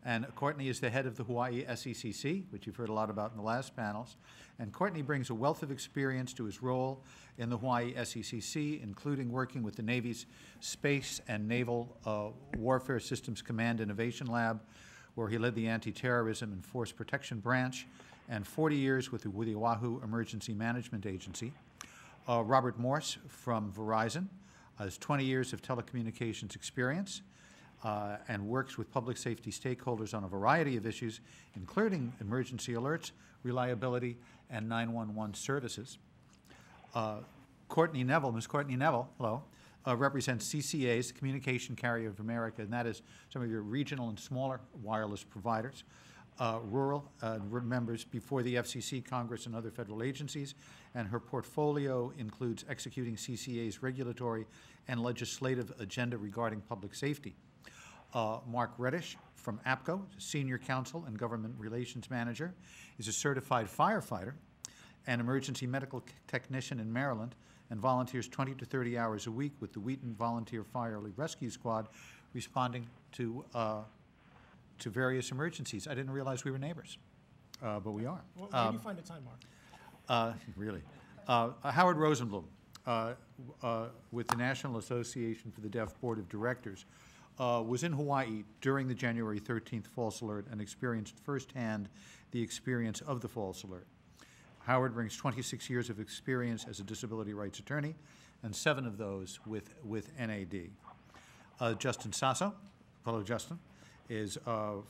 Speaker 3: and Courtney is the head of the Hawaii SECC, which you've heard a lot about in the last panels. And Courtney brings a wealth of experience to his role in the Hawaii SECC, including working with the Navy's Space and Naval Warfare Systems Command Innovation Lab, where he led the Anti-Terrorism and Force Protection Branch, and 40 years with the Oahu Emergency Management Agency. Robert Morse from Verizon has 20 years of telecommunications experience and works with public safety stakeholders on a variety of issues, including emergency alerts, reliability, and 911 services. Courtney Neville, Ms. Courtney Neville, hello, represents CCAs, the Communication Carrier of America, and that is some of your regional and smaller wireless providers, rural members before the FCC, Congress, and other federal agencies, and her portfolio includes executing CCA's regulatory and legislative agenda regarding public safety. Mark Reddish from APCO, Senior Counsel and Government Relations Manager, is a certified firefighter and emergency medical technician in Maryland, and volunteers 20 to 30 hours a week with the Wheaton Volunteer Fire Rescue Squad, responding to various emergencies. I didn't realize we were neighbors, but we are.
Speaker 2: Where do you find the time, Mark?
Speaker 3: Really. Howard Rosenblum, with the National Association for the Deaf Board of Directors, was in Hawaii during the January 13th false alert and experienced firsthand the experience of the false alert. Howard brings 26 years of experience as a disability rights attorney, and 7 of those with NAD. Justin Sasso, hello Justin, is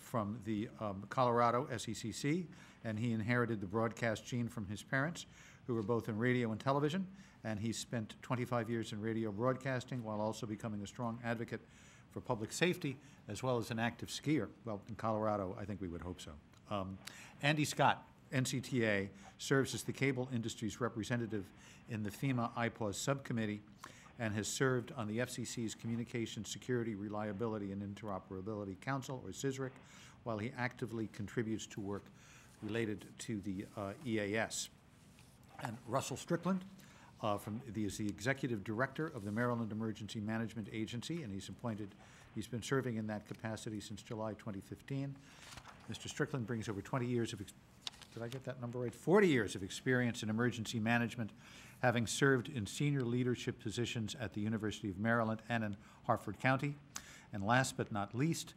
Speaker 3: from the Colorado SECC, and he inherited the broadcast gene from his parents, who were both in radio and television, and he spent 25 years in radio broadcasting while also becoming a strong advocate for public safety, as well as an active skier. Well, in Colorado, I think we would hope so. Andy Scott, NCTA, serves as the cable industry's representative in the FEMA IPAWS subcommittee and has served on the FCC's Communications Security, Reliability, and Interoperability Council, or CSRIC, while he actively contributes to work related to the EAS. And Russell Strickland is the Executive Director of the Maryland Emergency Management Agency, and he's been serving in that capacity since July 2015. Mr. Strickland brings over 20 years of did I get that number right? 40 years of experience in emergency management, having served in senior leadership positions at the University of Maryland and in Harford County. And last but not least,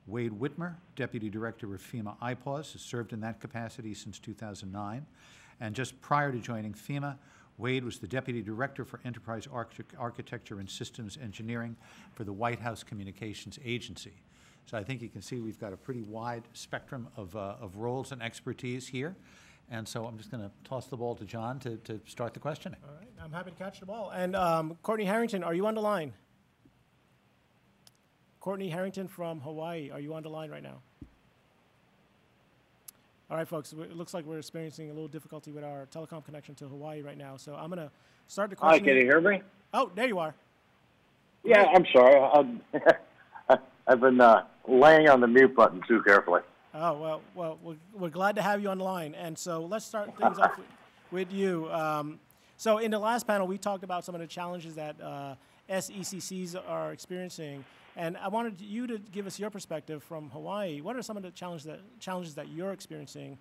Speaker 3: Wade Whitmer, Deputy Director of FEMA IPAWS, has served in that capacity since 2009. And just prior to joining FEMA, Wade was the Deputy Director for Enterprise Architecture and Systems Engineering for the White House Communications Agency. So I think you can see we've got a pretty wide spectrum of roles and expertise here. And so I'm just going to toss the ball to John to start the questioning.
Speaker 2: All right, I'm happy to catch the ball. And Courtney Harrington, are you on the line? Courtney Harrington from Hawaii, are you on the line right now? All right, folks, it looks like we're experiencing a little difficulty with our telecom connection to Hawaii right now. So I'm going to start the question.
Speaker 15: Hi, can you hear me?
Speaker 2: Oh, there you are.
Speaker 15: Yeah, I'm sorry. I've been laying on the mute button too carefully.
Speaker 2: Oh, well, we're glad to have you on the line. And so let's start things off with you. So in the last panel, we talked about some of the challenges that SECCs are experiencing. And I wanted you to give us your perspective from Hawaii. What are some of the challenges that you're experiencing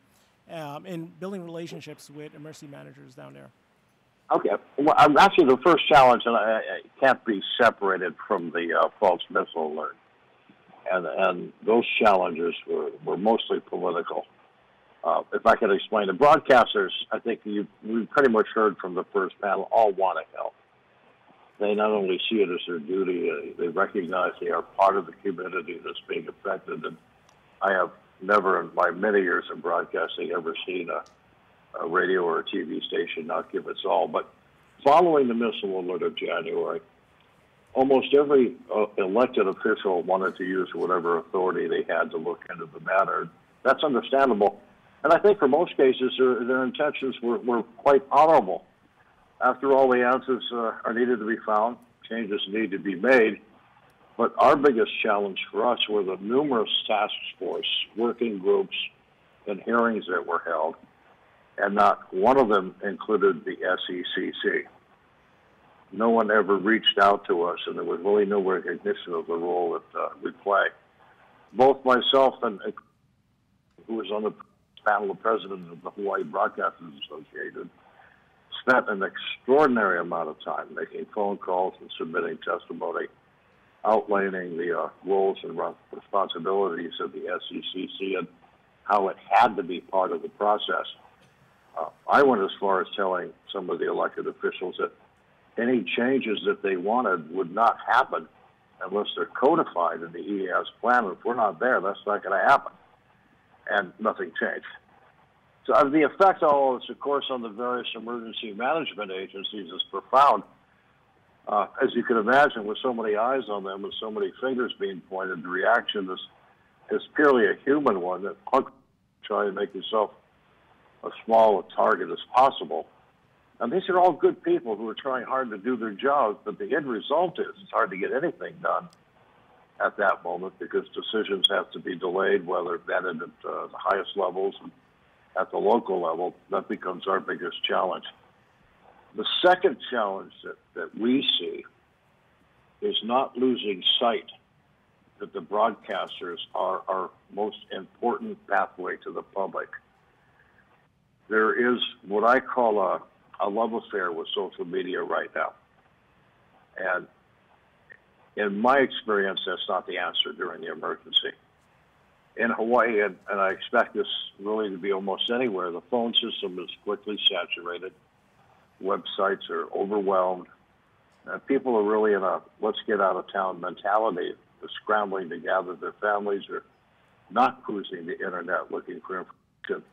Speaker 2: in building relationships with emergency managers down there?
Speaker 15: Okay. Well, actually, the first challenge, and I can't be separated from the false missile alert. And those challenges were mostly political. If I could explain, the broadcasters, I think we pretty much heard from the first panel, all want to help. They not only see it as their duty, they recognize they are part of the community that's being affected. And I have never, in my many years of broadcasting, ever seen a radio or a TV station not give its all. But following the missile alert of January, almost every elected official wanted to use whatever authority they had to look into the matter. That's understandable. And I think for most cases, their intentions were quite honorable. After all, the answers are needed to be found, changes need to be made. But our biggest challenge for us were the numerous task force, working groups, and hearings that were held, and not one of them included the SECC. No one ever reached out to us, and there was really no recognition of the role that we play. Both myself and who was on the panel of president of the Hawaii Broadcasters Association spent an extraordinary amount of time making phone calls and submitting testimony, outlining the roles and responsibilities of the SECC and how it had to be part of the process. I went as far as telling some of the elected officials that any changes that they wanted would not happen unless they're codified in the EAS plan. If we're not there, that's not going to happen. And nothing changed. So the effect of all of this, of course, on the various emergency management agencies is profound. As you can imagine, with so many eyes on them and so many fingers being pointed, the reaction is purely a human one, that try to make yourself as small a target as possible. And these are all good people who are trying hard to do their jobs, but the end result is it's hard to get anything done at that moment because decisions have to be delayed, whether vetted at the highest levels and at the local level. That becomes our biggest challenge. The second challenge that we see is not losing sight that the broadcasters are our most important pathway to the public. There is what I call a love affair with social media right now. And in my experience, that's not the answer during the emergency. In Hawaii, and I expect this really to be almost anywhere, the phone system is quickly saturated. Websites are overwhelmed. People are really in a let's get out of town mentality, scrambling to gather their families or not cruising the internet looking for information.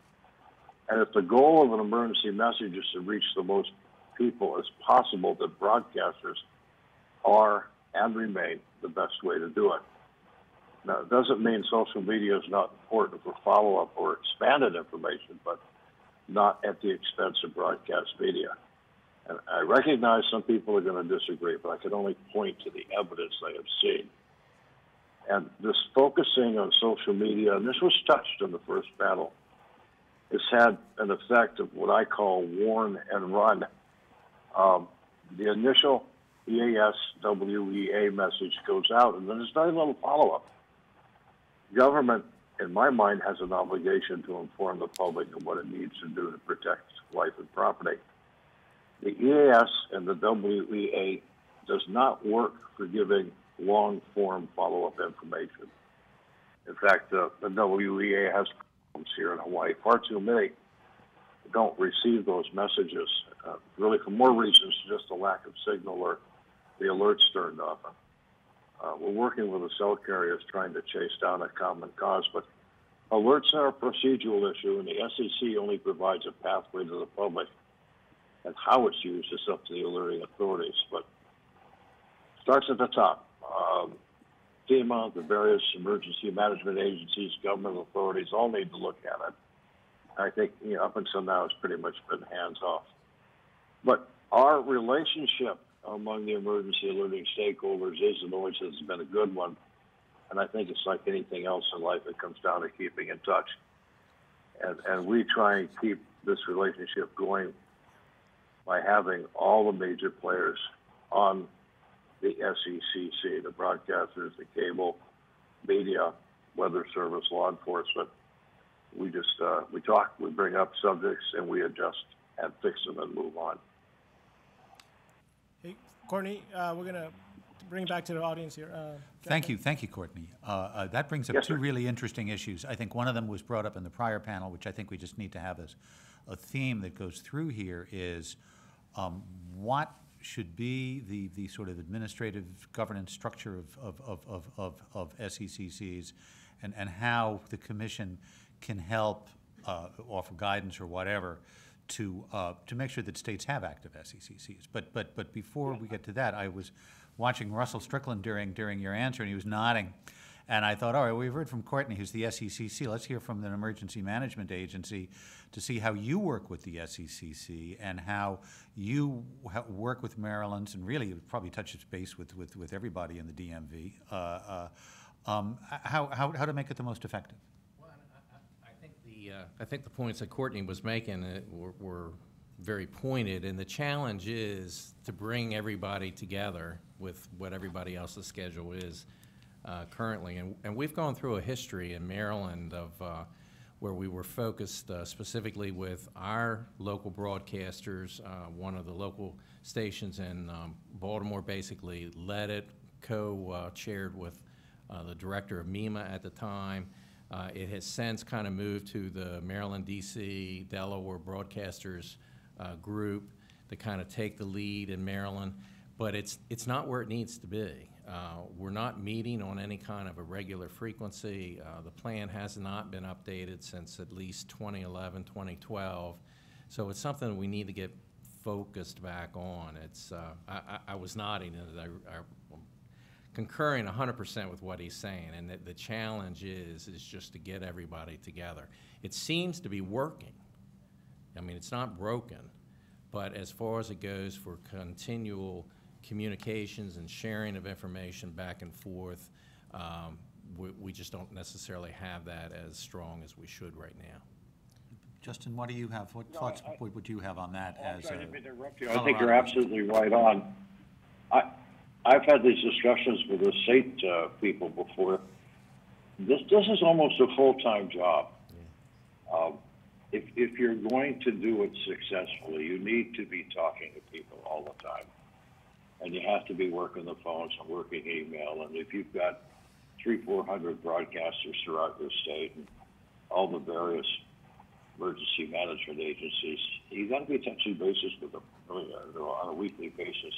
Speaker 15: And if the goal of an emergency message is to reach the most people as possible, that broadcasters are and remain the best way to do it. Now, it doesn't mean social media is not important for follow-up or expanded information, but not at the expense of broadcast media. And I recognize some people are going to disagree, but I can only point to the evidence I have seen. And this focusing on social media, and this was touched in the first panel, has had an effect of what I call warn and run. The initial EAS WEA message goes out, and then there's not even a follow-up. Government, in my mind, has an obligation to inform the public of what it needs to do to protect life and property. The EAS and the WEA does not work for giving long-form follow-up information. In fact, the WEA has problems here in Hawaii. Far too many don't receive those messages, really for more reasons, just a lack of signal or the alerts turned off. We're working with the cell carriers trying to chase down a common cause, but alerts are a procedural issue, and the SEC only provides a pathway to the public. And how it's used is up to the alerting authorities, but it starts at the top. FEMA, the various emergency management agencies, government authorities all need to look at it. I think up until now it's pretty much been hands off. But our relationship among the emergency alerting stakeholders is and always has been a good one. And I think it's like anything else in life, it comes down to keeping in touch. And we try and keep this relationship going by having all the major players on the SECC, the broadcasters, the cable, media, weather service, law enforcement. We just, we talk, we bring up subjects, and we adjust and fix them and move on.
Speaker 2: Hey, Courtney, we're going to bring it back to the audience here.
Speaker 3: Thank you, Courtney. That brings up two really interesting issues. I think one of them was brought up in the prior panel, which I think we just need to have as a theme that goes through here is what should be the sort of administrative governance structure of SECCs and how the commission can help offer guidance or whatever to make sure that states have active SECCs. But before we get to that, I was watching Russell Strickland during your answer, and he was nodding. And I thought, all right, we've heard from Courtney, who's the SECC. Let's hear from an emergency management agency to see how you work with the SECC and how you work with Maryland's, and really it probably touches base with everybody in the DMV, how to make it the most effective.
Speaker 16: Well, I think the points that Courtney was making were very pointed, and the challenge is to bring everybody together with what everybody else's schedule is currently. And we've gone through a history in Maryland of where we were focused specifically with our local broadcasters. One of the local stations in Baltimore basically led it, co-chaired with the director of MEMA at the time. It has since kind of moved to the Maryland, D.C., Delaware broadcasters group to kind of take the lead in Maryland, but it's not where it needs to be. We're not meeting on any kind of a regular frequency. The plan has not been updated since at least 2011, 2012. So it's something we need to get focused back on. It's, I was nodding, and I'm concurring 100% with what he's saying, and the challenge is just to get everybody together. It seems to be working. I mean, it's not broken, but as far as it goes for continual communications and sharing of information back and forth, we just don't necessarily have that as strong as we should right now.
Speaker 3: Justin, what do you have? What thoughts would you have on that?
Speaker 15: I'm
Speaker 3: As
Speaker 15: sorry to interrupt you. I
Speaker 3: Colorado
Speaker 15: think you're absolutely right on. I've had these discussions with the state people before. This is almost a full-time job. If you're going to do it successfully, you need to be talking to people all the time. And you have to be working the phones and working email. And if you've got 300-400 broadcasters throughout your state and all the various emergency management agencies, you got to be touching bases with them on a weekly basis.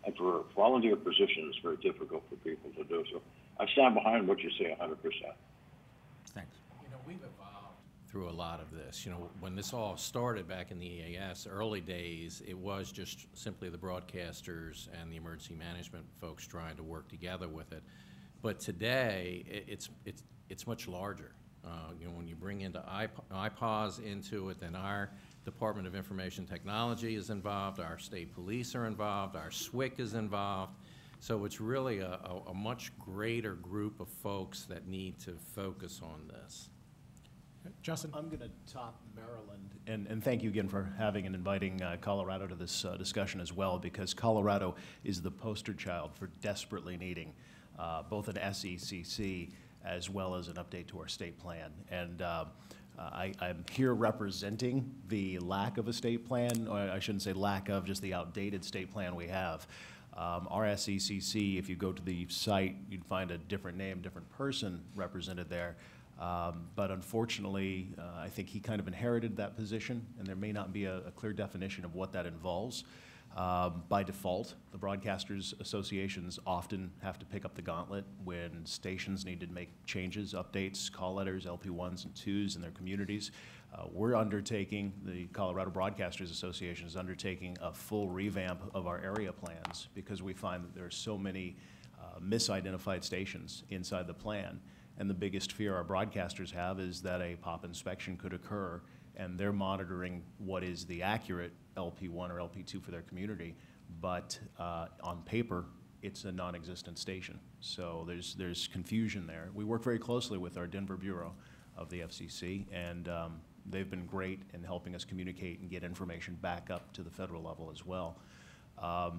Speaker 15: And for a volunteer position, it's very difficult for people to do. So I stand behind what you say 100%.
Speaker 3: Thanks.
Speaker 16: You know, we've evolved through a lot of this. You know, when this all started back in the EAS, early days, it was just simply the broadcasters and the emergency management folks trying to work together with it. But today, it's much larger. You know, when you bring into IPAWS into it, then our Department of Information Technology is involved, our state police are involved, our SWIC is involved. So it's really a much greater group of folks that need to focus on this.
Speaker 2: Justin?
Speaker 17: I'm going to top Maryland, and thank you again for having and inviting Colorado to this discussion as well, because Colorado is the poster child for desperately needing both an SECC as well as an update to our state plan. And I'm here representing the lack of a state plan, or I shouldn't say lack of, just the outdated state plan we have. Our SECC, if you go to the site, you'd find a different name, different person represented there. But unfortunately, I think he kind of inherited that position, and there may not be a clear definition of what that involves. By default, the broadcasters associations often have to pick up the gauntlet when stations need to make changes, updates, call letters, LP1s and 2s in their communities. We're undertaking, the Colorado Broadcasters Association is undertaking a full revamp of our area plans because we find that there are so many misidentified stations inside the plan. And the biggest fear our broadcasters have is that a pop inspection could occur and they're monitoring what is the accurate LP1 or LP2 for their community, but on paper, it's a non-existent station. So there's confusion there. We work very closely with our Denver Bureau of the FCC, and they've been great in helping us communicate and get information back up to the federal level as well. I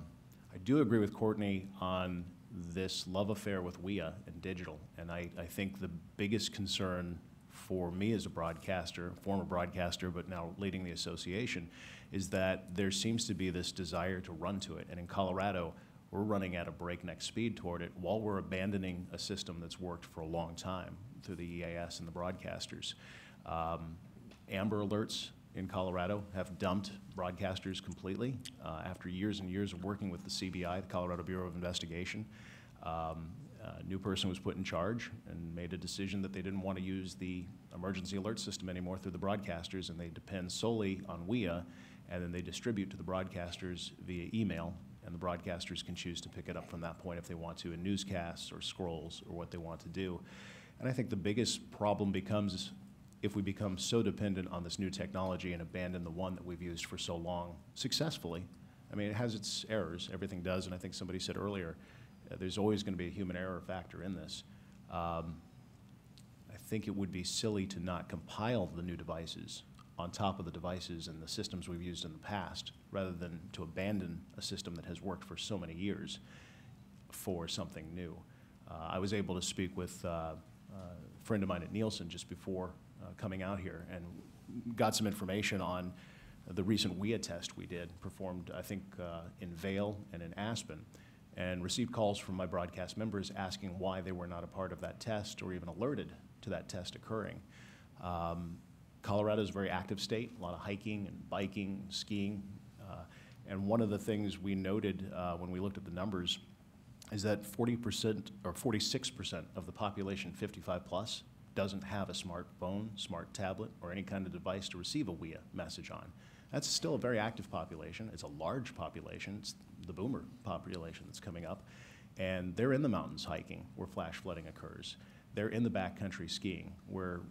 Speaker 17: do agree with Courtney on this love affair with WEA and digital, and I think the biggest concern for me as a broadcaster, former broadcaster, but now leading the association, is that there seems to be this desire to run to it. And in Colorado, we're running at a breakneck speed toward it while we're abandoning a system that's worked for a long time through the EAS and the broadcasters. Amber alerts in Colorado have dumped broadcasters completely after years and years of working with the CBI, the Colorado Bureau of Investigation. A new person was put in charge and made a decision that they didn't want to use the emergency alert system anymore through the broadcasters, and they depend solely on WEA, and then they distribute to the broadcasters via email, and the broadcasters can choose to pick it up from that point if they want to in newscasts or scrolls or what they want to do. And I think the biggest problem becomes if we become so dependent on this new technology and abandon the one that we've used for so long successfully. I mean, it has its errors, everything does, and I think somebody said earlier, there's always going to be a human error factor in this. I think it would be silly to not compile the new devices on top of the devices and the systems we've used in the past, rather than to abandon a system that has worked for so many years for something new. I was able to speak with a friend of mine at Nielsen just before coming out here and got some information on the recent WEA test we did, performed, I think, in Vail and in Aspen, and received calls from my broadcast members asking why they were not a part of that test or even alerted to that test occurring. Colorado is a very active state, a lot of hiking and biking, skiing, and one of the things we noted when we looked at the numbers is that 40% or 46% of the population 55 plus doesn't have a smartphone, smart tablet, or any kind of device to receive a WEA message on. That's still a very active population. It's a large population. It's the boomer population that's coming up. And they're in the mountains hiking where flash flooding occurs. They're in the backcountry skiing where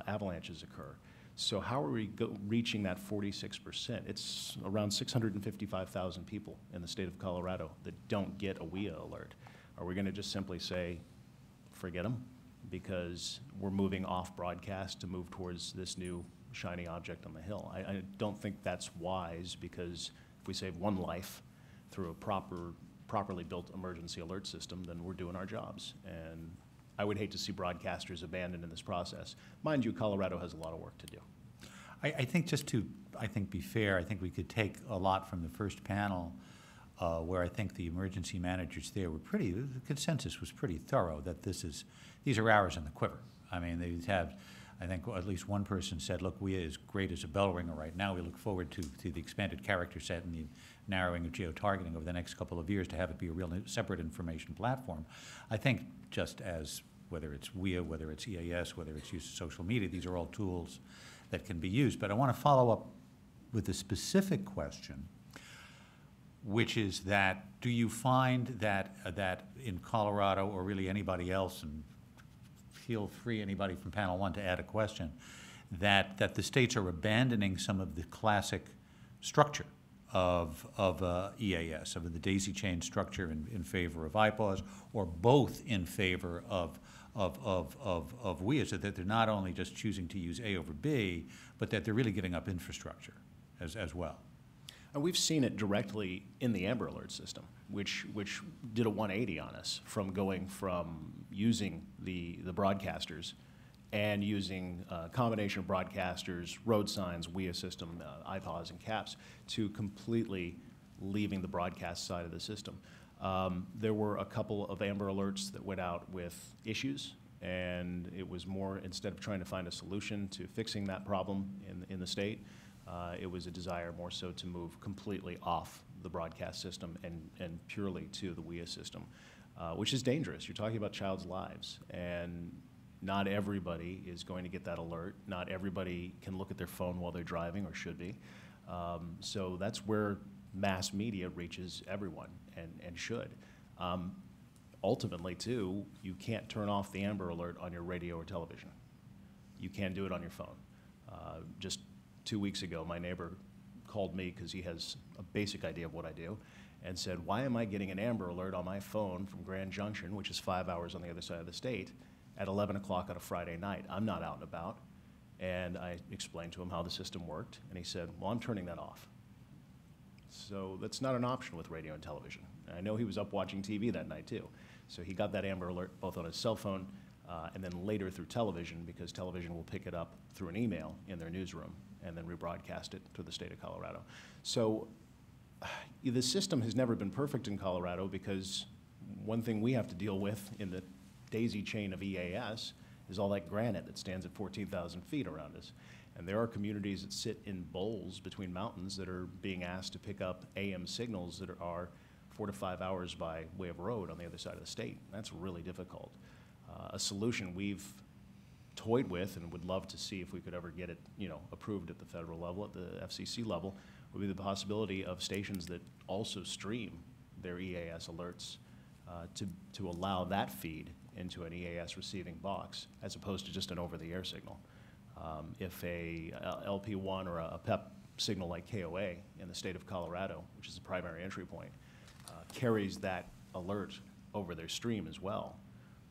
Speaker 17: avalanches occur. So how are we reaching that 46%? It's around 655,000 people in the state of Colorado that don't get a WEA alert. Are we going to just simply say, forget them, because we're moving off broadcast to move towards this new shiny object on the hill? I don't think that's wise, because if we save one life through a properly built emergency alert system, then we're doing our jobs. And I would hate to see broadcasters abandoned in this process. Mind you, Colorado has a lot of work to do.
Speaker 3: I think just to, be fair, I think we could take a lot from the first panel where I think the emergency managers there were the consensus was pretty thorough that these are arrows in the quiver. I mean, they have, I think at least one person said, look, WEA is great as a bell ringer right now. We look forward to the expanded character set and the narrowing of geo-targeting over the next couple of years to have it be a real separate information platform. I think just as whether it's WEA, whether it's EAS, whether it's use of social media, these are all tools that can be used. But I want to follow up with a specific question, which is that do you find that in Colorado, or really anybody else, and feel free, anybody from panel one, to add a question, that the states are abandoning some of the classic structure of EAS, of the daisy chain structure in favor of IPAWS, or both in favor of WEA, so that they're not only just choosing to use A over B, but that they're really giving up infrastructure as well?
Speaker 17: And we've seen it directly in the Amber Alert system, which did a 180 on us, from going from using the broadcasters and using a combination of broadcasters, road signs, WEA system, IPAWS and CAPS, to completely leaving the broadcast side of the system. There were a couple of Amber Alerts that went out with issues, and it was more, instead of trying to find a solution to fixing that problem in the state, it was a desire more so to move completely off the broadcast system and purely to the WEA system, which is dangerous. You're talking about child's lives, and not everybody is going to get that alert. Not everybody can look at their phone while they're driving, or should be. So that's where mass media reaches everyone, and should. Ultimately, too, you can't turn off the Amber Alert on your radio or television. You can do it on your phone. Just 2 weeks ago, my neighbor called me because he has a basic idea of what I do, and said, why am I getting an Amber Alert on my phone from Grand Junction, which is 5 hours on the other side of the state, at 11 o'clock on a Friday night? I'm not out and about. And I explained to him how the system worked, and he said, well, I'm turning that off. So that's not an option with radio and television. And I know he was up watching TV that night too. So he got that Amber Alert both on his cell phone and then later through television, because television will pick it up through an email in their newsroom and then rebroadcast it to the state of Colorado. So the system has never been perfect in Colorado, because one thing we have to deal with in the daisy chain of EAS is all that granite that stands at 14,000 feet around us. And there are communities that sit in bowls between mountains that are being asked to pick up AM signals that are 4 to 5 hours by way of road on the other side of the state. That's really difficult. A solution we've toyed with and would love to see if we could ever get it, approved at the federal level, at the FCC level, would be the possibility of stations that also stream their EAS alerts to allow that feed into an EAS receiving box, as opposed to just an over-the-air signal. If a LP1 or a PEP signal like KOA in the state of Colorado, which is the primary entry point, carries that alert over their stream as well,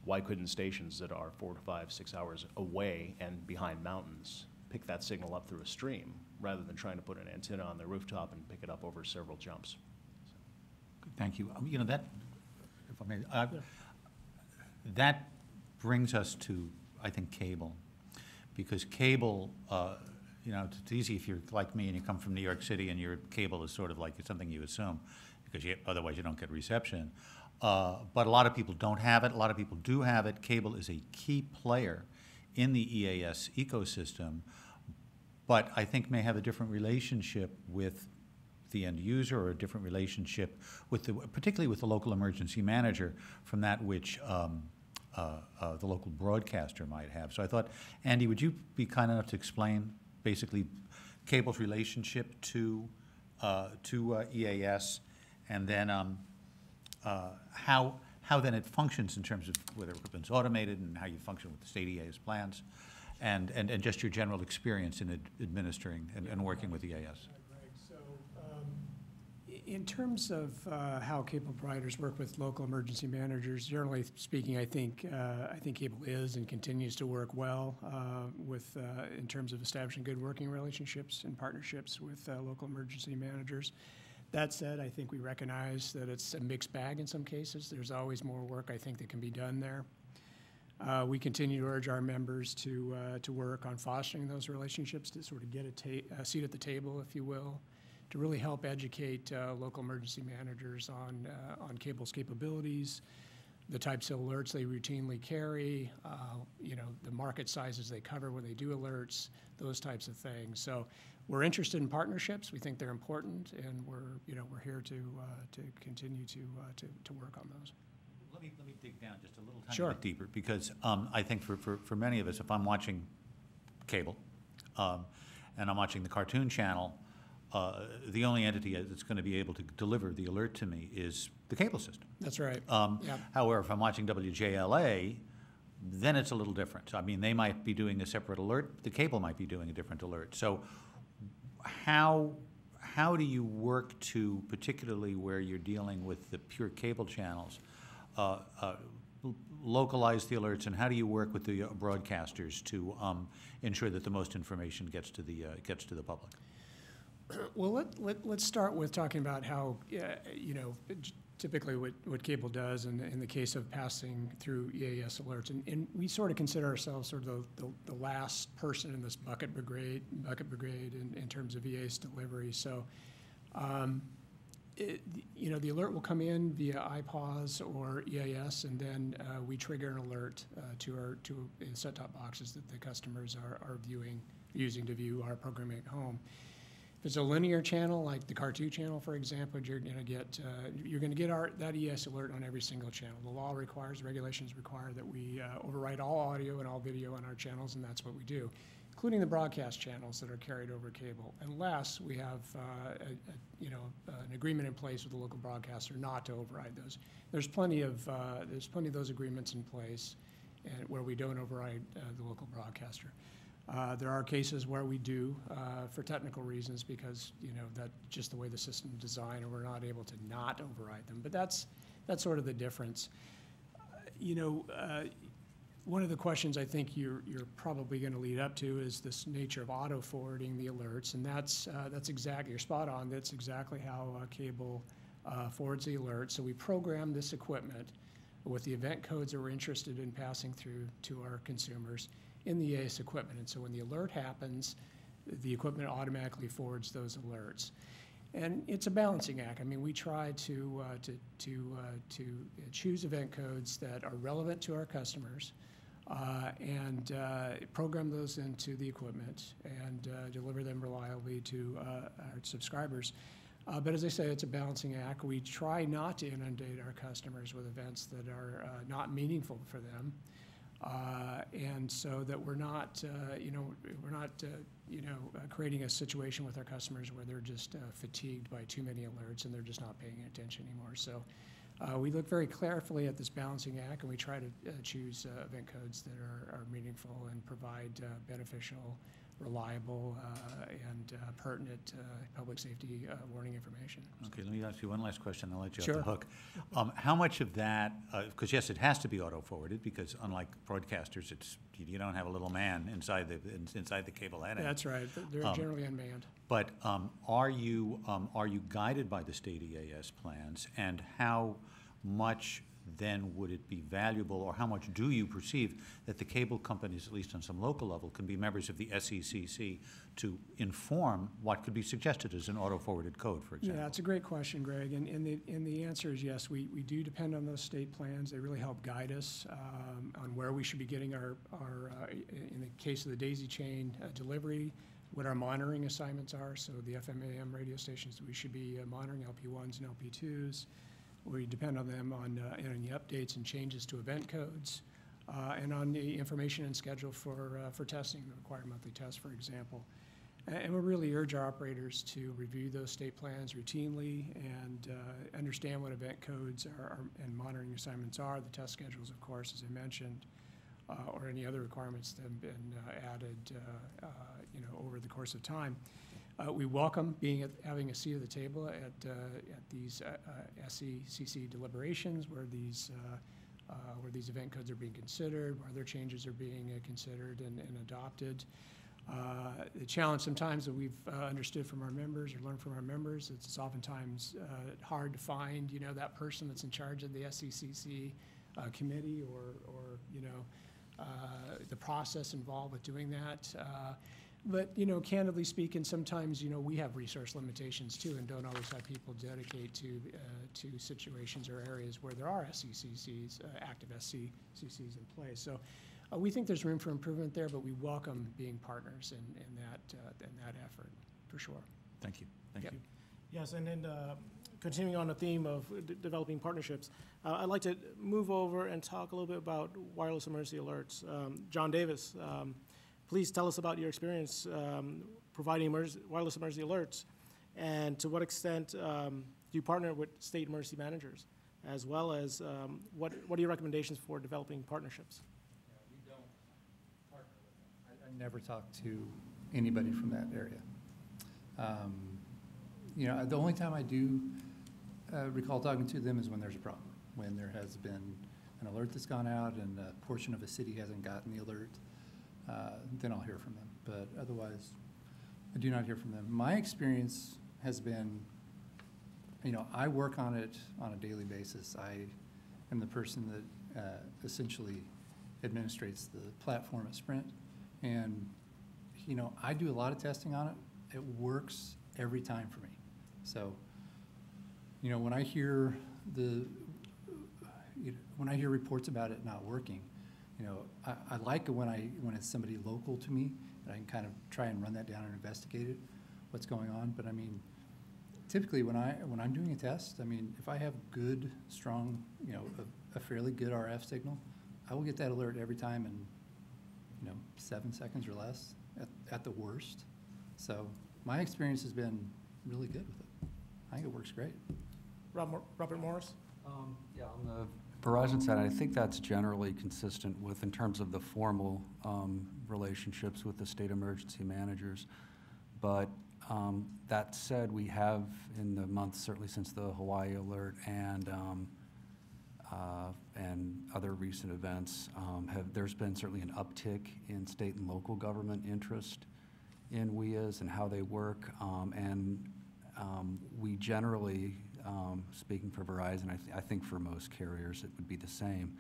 Speaker 17: why couldn't stations that are 4 to 5, 6 hours away and behind mountains pick that signal up through a stream, rather than trying to put an antenna on their rooftop and pick it up over several jumps?
Speaker 3: Thank you. That, if I may, that brings us to, I think, cable. Because cable, it's easy if you're like me and you come from New York City and your cable is sort of like something you assume, because otherwise you don't get reception. But a lot of people don't have it. A lot of people do have it. Cable is a key player in the EAS ecosystem, but I think may have a different relationship with the end user, or a different relationship with particularly with the local emergency manager from that which the local broadcaster might have. So I thought, Andy, would you be kind enough to explain basically cable's relationship to EAS, and then how then it functions in terms of whether equipment's automated and how you function with the state EAS plans, and just your general experience in administering and working with EAS.
Speaker 18: In terms of how cable providers work with local emergency managers, generally speaking, I think cable is and continues to work well in terms of establishing good working relationships and partnerships with local emergency managers. That said, I think we recognize that it's a mixed bag in some cases. There's always more work, I think, that can be done there. We continue to urge our members to work on fostering those relationships, to sort of get a seat at the table, if you will, to really help educate local emergency managers on cable's capabilities, the types of alerts they routinely carry, the market sizes they cover when they do alerts, those types of things. So we're interested in partnerships. We think they're important, and we're here to continue to work on those.
Speaker 3: Let me dig down just a little tiny bit deeper, because I think for many of us, if I'm watching cable and I'm watching the cartoon channel, the only entity that's going to be able to deliver the alert to me is the cable system.
Speaker 18: That's right.
Speaker 3: However, if I'm watching WJLA, then it's a little different. I mean, they might be doing a separate alert. The cable might be doing a different alert. So how do you work to, particularly where you're dealing with the pure cable channels, localize the alerts, and how do you work with the broadcasters to ensure that the most information gets to the public?
Speaker 18: Well, let's start with talking about how, typically what cable does in the case of passing through EAS alerts. And we sort of consider ourselves sort of the last person in this bucket brigade in terms of EAS delivery. So, the alert will come in via iPause or EAS, and then we trigger an alert to set-top boxes that the customers are using to view our programming at home. If it's a linear channel, like the cartoon channel, for example, you're going to get that EAS alert on every single channel. The law regulations require that we override all audio and all video on our channels, and that's what we do, including the broadcast channels that are carried over cable, unless we have an agreement in place with the local broadcaster not to override those. There's plenty of those agreements in place, where we don't override the local broadcaster. There are cases where we do for technical reasons, because that's just the way the system is designed, and we're not able to not override them. But that's sort of the difference. One of the questions I think you're probably going to lead up to is this nature of auto forwarding the alerts, and that's exactly, you're spot on. That's exactly how cable forwards the alert. So we program this equipment with the event codes that we're interested in passing through to our consumers in the EAS equipment. And so when the alert happens, the equipment automatically forwards those alerts. And it's a balancing act. I mean, we try to choose event codes that are relevant to our customers and program those into the equipment and deliver them reliably to our subscribers. But as I say, it's a balancing act. We try not to inundate our customers with events that are not meaningful for them. And so that we're not creating a situation with our customers where they're just fatigued by too many alerts and they're just not paying attention anymore. So we look very carefully at this balancing act, and we try to choose event codes that are meaningful and provide beneficial, reliable, and pertinent public safety warning information.
Speaker 3: Okay, let me ask you one last question. I'll let you
Speaker 18: Sure.
Speaker 3: off the hook. How much of that, because yes, it has to be auto-forwarded, because unlike broadcasters, you don't have a little man inside the cable heading.
Speaker 18: That's right. They're generally unmanned.
Speaker 3: But are you guided by the state EAS plans, and how much then would it be valuable, or how much do you perceive that the cable companies, at least on some local level, can be members of the SECC to inform what could be suggested as an auto-forwarded code, for example?
Speaker 18: Yeah, it's a great question, Greg, and the answer is yes. We do depend on those state plans. They really help guide us on where we should be getting our in the case of the daisy chain delivery, what our monitoring assignments are. So the FM/AM radio stations that we should be monitoring, LP1s and LP2s. We depend on them on any updates and changes to event codes, and on the information and schedule for testing, the required monthly test, for example. And we really urge our operators to review those state plans routinely and understand what event codes and monitoring assignments are, the test schedules, of course, as I mentioned, or any other requirements that have been added, over the course of time. We welcome having a seat at the table at these SECC deliberations where these event codes are being considered, where other changes are being considered and adopted. The challenge sometimes that we've understood from our members or learned from our members, it's oftentimes hard to find, that person that's in charge of the SECC committee or the process involved with doing that. But, candidly speaking, sometimes, we have resource limitations too and don't always have people dedicate to situations or areas where there are SECCs, active SCCCs in place. So we think there's room for improvement there, but we welcome being partners in that effort, for sure.
Speaker 7: Thank you. Thank you.
Speaker 2: Yes, and then continuing on the theme of developing partnerships, I'd like to move over and talk a little bit about wireless emergency alerts. John Davis, please tell us about your experience providing wireless emergency alerts, and to what extent do you partner with state emergency managers, as well as what are your recommendations for developing partnerships?
Speaker 19: Yeah, we don't partner with them. I never talk to anybody from that area. The only time I do recall talking to them is when there's a problem, when there has been an alert that's gone out and a portion of a city hasn't gotten the alert. Then I'll hear from them. But otherwise, I do not hear from them. My experience has been, I work on it on a daily basis. I am the person that essentially administrates the platform at Sprint. And, I do a lot of testing on it. It works every time for me. So, when I hear when I hear reports about it not working, I like it when it's somebody local to me, and I can kind of try and run that down and investigate it, what's going on. But I mean, typically when I'm doing a test, if I have good, strong, a fairly good RF signal, I will get that alert every time in 7 seconds or less at the worst. So my experience has been really good with it. I think it works great.
Speaker 2: Robert Morris?
Speaker 20: Yeah, on the Verizon side, I think that's generally consistent with, in terms of the formal relationships with the state emergency managers. But that said, we have in the months, certainly since the Hawaii alert and other recent events, there's been certainly an uptick in state and local government interest in WEAs and how they work. We generally, speaking for Verizon, I think for most carriers it would be the same.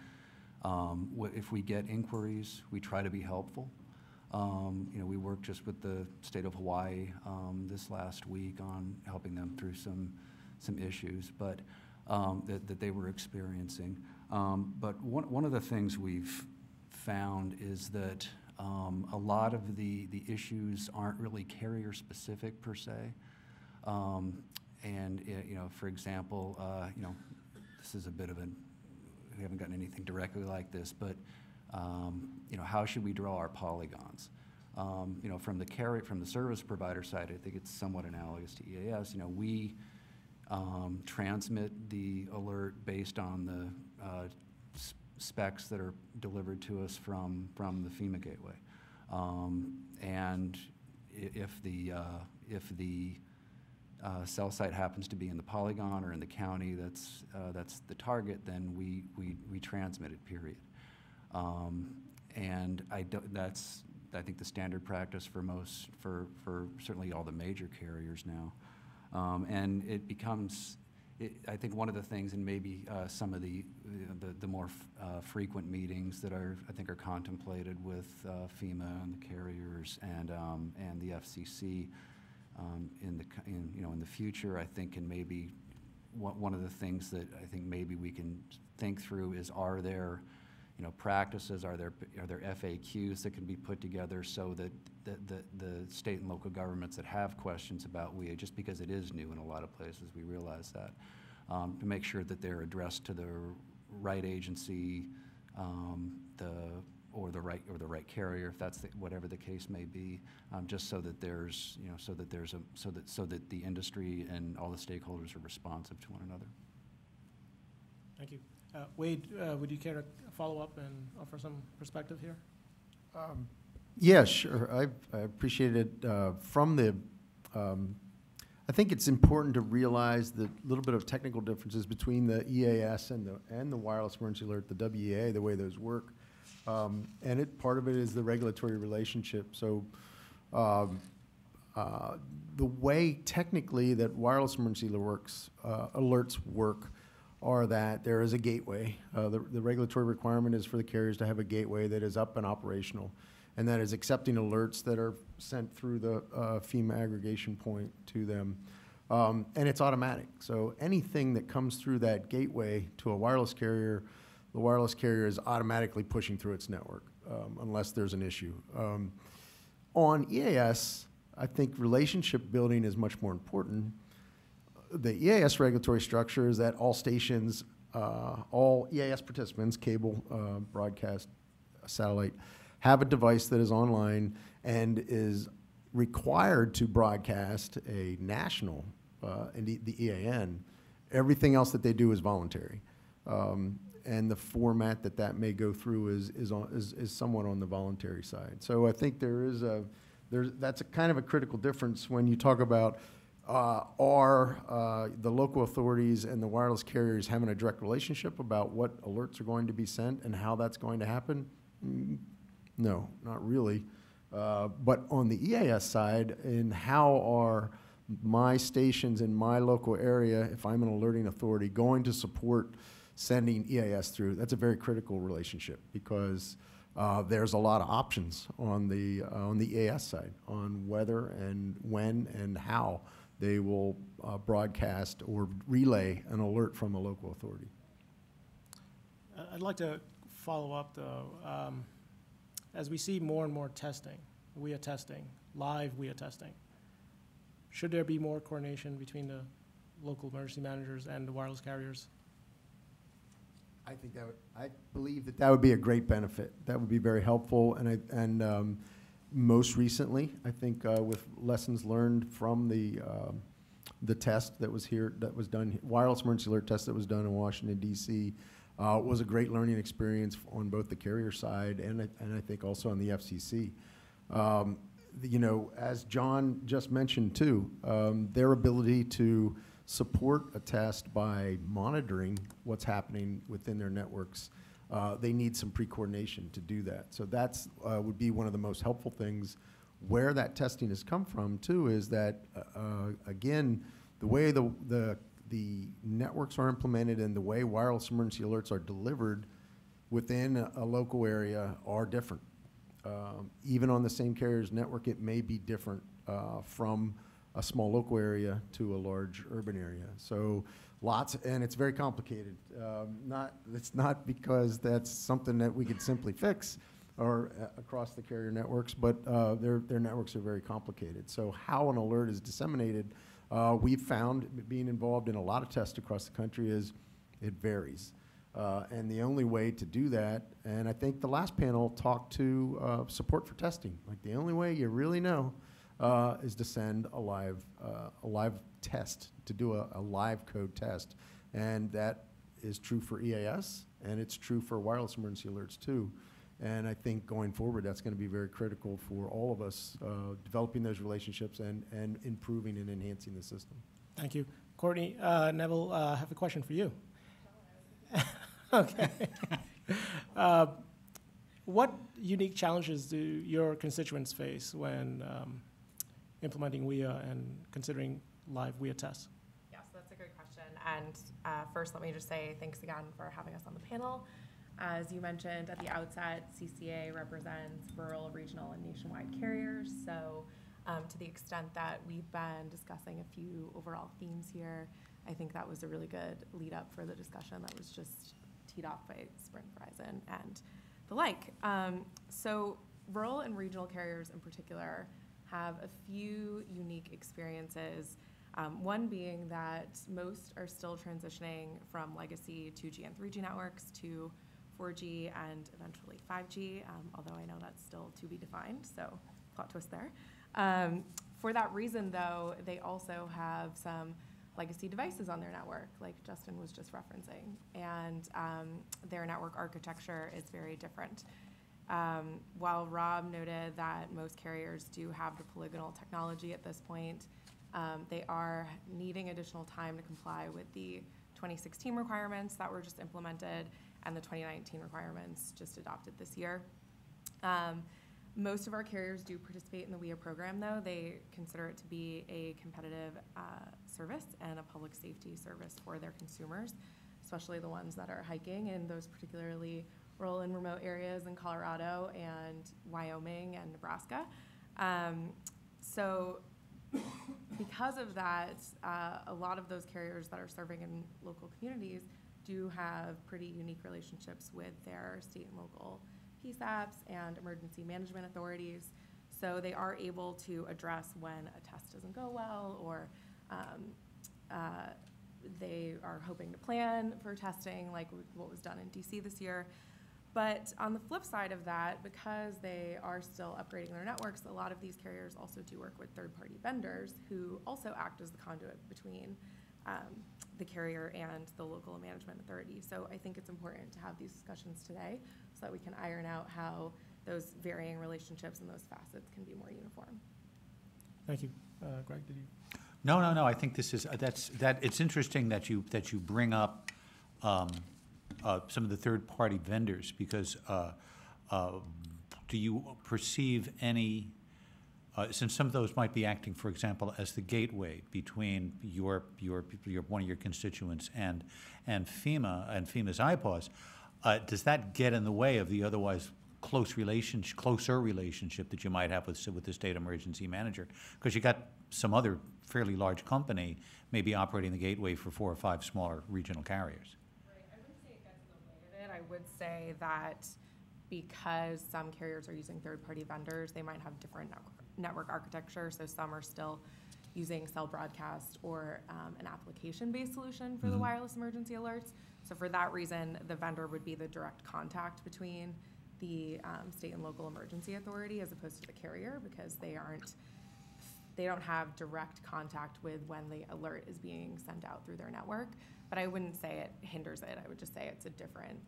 Speaker 20: If we get inquiries, we try to be helpful. We worked just with the state of Hawaii this last week on helping them through some issues, but that they were experiencing. But one of the things we've found is that a lot of the issues aren't really carrier specific per se. For example, this is a bit of we haven't gotten anything directly like this, but how should we draw our polygons? From the service provider side, I think it's somewhat analogous to EAS. We transmit the alert based on the specs that are delivered to us from the FEMA gateway, and if the cell site happens to be in the polygon or in the county that's the target, then we transmit it, period. And that's, I think, the standard practice for certainly all the major carriers now. And it becomes, I think, one of the things, and maybe some of the more frequent meetings that I think are contemplated with FEMA and the carriers and the FCC in the future, I think, and maybe one of the things that I think maybe we can think through is, are there practices, are there FAQs that can be put together so that the state and local governments that have questions about WEA, just because it is new in a lot of places, we realize that, to make sure that they're addressed to the right agency, or the right carrier, if that's whatever the case may be, just so that there's, so that the industry and all the stakeholders are responsive to one another.
Speaker 2: Thank you. Wade, would you care to follow up and offer some perspective here?
Speaker 11: Yeah, sure. I appreciate it. I think it's important to realize the little bit of technical differences between the EAS and the wireless emergency alert, the WEA, the way those work. Part of it is the regulatory relationship. So the way technically that wireless emergency alerts work are that there is a gateway. The regulatory requirement is for the carriers to have a gateway that is up and operational, and that is accepting alerts that are sent through the FEMA aggregation point to them. And it's automatic. So anything that comes through that gateway to a wireless carrier, the wireless carrier is automatically pushing through its network, unless there's an issue. On EAS, I think relationship building is much more important. The EAS regulatory structure is that all stations, all EAS participants, cable, broadcast, satellite, have a device that is online and is required to broadcast a national, the EAN. Everything else that they do is voluntary. And the format that may go through is somewhat on the voluntary side. So I think that's a kind of a critical difference when you talk about are the local authorities and the wireless carriers having a direct relationship about what alerts are going to be sent and how that's going to happen? No, not really. But on the EAS side, in how are my stations in my local area, if I'm an alerting authority, going to support sending EAS through, that's a very critical relationship because there's a lot of options on the EAS side on whether and when and how they will broadcast or relay an alert from a local authority.
Speaker 2: I'd like to follow up, though. As we see more and more testing, WEA testing, live WEA testing, should there be more coordination between the local emergency managers and the wireless carriers?
Speaker 11: I believe that would be a great benefit. That would be very helpful, and most recently, I think with lessons learned from the test that was done, wireless emergency alert test that was done in Washington D.C. Was a great learning experience on both the carrier side and I think also on the FCC. As John just mentioned too, their ability to support a test by monitoring what's happening within their networks, they need some pre-coordination to do that. So that's would be one of the most helpful things. Where that testing has come from too is that, again, the way the networks are implemented and the way wireless emergency alerts are delivered within a local area are different. Even on the same carrier's network, it may be different from a small local area to a large urban area. So and it's very complicated. It's not because that's something that we could simply fix or across the carrier networks, but their networks are very complicated. So how an alert is disseminated, we've found, being involved in a lot of tests across the country, is it varies. And the only way to do that, and I think the last panel talked to support for testing. Like the only way you really know is to send a live test, to do a live code test. And that is true for EAS, and it's true for wireless emergency alerts too. And I think going forward, that's going to be very critical for all of us, developing those relationships and improving and enhancing the system.
Speaker 2: Thank you. Courtney, Neville, I have a question for you. Okay. What unique challenges do your constituents face when implementing WEA and considering live WEA tests?
Speaker 21: Yes, that's a great question. And first, let me just say thanks again for having us on the panel. As you mentioned at the outset, CCA represents rural, regional, and nationwide carriers. So to the extent that we've been discussing a few overall themes here, I think that was a really good lead up for the discussion that was just teed off by Sprint, Verizon, and the like. So rural and regional carriers in particular have a few unique experiences. One being that most are still transitioning from legacy 2G and 3G networks to 4G, and eventually 5G, although I know that's still to be defined, so plot twist there. For that reason, though, they also have some legacy devices on their network, like Justin was just referencing, and their network architecture is very different. While Rob noted that most carriers do have the polygonal technology at this point, they are needing additional time to comply with the 2016 requirements that were just implemented and the 2019 requirements just adopted this year. Most of our carriers do participate in the WEA program, though. They consider it to be a competitive service and a public safety service for their consumers, especially the ones that are hiking in those particularly rural and remote areas in Colorado and Wyoming and Nebraska. So because of that, a lot of those carriers that are serving in local communities do have pretty unique relationships with their state and local PSAPs and emergency management authorities. So they are able to address when a test doesn't go well, or they are hoping to plan for testing like what was done in DC this year. But on the flip side of that, because they are still upgrading their networks, a lot of these carriers also do work with third-party vendors who also act as the conduit between the carrier and the local management authority. So I think it's important to have these discussions today so that we can iron out how those varying relationships and those facets can be more uniform.
Speaker 2: Thank you. Greg, did you?
Speaker 3: No. I think this is it's interesting that you bring up some of the third-party vendors, because do you perceive any, since some of those might be acting, for example, as the gateway between your one of your constituents and FEMA and FEMA's IPAWS, does that get in the way of the otherwise closer relationship that you might have with the state emergency manager? Because you got some other fairly large company maybe operating the gateway for 4 or 5 smaller regional carriers.
Speaker 21: I would say that because some carriers are using third-party vendors, they might have different network architecture. So some are still using cell broadcast or an application-based solution for the wireless emergency alerts. So for that reason, the vendor would be the direct contact between the state and local emergency authority as opposed to the carrier, because they don't have direct contact with when the alert is being sent out through their network. But I wouldn't say it hinders it. I would just say it's a different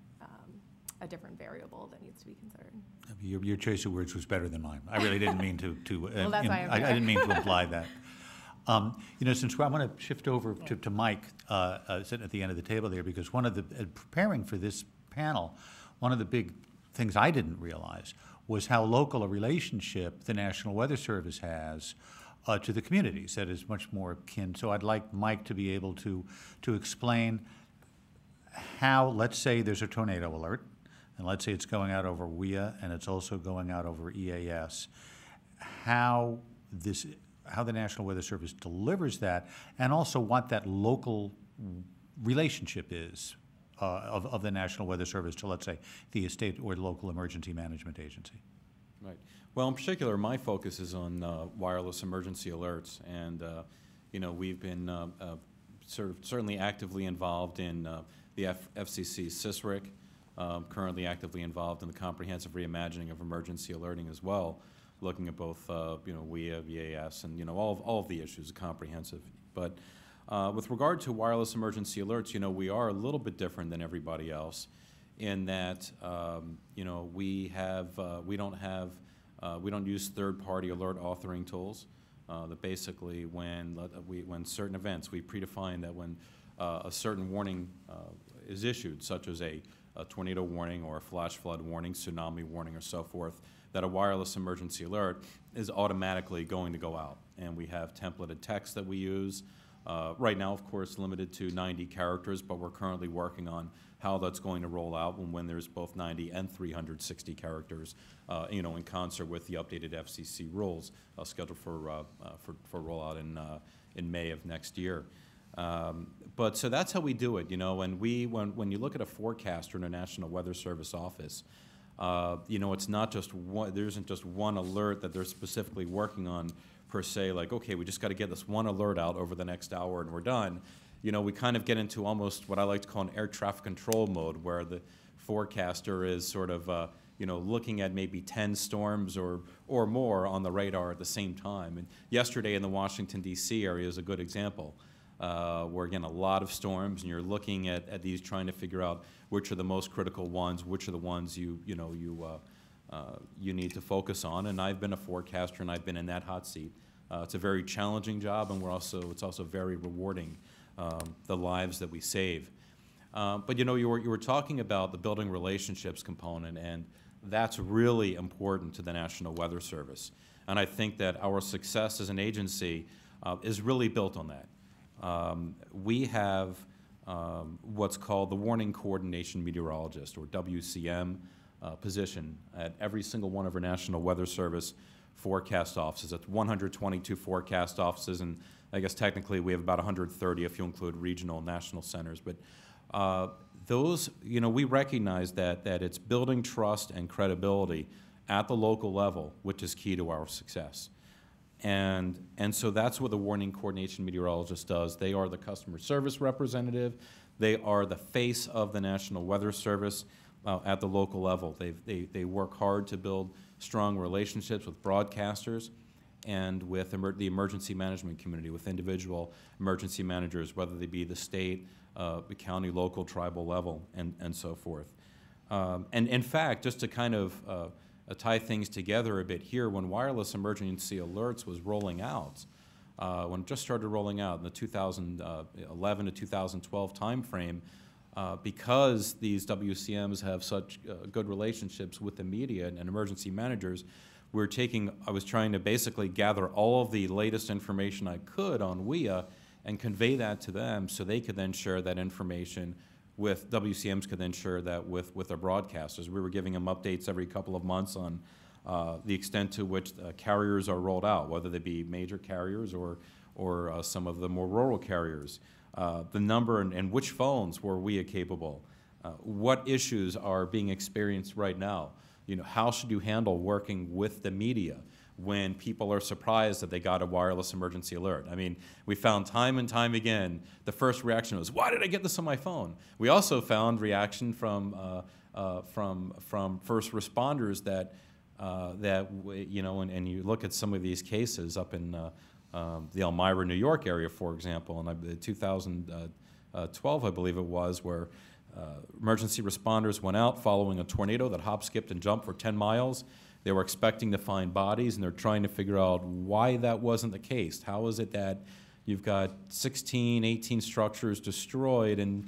Speaker 21: variable that needs to be considered.
Speaker 3: Your choice of words was better than mine. I really didn't mean to
Speaker 21: well, that's why I'm here.
Speaker 3: I didn't mean to imply that. Since I'm going to shift over to Mike, sitting at the end of the table there, because one of the, preparing for this panel, one of the big things I didn't realize was how local a relationship the National Weather Service has to the communities that is much more akin. So I'd like Mike to be able to explain how, let's say there's a tornado alert, and let's say it's going out over WEA and it's also going out over EAS, how the National Weather Service delivers that, and also what that local relationship is of the National Weather Service to, let's say, the state or local emergency management agency.
Speaker 1: Right. Well, in particular, my focus is on wireless emergency alerts, and we've been certainly actively involved in the FCC SISRIC, currently actively involved in the comprehensive reimagining of emergency alerting as well, looking at both WEA, EAS, and all of the issues, comprehensive. But with regard to wireless emergency alerts, we are a little bit different than everybody else, in that we don't use third-party alert authoring tools. That basically, when certain events, we predefine that when a certain warning is issued, such as a tornado warning or a flash flood warning, tsunami warning, or so forth, that a wireless emergency alert is automatically going to go out. And we have templated text that we use. Right now, of course, limited to 90 characters, but we're currently working on how that's going to roll out when there's both 90 and 360 characters, in concert with the updated FCC rules scheduled for rollout in May of next year. But so that's how we do it, and when you look at a forecaster in a National Weather Service office, it's not just one, there isn't just one alert that they're specifically working on per se, like, okay, we just got to get this one alert out over the next hour and we're done. We kind of get into almost what I like to call an air traffic control mode, where forecaster is sort of looking at maybe 10 storms or more on the radar at the same time. And yesterday in the Washington, D.C. area is a good example, where, again, a lot of storms, and you're looking at these, trying to figure out which are the most critical ones, which are the ones you need to focus on. And I've been a forecaster, and I've been in that hot seat. It's a very challenging job, and it's also very rewarding, the lives that we save. But you were talking about the building relationships component, and that's really important to the National Weather Service. And I think that our success as an agency is really built on that. We have what's called the Warning Coordination Meteorologist, or WCM, position at every single one of our National Weather Service forecast offices. That's 122 forecast offices, and I guess technically we have about 130 if you include regional and national centers. But those, we recognize that it's building trust and credibility at the local level, which is key to our success. And so that's what the Warning Coordination Meteorologist does. They are the customer service representative. They are the face of the National Weather Service at the local level. They work hard to build strong relationships with broadcasters and with the emergency management community, with individual emergency managers, whether they be the state, the county, local, tribal level, and so forth. And in fact, just to kind of tie things together a bit here, when wireless emergency alerts was rolling out, when it just started rolling out in the 2011 to 2012 timeframe, because these WCMs have such good relationships with the media and emergency managers, I was trying to basically gather all of the latest information I could on WEA and convey that to them so they could then share that information with, WCMs could then share that with their broadcasters. We were giving them updates every couple of months on the extent to which carriers are rolled out, whether they be major carriers or some of the more rural carriers. The number and which phones were WEA capable. What issues are being experienced right now? How should you handle working with the media when people are surprised that they got a wireless emergency alert? I mean, we found time and time again, the first reaction was, why did I get this on my phone? We also found reaction from first responders that and you look at some of these cases up in the Elmira, New York area, for example, in 2012, I believe it was, where emergency responders went out following a tornado that hop, skipped, and jumped for 10 miles. They were expecting to find bodies, and they're trying to figure out why that wasn't the case. How is it that you've got 16, 18 structures destroyed and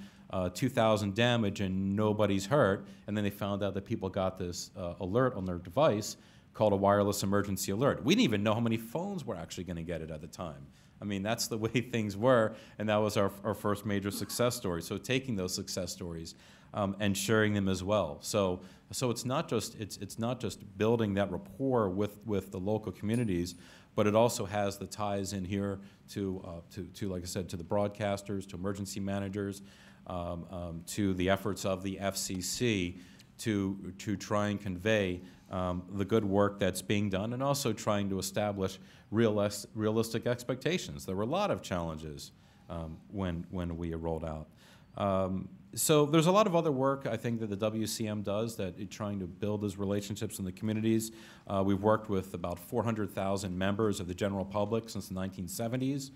Speaker 1: 2,000 damage and nobody's hurt? And then they found out that people got this alert on their device called a wireless emergency alert. We didn't even know how many phones were actually going to get it at the time. I mean, that's the way things were, and that was our first major success story. So taking those success stories and sharing them as well. So it's not just building that rapport with the local communities, but it also has the ties in here to like I said, to the broadcasters, to emergency managers, to the efforts of the FCC to try and convey the good work that's being done, and also trying to establish realistic expectations. There were a lot of challenges when we rolled out. So there's a lot of other work, I think, that the WCM does, that trying to build those relationships in the communities. We've worked with about 400,000 members of the general public since the 1970s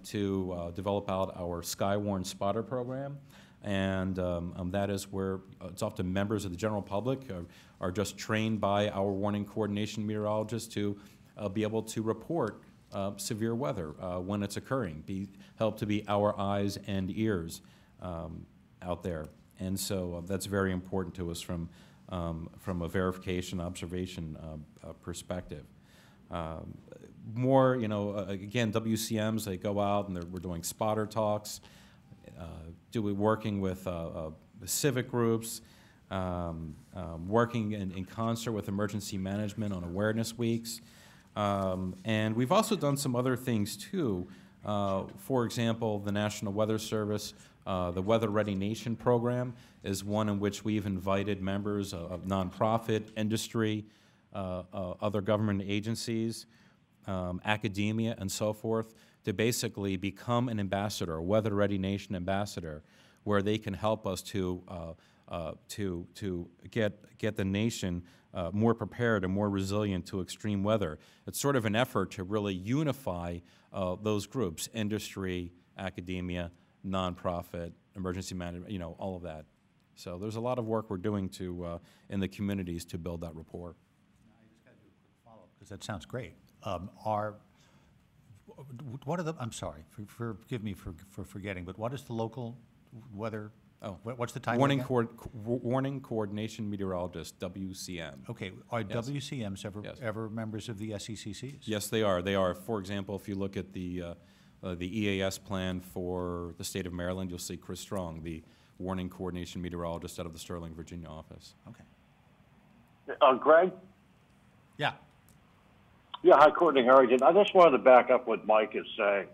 Speaker 1: to develop out our Skywarn Spotter program. And that is where it's often members of the general public are just trained by our warning coordination meteorologists to be able to report severe weather when it's occurring, help to be our eyes and ears out there. And so that's very important to us from a verification, observation perspective. More, again, WCMs, they go out and we're doing spotter talks, working with civic groups, working in concert with emergency management on awareness weeks. And we've also done some other things too. For example, the National Weather Service, the Weather Ready Nation program is one in which we've invited members of nonprofit, industry, other government agencies, academia, and so forth, to basically become an ambassador, a Weather Ready Nation ambassador, where they can help us to to get the nation more prepared and more resilient to extreme weather. It's sort of an effort to really unify those groups: industry, academia, nonprofit, emergency management, you know, all of that. So there's a lot of work we're doing to in the communities to build that rapport.
Speaker 3: Now, I just got to do a quick follow-up because that sounds great. What are the? I'm sorry, forgive me for forgetting, but what is the local weather? Oh, what's the title?
Speaker 1: Warning Coordination Meteorologist, WCM.
Speaker 3: Okay, are
Speaker 1: Yes.
Speaker 3: WCMs
Speaker 1: Yes.
Speaker 3: ever members of the SECCs?
Speaker 1: Yes, they are. They are. For example, if you look at the EAS plan for the state of Maryland, you'll see Chris Strong, the Warning Coordination Meteorologist out of the Sterling, Virginia office.
Speaker 3: Okay.
Speaker 15: Greg?
Speaker 3: Yeah.
Speaker 15: Yeah, hi, Courtney Harrington. I just wanted to back up what Mike is saying.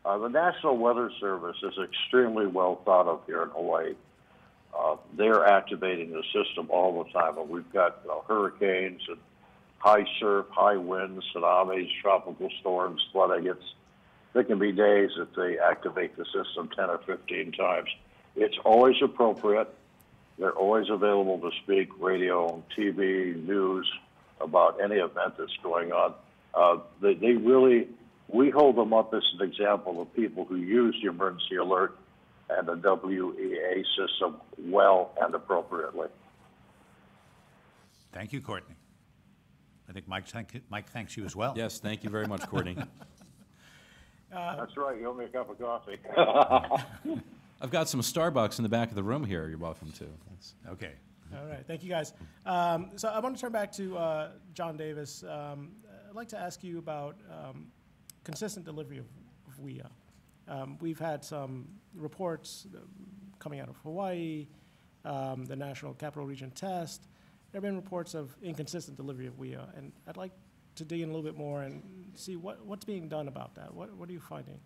Speaker 15: The National Weather Service is extremely well thought of here in Hawaii. They're activating the system all the time, and we've got hurricanes and high surf, high winds, tsunamis, tropical storms, flooding. There can be days that they activate the system 10 or 15 times. It's always appropriate. They're always available to speak, radio, TV, news, about any event that's going on. They really, we hold them up as an example of people who use the emergency alert and the WEA system well and appropriately.
Speaker 3: Thank you, Courtney. I think Mike thanks you as well.
Speaker 1: Yes, thank you very much, Courtney.
Speaker 15: That's right. You owe me a cup of coffee.
Speaker 1: I've got some Starbucks in the back of the room here. You're welcome to.
Speaker 3: Okay.
Speaker 2: All right, thank you guys. So I want to turn back to John Davis. I'd like to ask you about consistent delivery of WEA. We've had some reports coming out of Hawaii, the National Capital Region Test. There have been reports of inconsistent delivery of WEA, and I'd like to dig in a little bit more and see what's being done about that. What are you finding?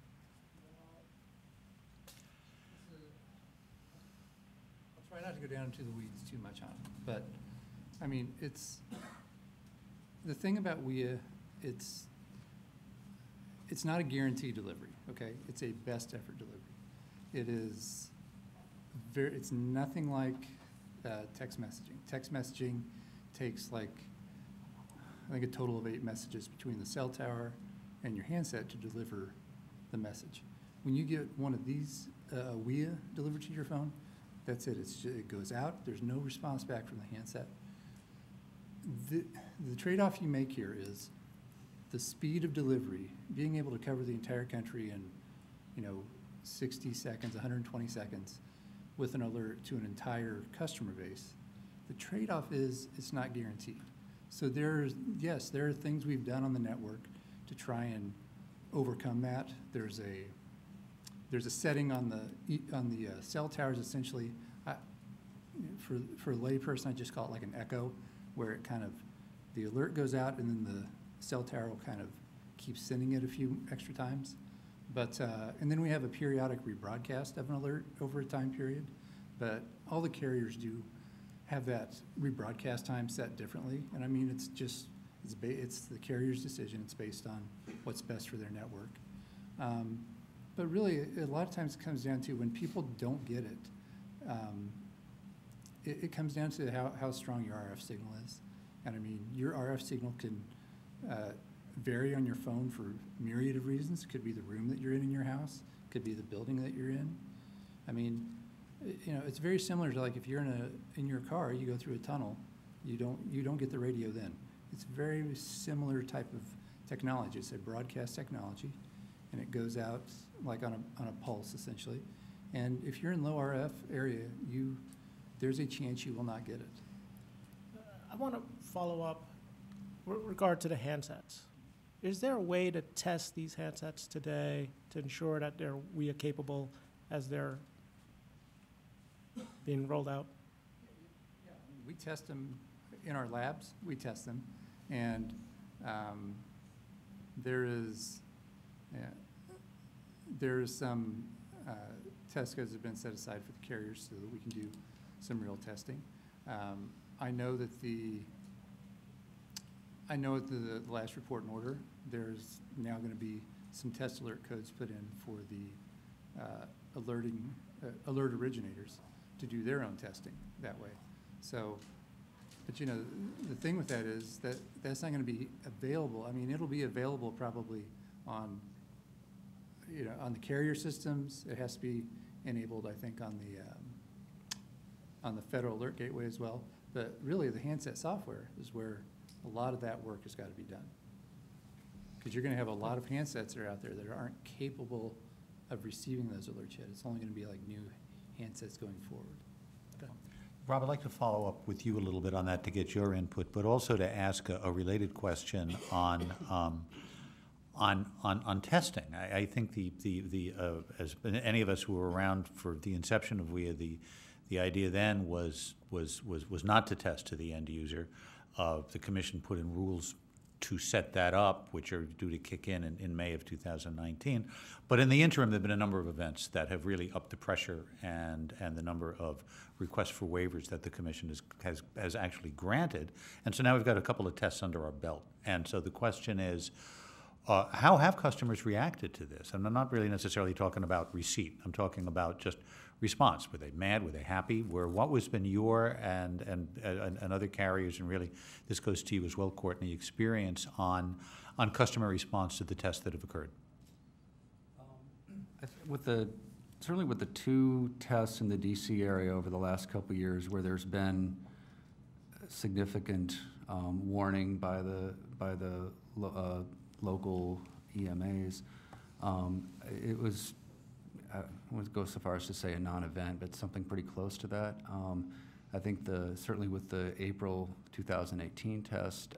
Speaker 19: I'll try not to go down into the weeds too much on it, but I mean, it's the thing about WEA. It's not a guaranteed delivery. Okay, it's a best effort delivery. It is it's nothing like text messaging. Text messaging takes I think a total of 8 messages between the cell tower and your handset to deliver the message. When you get one of these WEA delivered to your phone, that's it. It goes out. There's no response back from the handset. The trade-off you make here is the speed of delivery, being able to cover the entire country in 60 seconds, 120 seconds with an alert to an entire customer base. The trade-off is it's not guaranteed. So there are things we've done on the network to try and overcome that. There's a setting on the cell towers, essentially. For a layperson, I just call it like an echo, where it kind of the alert goes out and then the cell tower will kind of keep sending it a few extra times. But and then we have a periodic rebroadcast of an alert over a time period. But all the carriers do have that rebroadcast time set differently, and I mean it's the carrier's decision. It's based on what's best for their network. But really, a lot of times it comes down to when people don't get it. It comes down to how strong your RF signal is, and I mean your RF signal can vary on your phone for a myriad of reasons. It could be the room that you're in your house. It could be the building that you're in. I mean, it's very similar to like if you're in your car, you go through a tunnel, you don't get the radio then. It's very similar type of technology. It's a broadcast technology, and it goes out like on a pulse essentially. And if you're in low RF area, there's a chance you will not get it.
Speaker 2: I want to follow up with regard to the handsets. Is there a way to test these handsets today to ensure that they're WEA capable as they're being rolled out?
Speaker 19: Yeah, we test them in our labs. We test them, and there is some test codes that have been set aside for the carriers so that we can do some real testing. I know that the last report and order, there's now going to be some test alert codes put in for the alert originators to do their own testing that way. So, but you know, the thing with that is that that's not going to be available. I mean, it'll be available probably on, you know, on the carrier systems. It has to be enabled, I think, on the Federal Alert Gateway as well. But really, the handset software is where a lot of that work has got to be done. Because you're going to have a lot of handsets that are out there that aren't capable of receiving those alerts yet. It's only going to be like new handsets going forward.
Speaker 3: Okay. Rob, I'd like to follow up with you a little bit on that to get your input, but also to ask a related question on testing. I think as any of us who were around for the inception of WEA, the idea then was not to test to the end user. The Commission put in rules to set that up, which are due to kick in May of 2019. But in the interim, there have been a number of events that have really upped the pressure and the number of requests for waivers that the Commission has actually granted. And so now we've got a couple of tests under our belt. And so the question is, how have customers reacted to this? And I'm not really necessarily talking about receipt. I'm talking about just response. Were they mad? Were they happy? What has been your and other carriers, and really this goes to you as well, Courtney, experience on customer response to the tests that have occurred?
Speaker 20: Certainly with the two tests in the DC area over the last couple of years where there's been significant warning by the local EMAs, it was, I wouldn't go so far as to say a non-event, but something pretty close to that. I think certainly with the April 2018 test,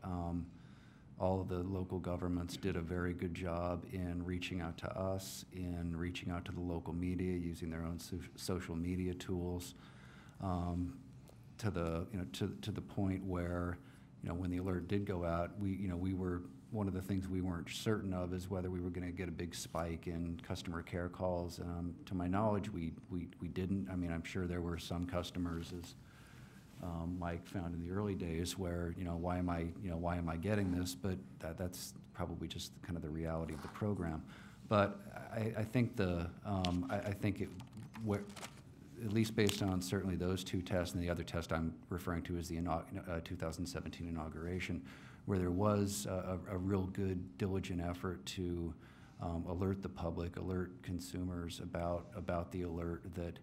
Speaker 20: all of the local governments did a very good job in reaching out to us, in reaching out to the local media, using their own social media tools, to the point where, you know, when the alert did go out, we were, one of the things we weren't certain of is whether we were going to get a big spike in customer care calls. To my knowledge, we didn't. I mean, I'm sure there were some customers, as Mike found in the early days, where, you know, why am I getting this? But that's probably just kind of the reality of the program. But I think at least based on certainly those two tests, and the other test I'm referring to is the 2017 inauguration, where there was a real good, diligent effort to alert the public, alert consumers about the alert, that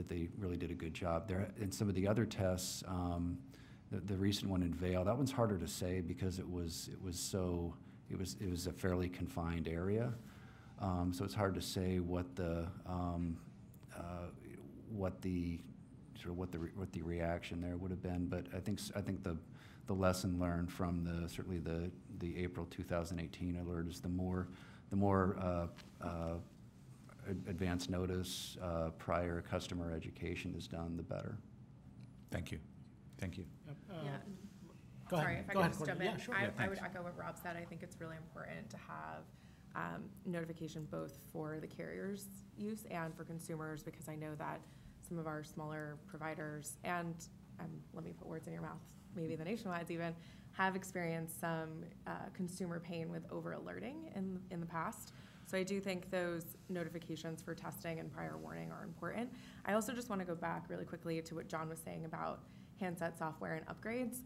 Speaker 20: they really did a good job. There, in some of the other tests, the recent one in Vail, that one's harder to say because it was a fairly confined area, so it's hard to say what the reaction there would have been. But I think the lesson learned from certainly the April 2018 alert is the more advance notice, prior customer education is done, the better.
Speaker 3: Thank you. Thank you.
Speaker 21: Yeah.
Speaker 2: Go
Speaker 21: Sorry,
Speaker 2: ahead.
Speaker 21: if I
Speaker 2: Go
Speaker 21: could
Speaker 2: ahead,
Speaker 21: just jump
Speaker 2: Courtney.
Speaker 21: in.
Speaker 2: Yeah, sure.
Speaker 21: I would echo what Rob said. I think it's really important to have notification both for the carrier's use and for consumers, because I know that some of our smaller providers, and let me put words in your mouth, maybe the nationwides even, have experienced some consumer pain with over-alerting in the past. So I do think those notifications for testing and prior warning are important. I also just want to go back really quickly to what John was saying about handset software and upgrades.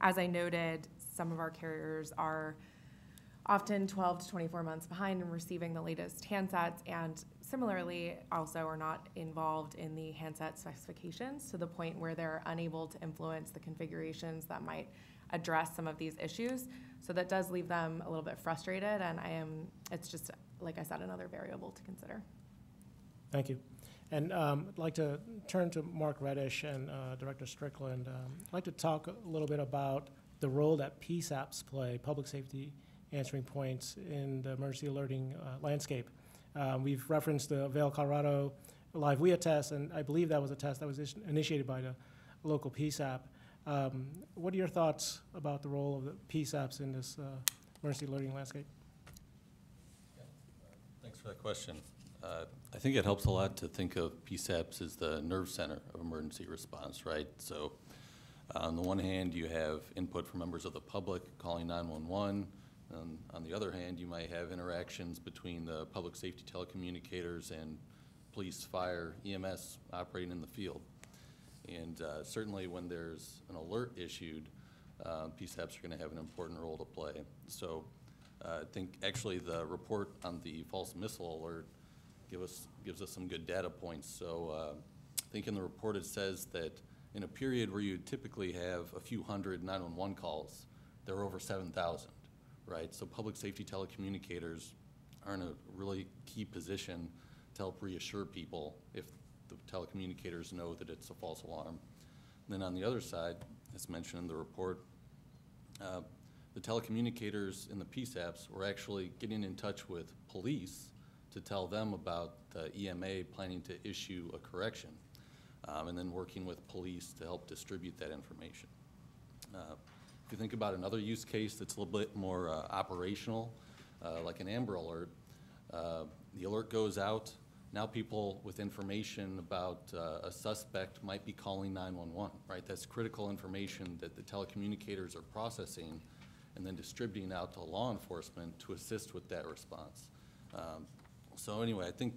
Speaker 21: As I noted, some of our carriers are often 12 to 24 months behind in receiving the latest handsets, and similarly also are not involved in the handset specifications to the point where they're unable to influence the configurations that might address some of these issues. So that does leave them a little bit frustrated, and it's just, like I said, another variable to consider.
Speaker 2: Thank you. And I'd like to turn to Mark Reddish and Director Strickland. I'd like to talk a little bit about the role that PSAPs play, public safety answering points, in the emergency alerting landscape. We've referenced the Vail, Colorado live WEA test, and I believe that was a test that was initiated by the local PSAP. What are your thoughts about the role of the PSAPs in this emergency alerting landscape?
Speaker 1: Thanks for that question. I think it helps a lot to think of PSAPs as the nerve center of emergency response, right? So on the one hand, you have input from members of the public calling 911. On the other hand, you might have interactions between the public safety telecommunicators and police, fire, EMS operating in the field. And certainly when there's an alert issued, PSAPs are going to have an important role to play. So I think actually the report on the false missile alert gives us some good data points. So I think in the report it says that in a period where you typically have a few hundred 911 calls, there are over 7,000, right? So public safety telecommunicators are in a really key position to help reassure people if the telecommunicators know that it's a false alarm. And then on the other side, as mentioned in the report, the telecommunicators in the PSAPs were actually getting in touch with police to tell them about the EMA planning to issue a correction, and then working with police to help distribute that information. If you think about another use case that's a little bit more operational, like an Amber Alert, the alert goes out. Now people with information about a suspect might be calling 911, right? That's critical information that the telecommunicators are processing and then distributing out to law enforcement to assist with that response. So anyway, I think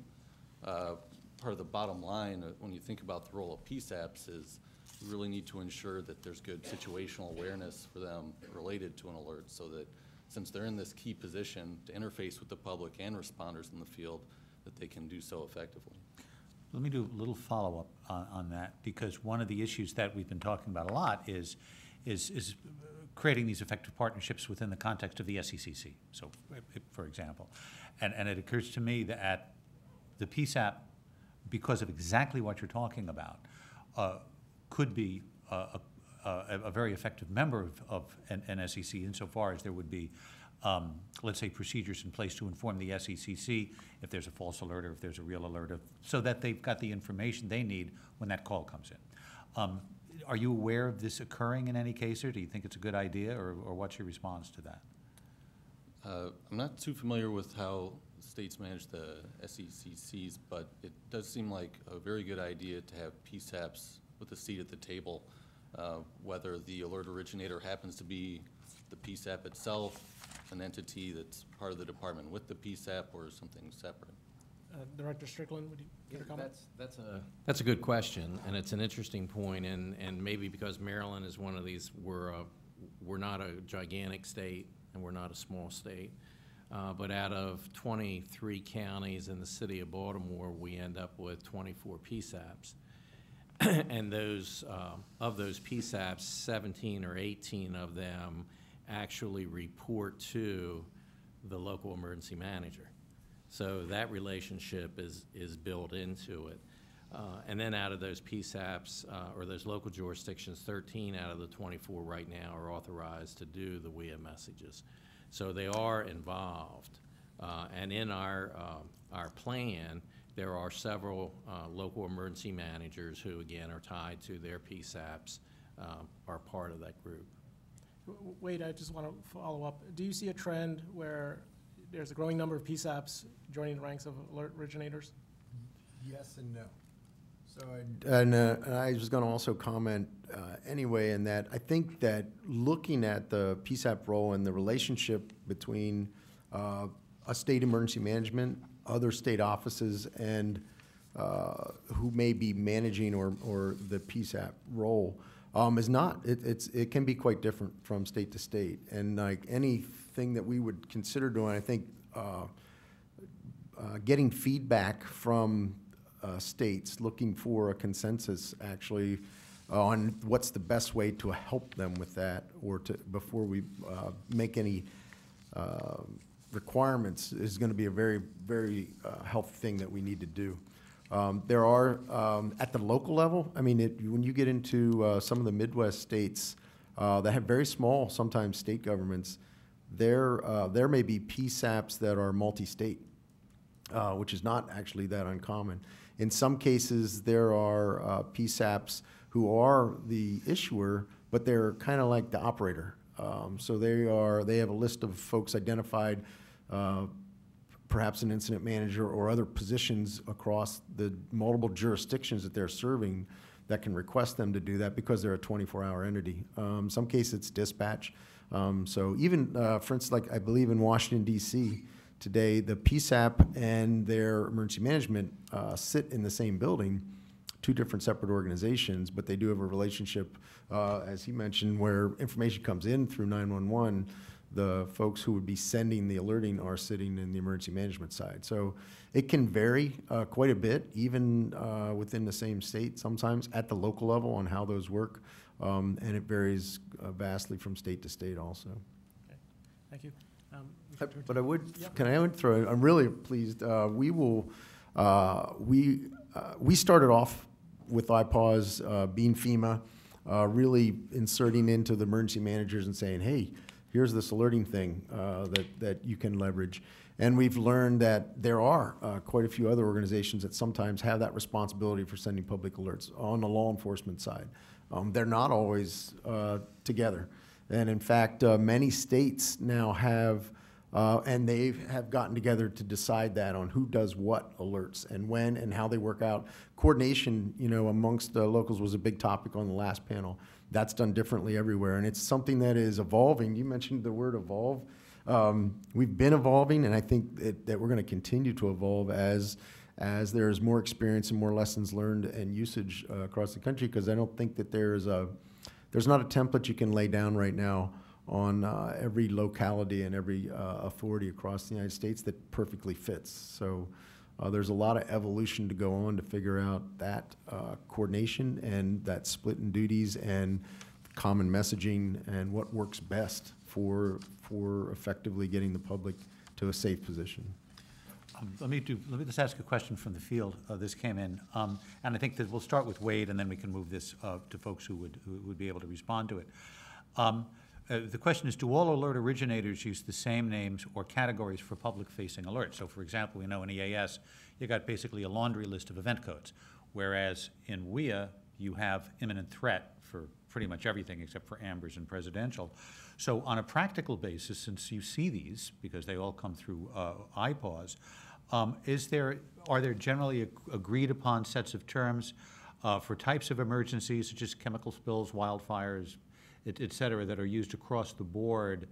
Speaker 1: part of the bottom line when you think about the role of PSAPs is you really need to ensure that there's good situational awareness for them related to an alert, so that since they're in this key position to interface with the public and responders in the field, that they can do so effectively.
Speaker 3: Let me do a little follow-up on that, because one of the issues that we've been talking about a lot is creating these effective partnerships within the context of the SECC, so for example. And it occurs to me that at the PSAP, because of exactly what you're talking about, could be a very effective member of an SEC insofar as there would be, let's say, procedures in place to inform the SECC if there's a false alert or if there's a real alert, so that they've got the information they need when that call comes in. Are you aware of this occurring in any case, or do you think it's a good idea, or what's your response to that?
Speaker 1: I'm not too familiar with how states manage the SECCs, but it does seem like a very good idea to have PSAPs with a seat at the table, whether the alert originator happens to be the PSAP itself, an entity that's part of the department with the PSAP, or something separate.
Speaker 2: Director Strickland, would you give a comment?
Speaker 16: That's a good question, and it's an interesting point, and maybe because Maryland is one of these, we're not a gigantic state and we're not a small state, but out of 23 counties in the city of Baltimore, we end up with 24 PSAPs. And those of those PSAPs, 17 or 18 of them actually report to the local emergency manager. So that relationship is built into it. And then out of those PSAPs, or those local jurisdictions, 13 out of the 24 right now are authorized to do the WEA messages. So they are involved. And in our plan, there are several local emergency managers who, again, are tied to their PSAPs, are part of that group.
Speaker 2: Wade, I just want to follow up. Do you see a trend where there's a growing number of PSAPs joining the ranks of alert originators?
Speaker 9: Yes and no. So I was going to also comment anyway in that I think that looking at the PSAP role and the relationship between a state emergency management, other state offices, and who may be managing or the PSAP role is not, it can be quite different from state to state. And like anything that we would consider doing, I think getting feedback from states, looking for a consensus actually on what's the best way to help them with that, or to, before we make any requirements, is going to be a very, very healthy thing that we need to do. There are, at the local level, I mean, when you get into some of the Midwest states that have very small, sometimes state governments, there may be PSAPs that are multi-state, which is not actually that uncommon. In some cases, there are PSAPs who are the issuer, but they're kind of like the operator. So they have a list of folks identified, perhaps an incident manager or other positions across the multiple jurisdictions that they're serving that can request them to do that because they're a 24-hour entity. In some cases, it's dispatch. So even, for instance, like I believe in Washington, D.C., today, the PSAP and their emergency management sit in the same building, two different separate organizations, but they do have a relationship, as he mentioned, where information comes in through 911. The folks who would be sending the alerting are sitting in the emergency management side. So it can vary quite a bit, even within the same state, sometimes at the local level on how those work, and it varies vastly from state to state also.
Speaker 2: Okay. Thank you.
Speaker 9: But I would, can I throw in, I'm really pleased, we started off with IPAWS being FEMA, really inserting into the emergency managers and saying, hey, here's this alerting thing that you can leverage. And we've learned that there are quite a few other organizations that sometimes have that responsibility for sending public alerts on the law enforcement side. They're not always together. And in fact, many states now have, and they have gotten together to decide that on who does what alerts and when and how they work out. Coordination, you know, amongst the locals was a big topic on the last panel. That's done differently everywhere, and it's something that is evolving. You mentioned the word evolve. We've been evolving, and I think that we're going to continue to evolve as there's more experience and more lessons learned and usage across the country, because I don't think that there's not a template you can lay down right now on every locality and every authority across the United States that perfectly fits. So there's a lot of evolution to go on to figure out that coordination and that split in duties and common messaging and what works best for effectively getting the public to a safe position.
Speaker 3: Let me just ask a question from the field. This came in, and I think that we'll start with Wade, and then we can move this to folks who would be able to respond to it. The question is, do all alert originators use the same names or categories for public-facing alerts? So, for example, we know in EAS, you got basically a laundry list of event codes, whereas in WEA, you have imminent threat for pretty much everything except for AMBERS and presidential. So on a practical basis, since you see these, because they all come through IPAWS, are there generally agreed upon sets of terms for types of emergencies, such as chemical spills, wildfires, et cetera, that are used across the board?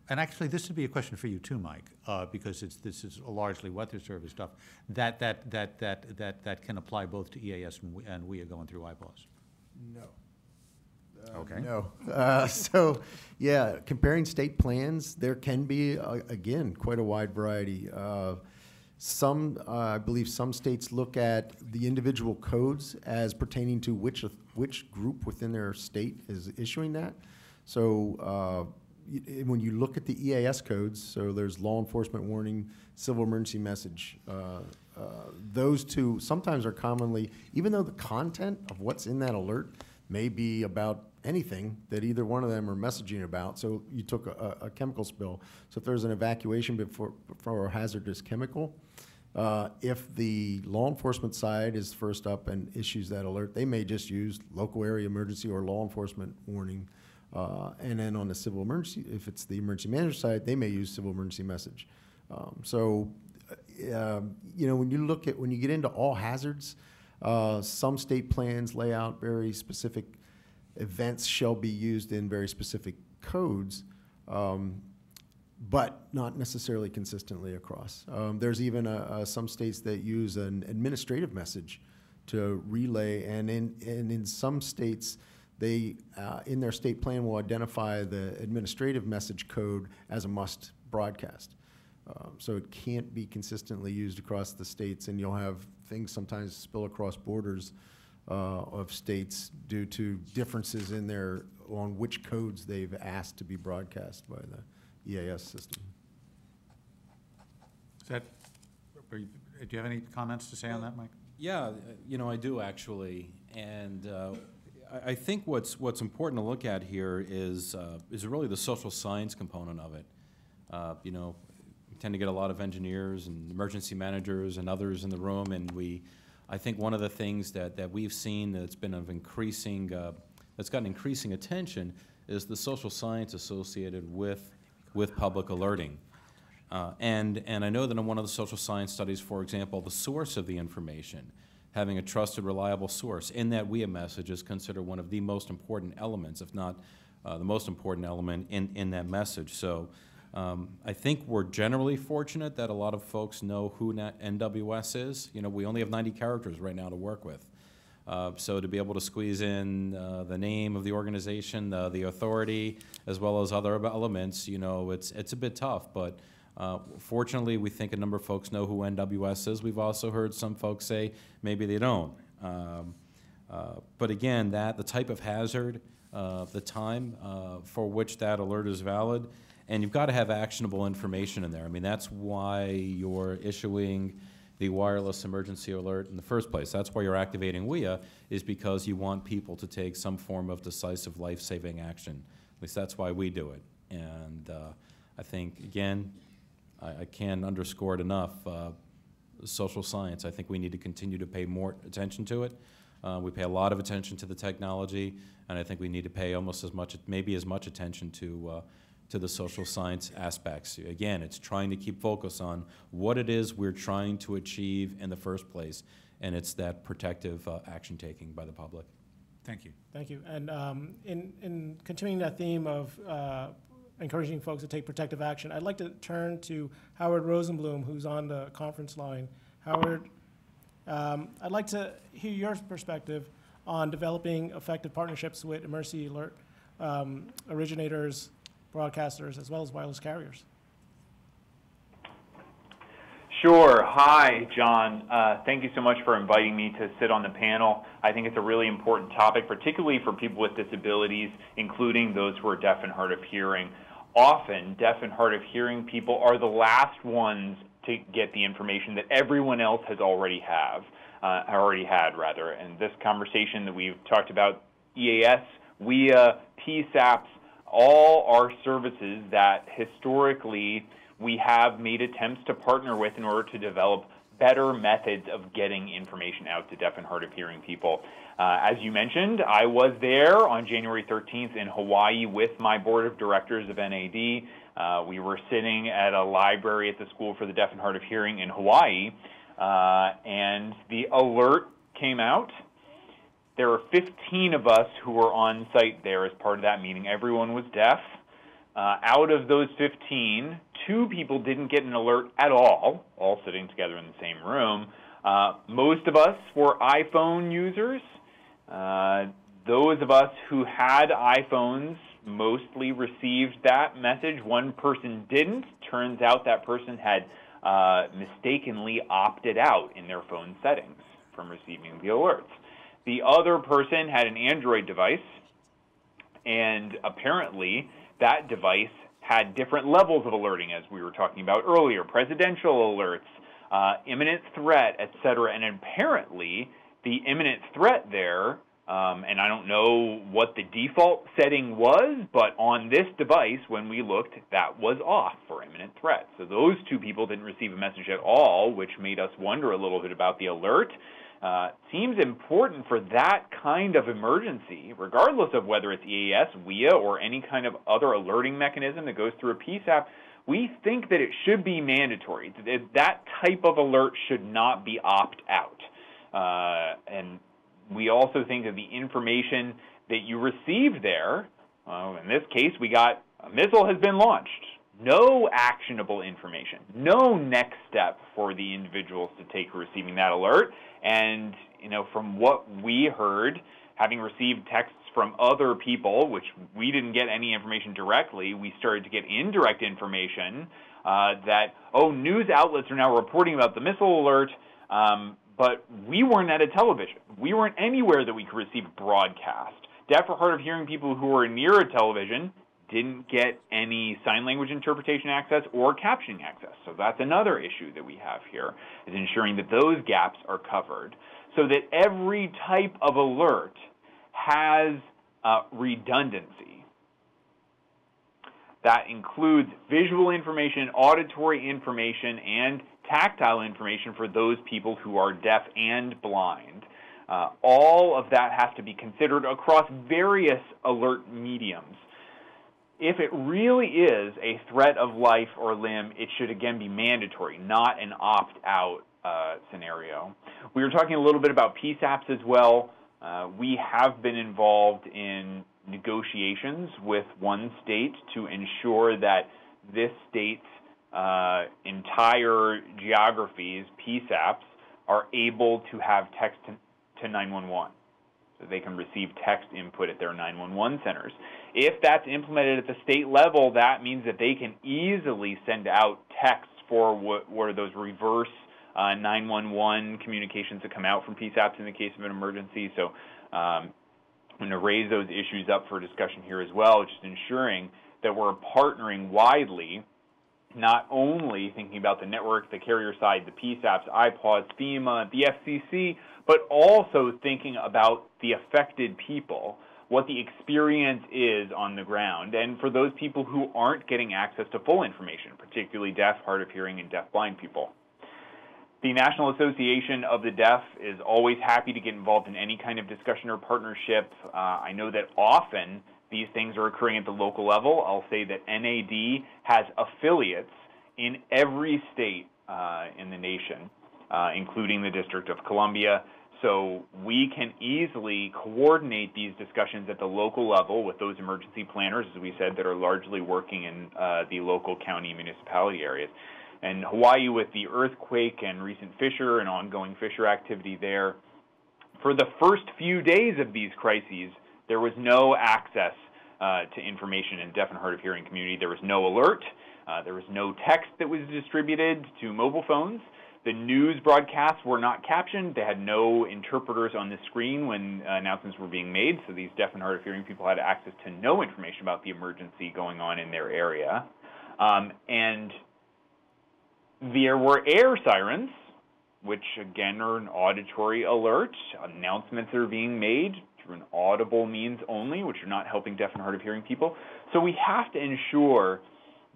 Speaker 3: And actually, this would be a question for you too, Mike, because this is largely Weather Service stuff that can apply both to EAS and WEA going through IPAWS.
Speaker 9: No.
Speaker 3: Okay.
Speaker 9: No. So, yeah, comparing state plans, there can be, again, quite a wide variety. I believe some states look at the individual codes as pertaining to which group within their state is issuing that. So when you look at the EAS codes, so there's law enforcement warning, civil emergency message, those two sometimes are commonly, even though the content of what's in that alert may be about anything that either one of them are messaging about. So you took a chemical spill. So if there's an evacuation for a hazardous chemical, if the law enforcement side is first up and issues that alert, they may just use local area emergency or law enforcement warning. And then on the civil emergency, if it's the emergency manager side, they may use civil emergency message. You know, when you get into all hazards, some state plans lay out very specific events shall be used in very specific codes, but not necessarily consistently across. There's even some states that use an administrative message to relay, and in some states, they, in their state plan, will identify the administrative message code as a must broadcast. So it can't be consistently used across the states, and you'll have things sometimes spill across borders of states due to differences in on which codes they've asked to be broadcast by the EAS system.
Speaker 3: Do you have any comments to say on that, Mike?
Speaker 1: Yeah, you know, I do actually, and I think what's important to look at here is really the social science component of it. You know, we tend to get a lot of engineers and emergency managers and others in the room, and I think one of the things that we've seen that's been of increasing, that's gotten increasing attention is the social science associated with public alerting. And I know that in one of the social science studies, for example, the source of the information, having a trusted, reliable source in that WEA message is considered one of the most important elements, if not the most important element in that message. So I think we're generally fortunate that a lot of folks know who NWS is. You know, we only have 90 characters right now to work with. So to be able to squeeze in the name of the organization, the authority, as well as other elements, you know, it's a bit tough. But fortunately, we think a number of folks know who NWS is. We've also heard some folks say maybe they don't. But again, the type of hazard, the time for which that alert is valid, and you've got to have actionable information in there. I mean, that's why you're issuing the wireless emergency alert in the first place. That's why you're activating WEA, is because you want people to take some form of decisive life-saving action. At least that's why we do it. And I think, again, I can't underscore it enough, social science, I think we need to continue to pay more attention to it. We pay a lot of attention to the technology, and I think we need to pay almost as much, maybe as much attention to the social science aspects. Again, it's trying to keep focus on what it is we're trying to achieve in the first place, and it's that protective action taking by the public.
Speaker 3: Thank you.
Speaker 2: Thank you. And in continuing that theme of encouraging folks to take protective action, I'd like to turn to Howard Rosenblum, who's on the conference line. Howard, I'd like to hear your perspective on developing effective partnerships with emergency alert originators, broadcasters, as well as wireless carriers.
Speaker 4: Sure. Hi, John. Thank you so much for inviting me to sit on the panel. I think it's a really important topic, particularly for people with disabilities, including those who are deaf and hard of hearing. Often, deaf and hard of hearing people are the last ones to get the information that everyone else has already had. And this conversation that we've talked about, EAS, WEA, PSAPs, all are services that historically we have made attempts to partner with in order to develop better methods of getting information out to deaf and hard of hearing people. As you mentioned, I was there on January 13th in Hawaii with my board of directors of NAD. We were sitting at a library at the School for the Deaf and Hard of Hearing in Hawaii, and the alert came out. There were 15 of us who were on site there as part of that meeting. Everyone was deaf. Out of those 15, 2 people didn't get an alert at all sitting together in the same room. Most of us were iPhone users. Those of us who had iPhones mostly received that message. One person didn't. Turns out that person had mistakenly opted out in their phone settings from receiving the alerts. The other person had an Android device, and apparently that device had different levels of alerting, as we were talking about earlier, presidential alerts, imminent threat, etc. And apparently the imminent threat there, and I don't know what the default setting was, but on this device, when we looked, that was off for imminent threat. So those 2 people didn't receive a message at all, which made us wonder a little bit about the alert. Seems important for that kind of emergency, regardless of whether it's EAS, WEA, or any kind of other alerting mechanism that goes through a PSAP. We think that it should be mandatory. That type of alert should not be opt-out. And we also think that the information that you receive there, in this case, we got a missile has been launched. No actionable information, no next step for the individuals to take receiving that alert. And, you know, from what we heard, having received texts from other people, which we didn't get any information directly, we started to get indirect information that, oh, news outlets are now reporting about the missile alert, but we weren't at a television. We weren't anywhere that we could receive broadcast. Deaf or hard of hearing people who were near a television didn't get any sign language interpretation access or captioning access. So that's another issue that we have here, is ensuring that those gaps are covered so that every type of alert has redundancy. That includes visual information, auditory information, and tactile information for those people who are deaf and blind. All of that has to be considered across various alert mediums. If it really is a threat of life or limb, it should again be mandatory, not an opt-out scenario. We were talking a little bit about PSAPs as well. We have been involved in negotiations with one state to ensure that this state's entire geographies, PSAPs, are able to have text to 911. So they can receive text input at their 911 centers. If that's implemented at the state level, that means that they can easily send out texts for what are those reverse 911 communications that come out from PSAPs in the case of an emergency. So I'm going to raise those issues up for discussion here as well, just ensuring that we're partnering widely, not only thinking about the network, the carrier side, the PSAPs, IPAWS, FEMA, the FCC, but also thinking about the affected people, what the experience is on the ground, and for those people who aren't getting access to full information, particularly deaf, hard of hearing, and deaf-blind people. The National Association of the Deaf is always happy to get involved in any kind of discussion or partnership. I know that often these things are occurring at the local level. I'll say that NAD has affiliates in every state in the nation, including the District of Columbia. So we can easily coordinate these discussions at the local level with those emergency planners, as we said, that are largely working in the local county municipality areas. And Hawaii, with the earthquake and recent fissure and ongoing fissure activity there, for the first few days of these crises, there was no access to information in deaf and hard of hearing community. There was no alert. There was no text that was distributed to mobile phones. The news broadcasts were not captioned. They had no interpreters on the screen when announcements were being made, so these deaf and hard of hearing people had access to no information about the emergency going on in their area. And there were air sirens, which again are an auditory alert. Announcements are being made through an audible means only, which are not helping deaf and hard of hearing people. So we have to ensure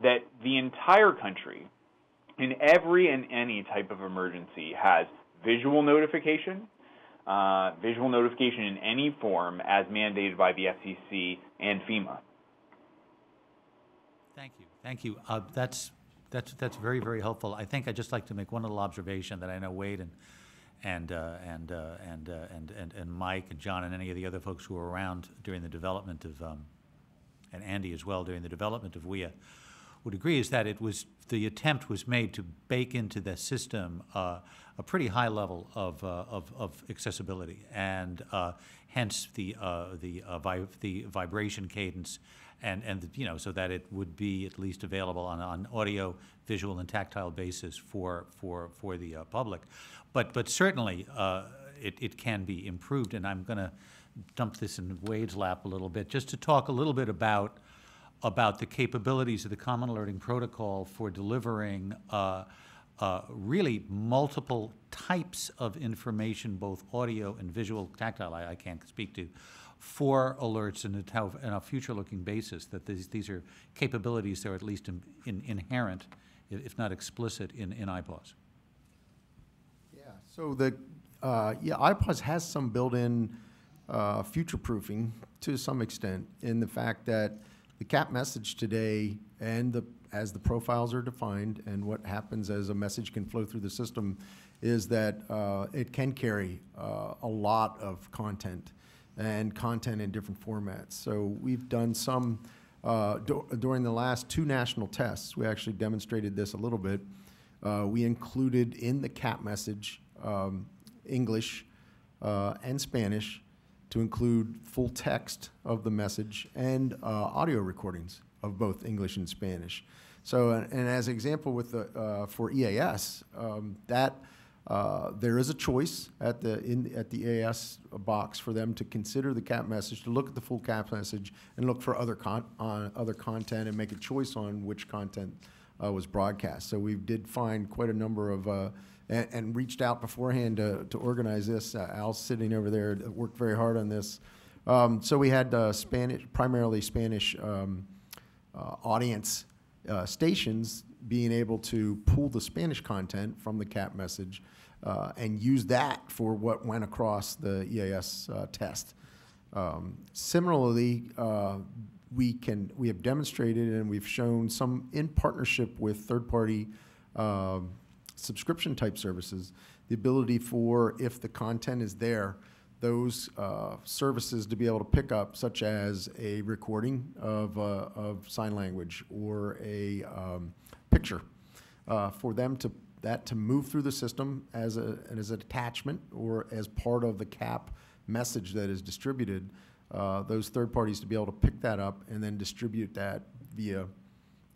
Speaker 4: that the entire country, in every and any type of emergency, has visual notification in any form as mandated by the FCC and FEMA.
Speaker 3: Thank you. Thank you. That's very, very helpful. I think I'd just like to make one little observation that I know Wade and Mike and John and any of the other folks who were around during the development of, and Andy as well, during the development of WEA, would agree is that the attempt was made to bake into the system a pretty high level of accessibility, and hence the vibration cadence, and so that it would be at least available on audio, visual, and tactile basis for the public, but certainly it can be improved, and I'm going to dump this in Wade's lap a little bit just to talk a little bit about the capabilities of the Common Alerting Protocol for delivering really multiple types of information, both audio and visual, tactile, I can't speak to, for alerts in a future-looking basis, that these are capabilities that are at least inherent, if not explicit, in IPAWS.
Speaker 9: Yeah, so IPAWS has some built-in future-proofing to some extent in the fact that the CAP message today, and as the profiles are defined and what happens as a message can flow through the system, is that it can carry a lot of content and content in different formats. So we've done some, during the last 2 national tests, we actually demonstrated this a little bit. We included in the CAP message English and Spanish, to include full text of the message and audio recordings of both English and Spanish. So, and as an example with the for EAS, there is a choice at the EAS box for them to consider the CAP message, to look at the full CAP message, and look for other content and make a choice on which content was broadcast. So we did find quite a number of and reached out beforehand to organize this. Al's sitting over there, worked very hard on this. So we had primarily Spanish audience stations being able to pull the Spanish content from the CAP message and use that for what went across the EAS test. Similarly, we have demonstrated and we've shown some in partnership with third-party subscription type services, the ability for, if the content is there, those services to be able to pick up, such as a recording of sign language or a picture, for them to move through the system as an attachment or as part of the CAP message that is distributed. Those third parties to be able to pick that up and then distribute that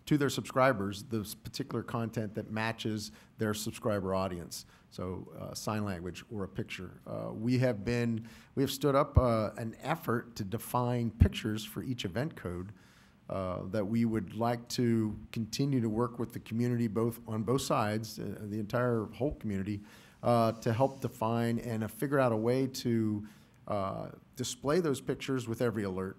Speaker 9: to their subscribers, the particular content that matches their subscriber audience. So sign language or a picture. We have stood up an effort to define pictures for each event code that we would like to continue to work with the community on both sides, the entire whole community, to help define and figure out a way to display those pictures with every alert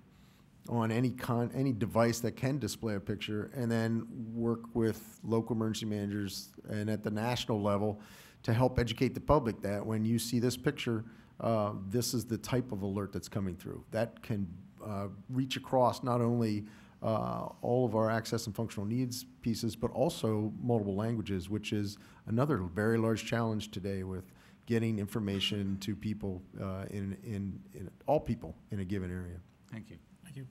Speaker 9: on any device that can display a picture, and then work with local emergency managers and at the national level to help educate the public that when you see this picture, this is the type of alert that's coming through. That can reach across not only all of our access and functional needs pieces, but also multiple languages, which is another very large challenge today with getting information to people, in all people in a given area.
Speaker 3: Thank you.
Speaker 2: Thank you.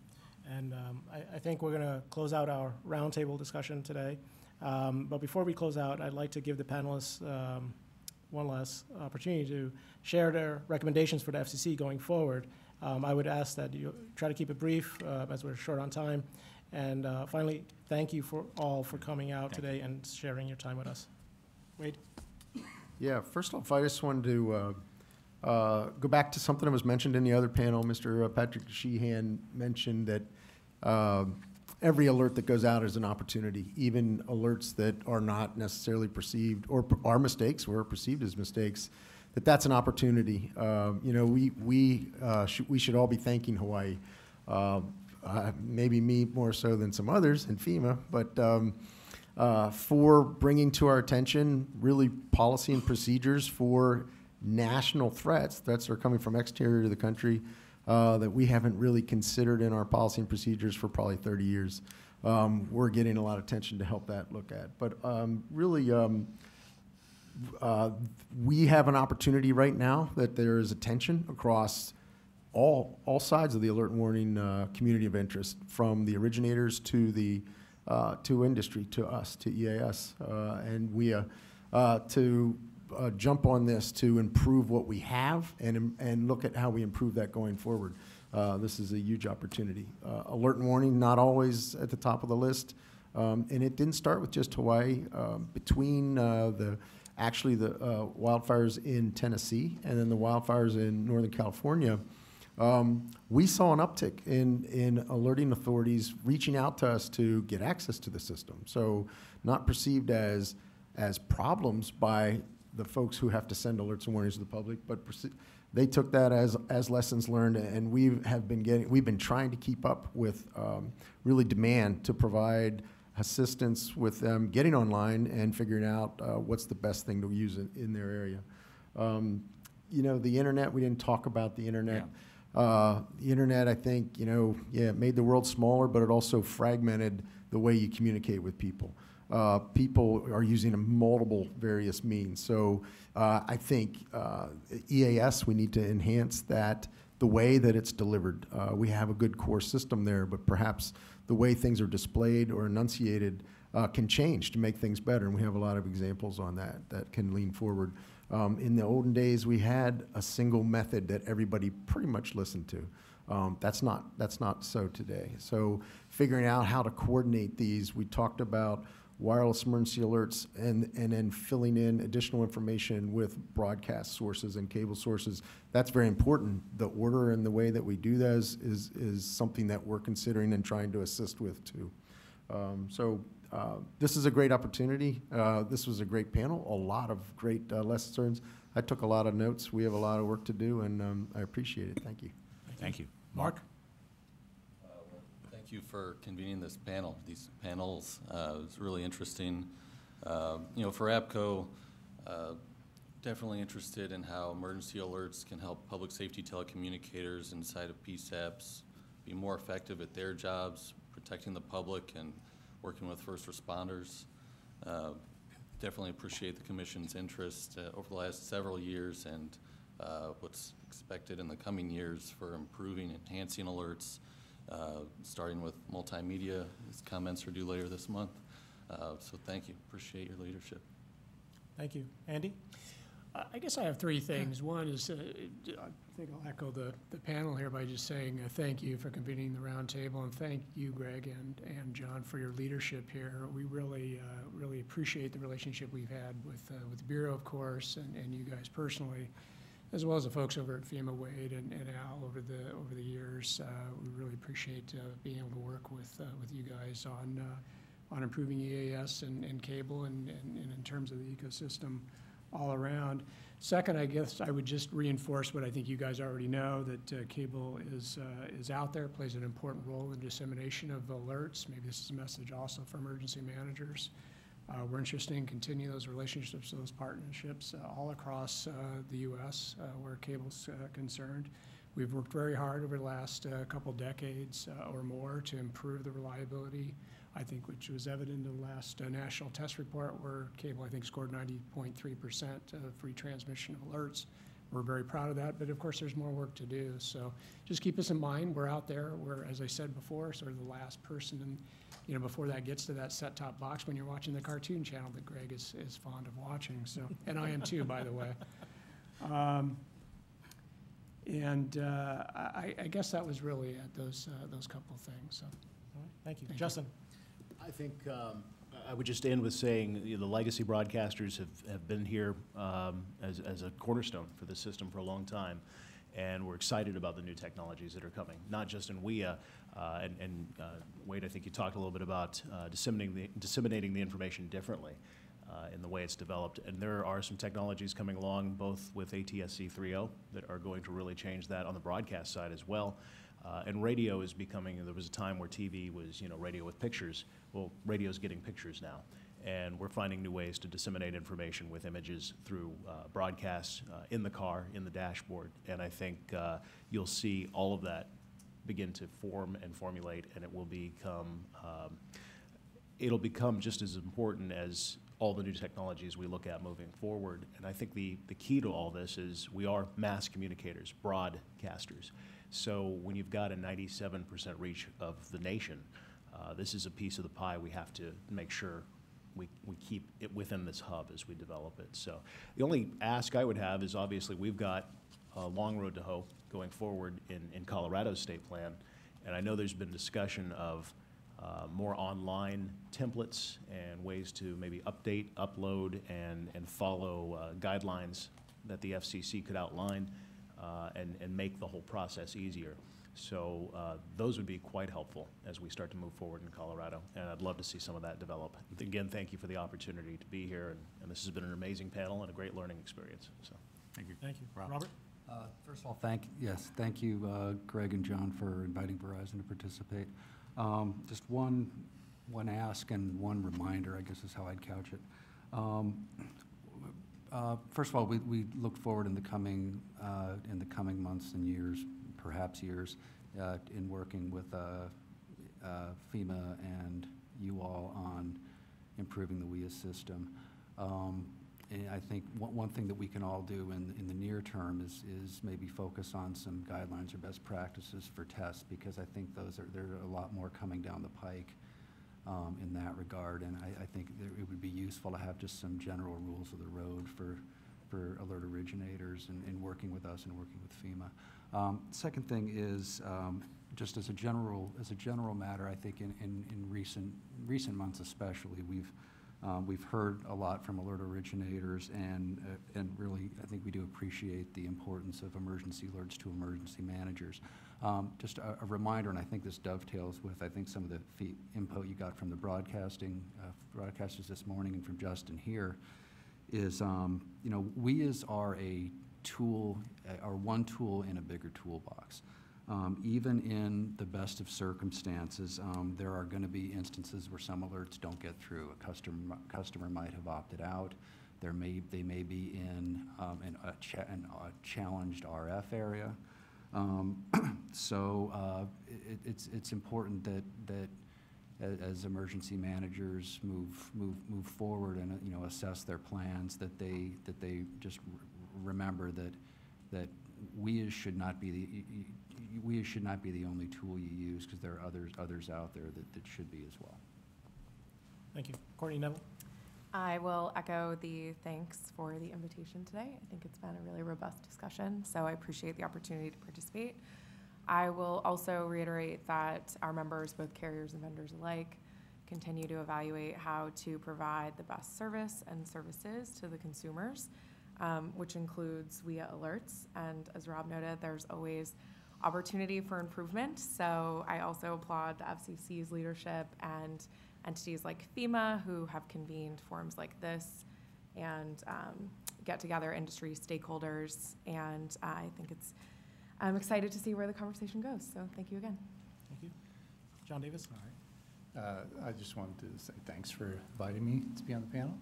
Speaker 2: And I think we're going to close out our roundtable discussion today. But before we close out, I'd like to give the panelists one last opportunity to share their recommendations for the FCC going forward. I would ask that you try to keep it brief as we're short on time. And finally, thank you all for coming out today and sharing your time with us. Wade?
Speaker 9: Yeah, first off, I just wanted to go back to something that was mentioned in the other panel. Mr. Patrick Sheehan mentioned that every alert that goes out is an opportunity, even alerts that are not necessarily perceived or are mistakes or are perceived as mistakes, that's an opportunity. You know, we should all be thanking Hawaii. Maybe me more so than some others in FEMA, but for bringing to our attention really policy and procedures for national threats that are coming from exterior to the country that we haven't really considered in our policy and procedures for probably 30 years. We're getting a lot of attention to help that look at. But really, we have an opportunity right now that there is attention across all sides of the alert and warning community of interest, from the originators to the to industry, to us, to EAS, and WEA, to jump on this to improve what we have and look at how we improve that going forward. This is a huge opportunity. Alert and warning, not always at the top of the list, and it didn't start with just Hawaii. Between the wildfires in Tennessee and then the wildfires in Northern California, we saw an uptick in alerting authorities reaching out to us to get access to the system. So not perceived as problems by the folks who have to send alerts and warnings to the public, but they took that as lessons learned, and we've been trying to keep up with really demand to provide assistance with them getting online and figuring out what's the best thing to use in their area. You know, the internet, we didn't talk about the internet. Yeah. The internet, I think, it made the world smaller, but it also fragmented the way you communicate with people. People are using multiple various means. So I think EAS, we need to enhance that, the way that it's delivered. We have a good core system there, but perhaps the way things are displayed or enunciated can change to make things better. And we have a lot of examples on that can lean forward. In the olden days, we had a single method that everybody pretty much listened to. That's not so today. So figuring out how to coordinate these, we talked about wireless emergency alerts and then filling in additional information with broadcast sources and cable sources. That's very important. The order and the way that we do that is something that we're considering and trying to assist with too. This is a great opportunity. This was a great panel, a lot of great lessons learned. I took a lot of notes. We have a lot of work to do, and I appreciate it. Thank you.
Speaker 3: Thank you.
Speaker 2: Mark?
Speaker 5: Thank you for convening this panel, these panels. It's really interesting. For APCO, definitely interested in how emergency alerts can help public safety telecommunicators inside of PSAPs be more effective at their jobs, protecting the public and working with first responders. Definitely appreciate the Commission's interest over the last several years and what's expected in the coming years for improving, enhancing alerts, starting with multimedia. His comments are due later this month. So thank you. Appreciate your leadership.
Speaker 2: Thank you. Andy?
Speaker 18: I guess I have three things. One is, I think I'll echo the panel here by just saying thank you for convening the roundtable, and thank you, Greg and John, for your leadership here. We really appreciate the relationship we've had with the Bureau, of course, and you guys personally, as well as the folks over at FEMA, Wade and Al, over the years. We really appreciate being able to work with you guys on improving EAS and cable and in terms of the ecosystem all around. Second, I guess I would just reinforce what I think you guys already know, that cable is out there, plays an important role in dissemination of alerts. Maybe this is a message also for emergency managers. We're interested in continuing those relationships, those partnerships all across the U.S. Where cable's concerned. We've worked very hard over the last couple decades or more to improve the reliability, I think, which was evident in the last national test report, where cable, I think, scored 90.3% of free transmission of alerts. We're very proud of that, but of course there's more work to do. So just keep us in mind. We're out there. We're, as I said before, sort of the last person, and before that gets to that set-top box when you're watching the cartoon channel that Greg is fond of watching. So, and I am too, by the way. I guess that was really it, those couple of things. So,
Speaker 2: all right, thank you. Justin.
Speaker 17: I think I would just end with saying the legacy broadcasters have been here as a cornerstone for the system for a long time, and we're excited about the new technologies that are coming, not just in WEA, and Wade, I think you talked a little bit about disseminating the information differently in the way it's developed, and there are some technologies coming along both with ATSC 3.0 that are going to really change that on the broadcast side as well. And radio is becoming, there was a time where TV was, radio with pictures. Well, radio's getting pictures now. And we're finding new ways to disseminate information with images through broadcasts in the car, in the dashboard. And I think you'll see all of that begin to form and formulate, and it will become, it'll become just as important as all the new technologies we look at moving forward. And I think the key to all this is we are mass communicators, broadcasters. So when you've got a 97% reach of the nation, this is a piece of the pie we have to make sure we keep it within this hub as we develop it. So the only ask I would have is, obviously we've got a long road to hoe going forward in Colorado's state plan, and I know there's been discussion of more online templates and ways to maybe update, upload, and follow guidelines that the FCC could outline and make the whole process easier. So those would be quite helpful as we start to move forward in Colorado, and I'd love to see some of that develop. Again, thank you for the opportunity to be here, and this has been an amazing panel and a great learning experience. So,
Speaker 2: thank you. Thank you. Robert?
Speaker 20: First of all, thank you, Greg and John, for inviting Verizon to participate. Just one ask and one reminder, I guess is how I'd couch it. First of all, we look forward in the coming months and years, perhaps years, in working with FEMA and you all on improving the WEA system. And I think one thing that we can all do in the near term is maybe focus on some guidelines or best practices for tests, because I think there's a lot more coming down the pike in that regard, and I think it would be useful to have just some general rules of the road for alert originators and working with us and working with FEMA. Second thing is just as a general matter, I think in recent months especially, we've heard a lot from alert originators, and really I think we do appreciate the importance of emergency alerts to emergency managers. Just a reminder, and I think this dovetails with some of the input you got from the broadcasters this morning and from Justin here, is WEAs are a tool, are one tool in a bigger toolbox. Even in the best of circumstances, there are going to be instances where some alerts don't get through. A customer might have opted out. They may be in a challenged RF area. So it's important that as emergency managers move forward and assess their plans, that they just remember that that WEA should not be the only tool you use, because there are others out there that should be as well.
Speaker 2: Thank you. Courtney Neville.
Speaker 21: I will echo the thanks for the invitation today. I think it's been a really robust discussion, so I appreciate the opportunity to participate. I will also reiterate that our members, both carriers and vendors alike, continue to evaluate how to provide the best service and services to the consumers, which includes WEA alerts. And as Rob noted, there's always opportunity for improvement. So I also applaud the FCC's leadership and entities like FEMA, who have convened forums like this and get together industry stakeholders. And I'm excited to see where the conversation goes. So thank you again.
Speaker 2: Thank you. John Davis.
Speaker 19: All right. I just wanted to say thanks for inviting me to be on the panel.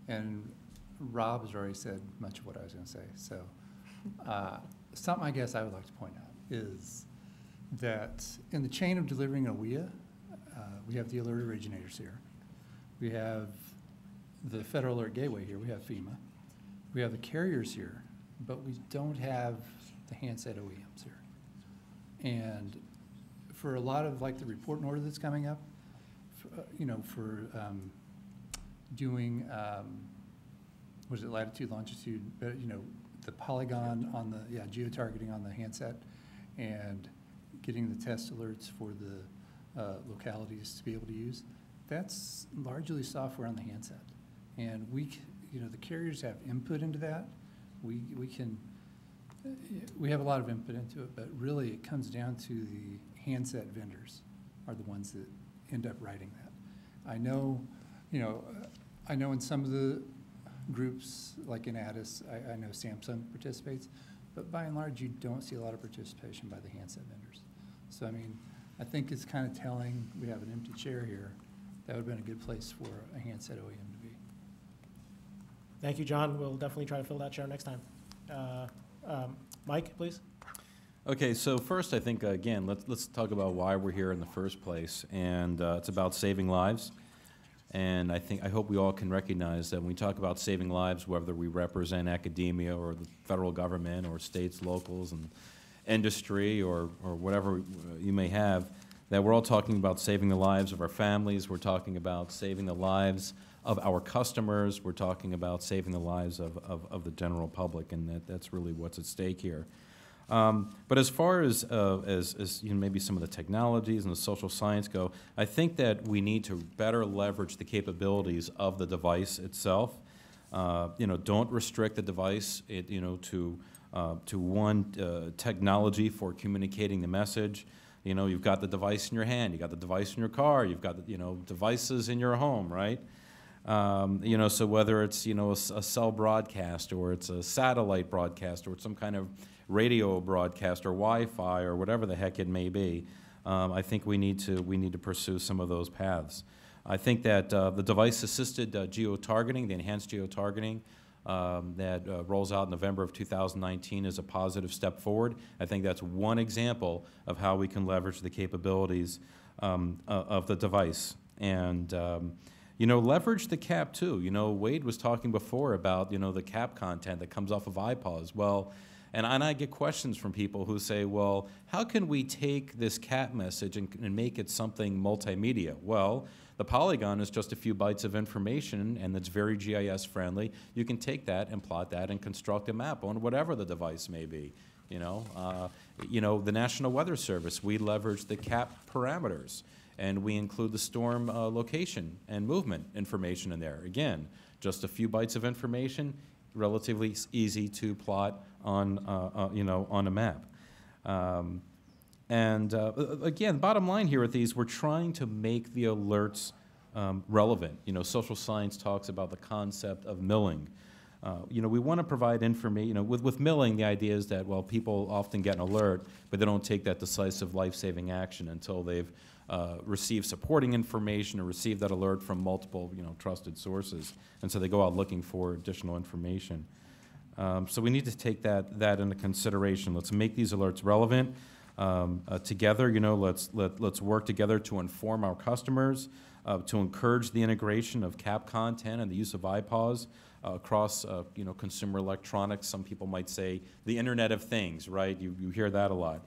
Speaker 19: And Rob has already said much of what I was going to say. So something I guess I would like to point out is that in the chain of delivering a WEA, we have the alert originators here. We have the Federal Alert Gateway here. We have FEMA. We have the carriers here, but we don't have the handset OEMs here. And for a lot of like the report and order that's coming up, for doing, what is it, latitude, longitude, the polygon on the, geotargeting on the handset, and getting the test alerts for the localities to be able to use, that's largely software on the handset. And the carriers have input into that. We have a lot of input into it, but really it comes down to the handset vendors are the ones that end up writing that. I know in some of the groups, like in ADIS, I know Samsung participates, but by and large, you don't see a lot of participation by the handset vendors. So, I mean, I think it's kind of telling. We have an empty chair here. That would have been a good place for a handset OEM to be.
Speaker 2: Thank you, John. We'll definitely try to fill that chair next time. Mike, please.
Speaker 1: Okay, so first, I think, again, let's talk about why we're here in the first place, and it's about saving lives. And I hope we all can recognize that when we talk about saving lives, whether we represent academia or the federal government or states, locals, and industry or whatever you may have, that we're all talking about saving the lives of our families. We're talking about saving the lives of our customers. We're talking about saving the lives of the general public, and that's really what's at stake here. But as far as maybe some of the technologies and the social science go, I think that we need to better leverage the capabilities of the device itself. Don't restrict the device to one technology for communicating the message. You've got the device in your hand, you've got the device in your car, you've got devices in your home, right? So whether it's a cell broadcast or it's a satellite broadcast or it's some kind of radio broadcast or Wi-Fi or whatever the heck it may be, I think we need to pursue some of those paths. I think that the device-assisted geotargeting, the enhanced geotargeting that rolls out in November of 2019 is a positive step forward. I think that's one example of how we can leverage the capabilities of the device. And leverage the cap too. Wade was talking before about the cap content that comes off of iPaws. Well, and I get questions from people who say, well, how can we take this cap message and make it something multimedia? Well, the polygon is just a few bytes of information, and it's very GIS friendly. You can take that and plot that and construct a map on whatever the device may be. The National Weather Service, we leverage the cap parameters, and we include the storm location and movement information in there. Again, just a few bytes of information, relatively easy to plot on a map. Again, bottom line here with these, we're trying to make the alerts relevant. Social science talks about the concept of milling. We want to provide information. With milling, the idea is that, well, people often get an alert, but they don't take that decisive life-saving action until they've received supporting information or received that alert from multiple, trusted sources, and so they go out looking for additional information. So we need to take that into consideration. Let's make these alerts relevant. Together, let's work together to inform our customers. to encourage the integration of CAP content and the use of iPause across consumer electronics. Some people might say the Internet of Things, right? You hear that a lot.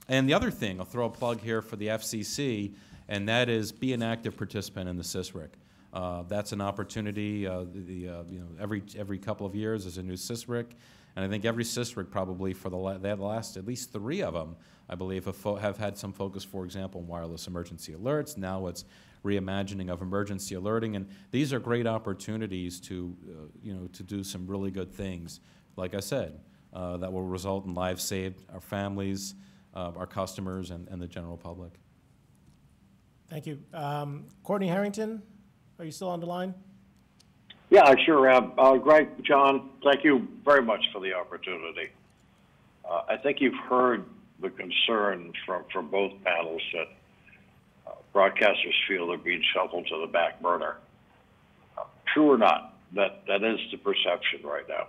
Speaker 1: And the other thing, I'll throw a plug here for the FCC, and that is be an active participant in the CISRIC. That's an opportunity. Every couple of years there's a new CISRIC, and I think every CISRIC probably for the last at least 3 of them, I believe, have had some focus, for example, on wireless emergency alerts. Now it's reimagining of emergency alerting, and these are great opportunities to to do some really good things. Like I said, that will result in lives saved, our families, our customers, and the general public.
Speaker 2: Thank you. Courtney Harrington, are you still on the line?
Speaker 15: Yeah, I sure am. Greg, John, thank you very much for the opportunity. I think you've heard the concern from both panels that broadcasters feel they're being shuffled to the back burner. True or not, that is the perception right now.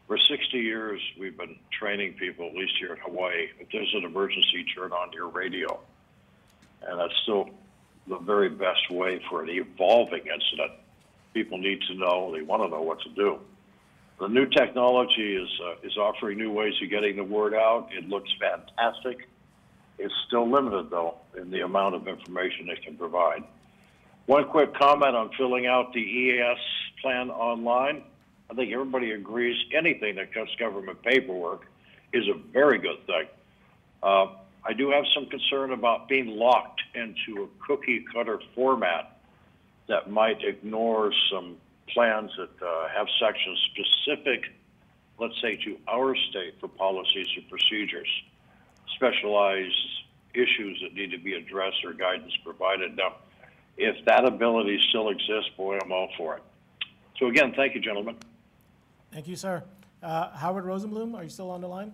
Speaker 15: For 60 years, we've been training people, at least here in Hawaii, if there's an emergency, turn on your radio. And that's still the very best way for an evolving incident. People need to know, they want to know what to do. The new technology is offering new ways of getting the word out. It looks fantastic. It's still limited, though, in the amount of information it can provide. One quick comment on filling out the EAS plan online. I think everybody agrees anything that cuts government paperwork is a very good thing. I do have some concern about being locked into a cookie cutter format that might ignore some plans that have sections specific, let's say, to our state for policies and procedures, specialized issues that need to be addressed or guidance provided. Now, if that ability still exists, boy, I'm all for it. So again, thank you, gentlemen.
Speaker 2: Thank you, sir. Howard Rosenblum, are you still on the line?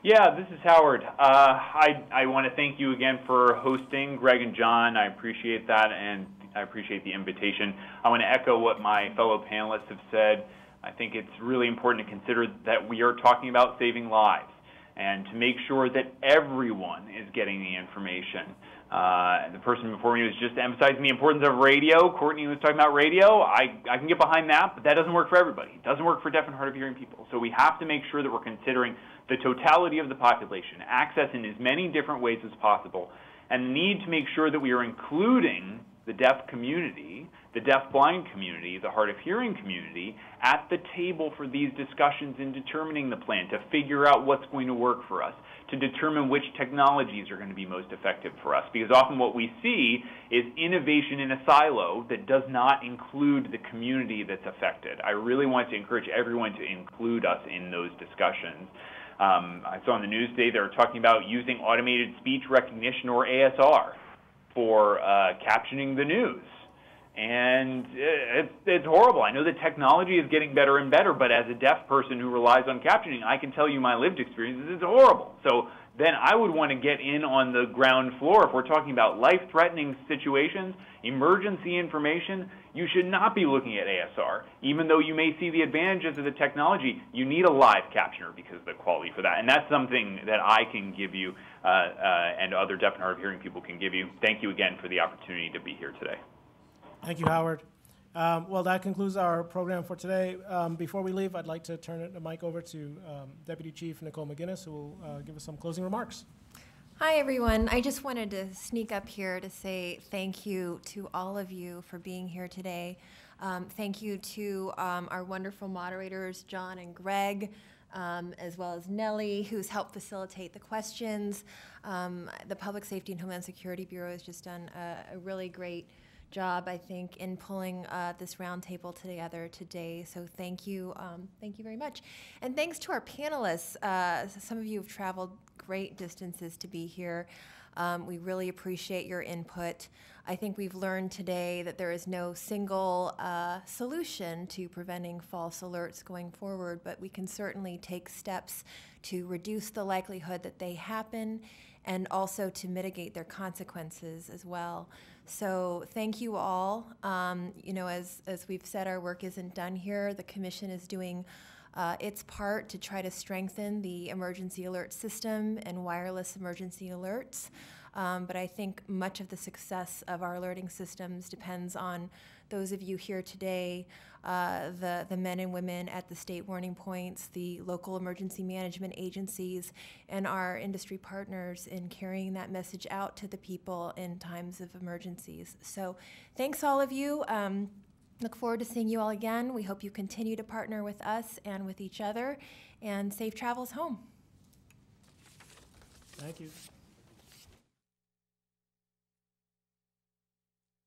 Speaker 4: Yeah, this is Howard. I want to thank you again for hosting, Greg and John. I appreciate that, and I appreciate the invitation. I want to echo what my fellow panelists have said. I think it's really important to consider that we are talking about saving lives and to make sure that everyone is getting the information. The person before me was just emphasizing the importance of radio. Courtney was talking about radio. I can get behind that, but that doesn't work for everybody. It doesn't work for deaf and hard of hearing people. So we have to make sure that we're considering the totality of the population, access in as many different ways as possible, and need to make sure that we are including the deaf community, the deaf-blind community, the hard of hearing community at the table for these discussions in determining the plan, to figure out what's going to work for us, to determine which technologies are going to be most effective for us. Because often what we see is innovation in a silo that does not include the community that's affected. I really want to encourage everyone to include us in those discussions. I saw on the news today they were talking about using automated speech recognition, or ASR, for captioning the news. And it's horrible. I know the technology is getting better and better, but as a deaf person who relies on captioning, I can tell you my lived experience is it's horrible. So then I would want to get in on the ground floor. If we're talking about life-threatening situations, emergency information, you should not be looking at ASR. Even though you may see the advantages of the technology, you need a live captioner because of the quality for that. And that's something that I can give you and other deaf and hard of hearing people can give you. Thank you again for the opportunity to be here today.
Speaker 2: Thank you, Howard. Well, that concludes our program for today. Before we leave, I'd like to turn the mic over to Deputy Chief Nicole McGinnis, who will give us some closing remarks.
Speaker 8: Hi, everyone. I just wanted to sneak up here to say thank you to all of you for being here today. Thank you to our wonderful moderators, John and Greg, as well as Nellie, who's helped facilitate the questions. The Public Safety and Homeland Security Bureau has just done a really great job, I think, in pulling this roundtable together today. So thank you very much. And thanks to our panelists. Some of you have traveled great distances to be here. We really appreciate your input. I think we've learned today that there is no single solution to preventing false alerts going forward, but we can certainly take steps to reduce the likelihood that they happen and also to mitigate their consequences as well. So thank you all. You know, as we've said, our work isn't done here. The Commission is doing its part to try to strengthen the emergency alert system and wireless emergency alerts. But I think much of the success of our alerting systems depends on those of you here today, the men and women at the state warning points, the local emergency management agencies, and our industry partners in carrying that message out to the people in times of emergencies. So thanks all of you. Look forward to seeing you all again. We hope you continue to partner with us and with each other, and safe travels home.
Speaker 2: Thank you.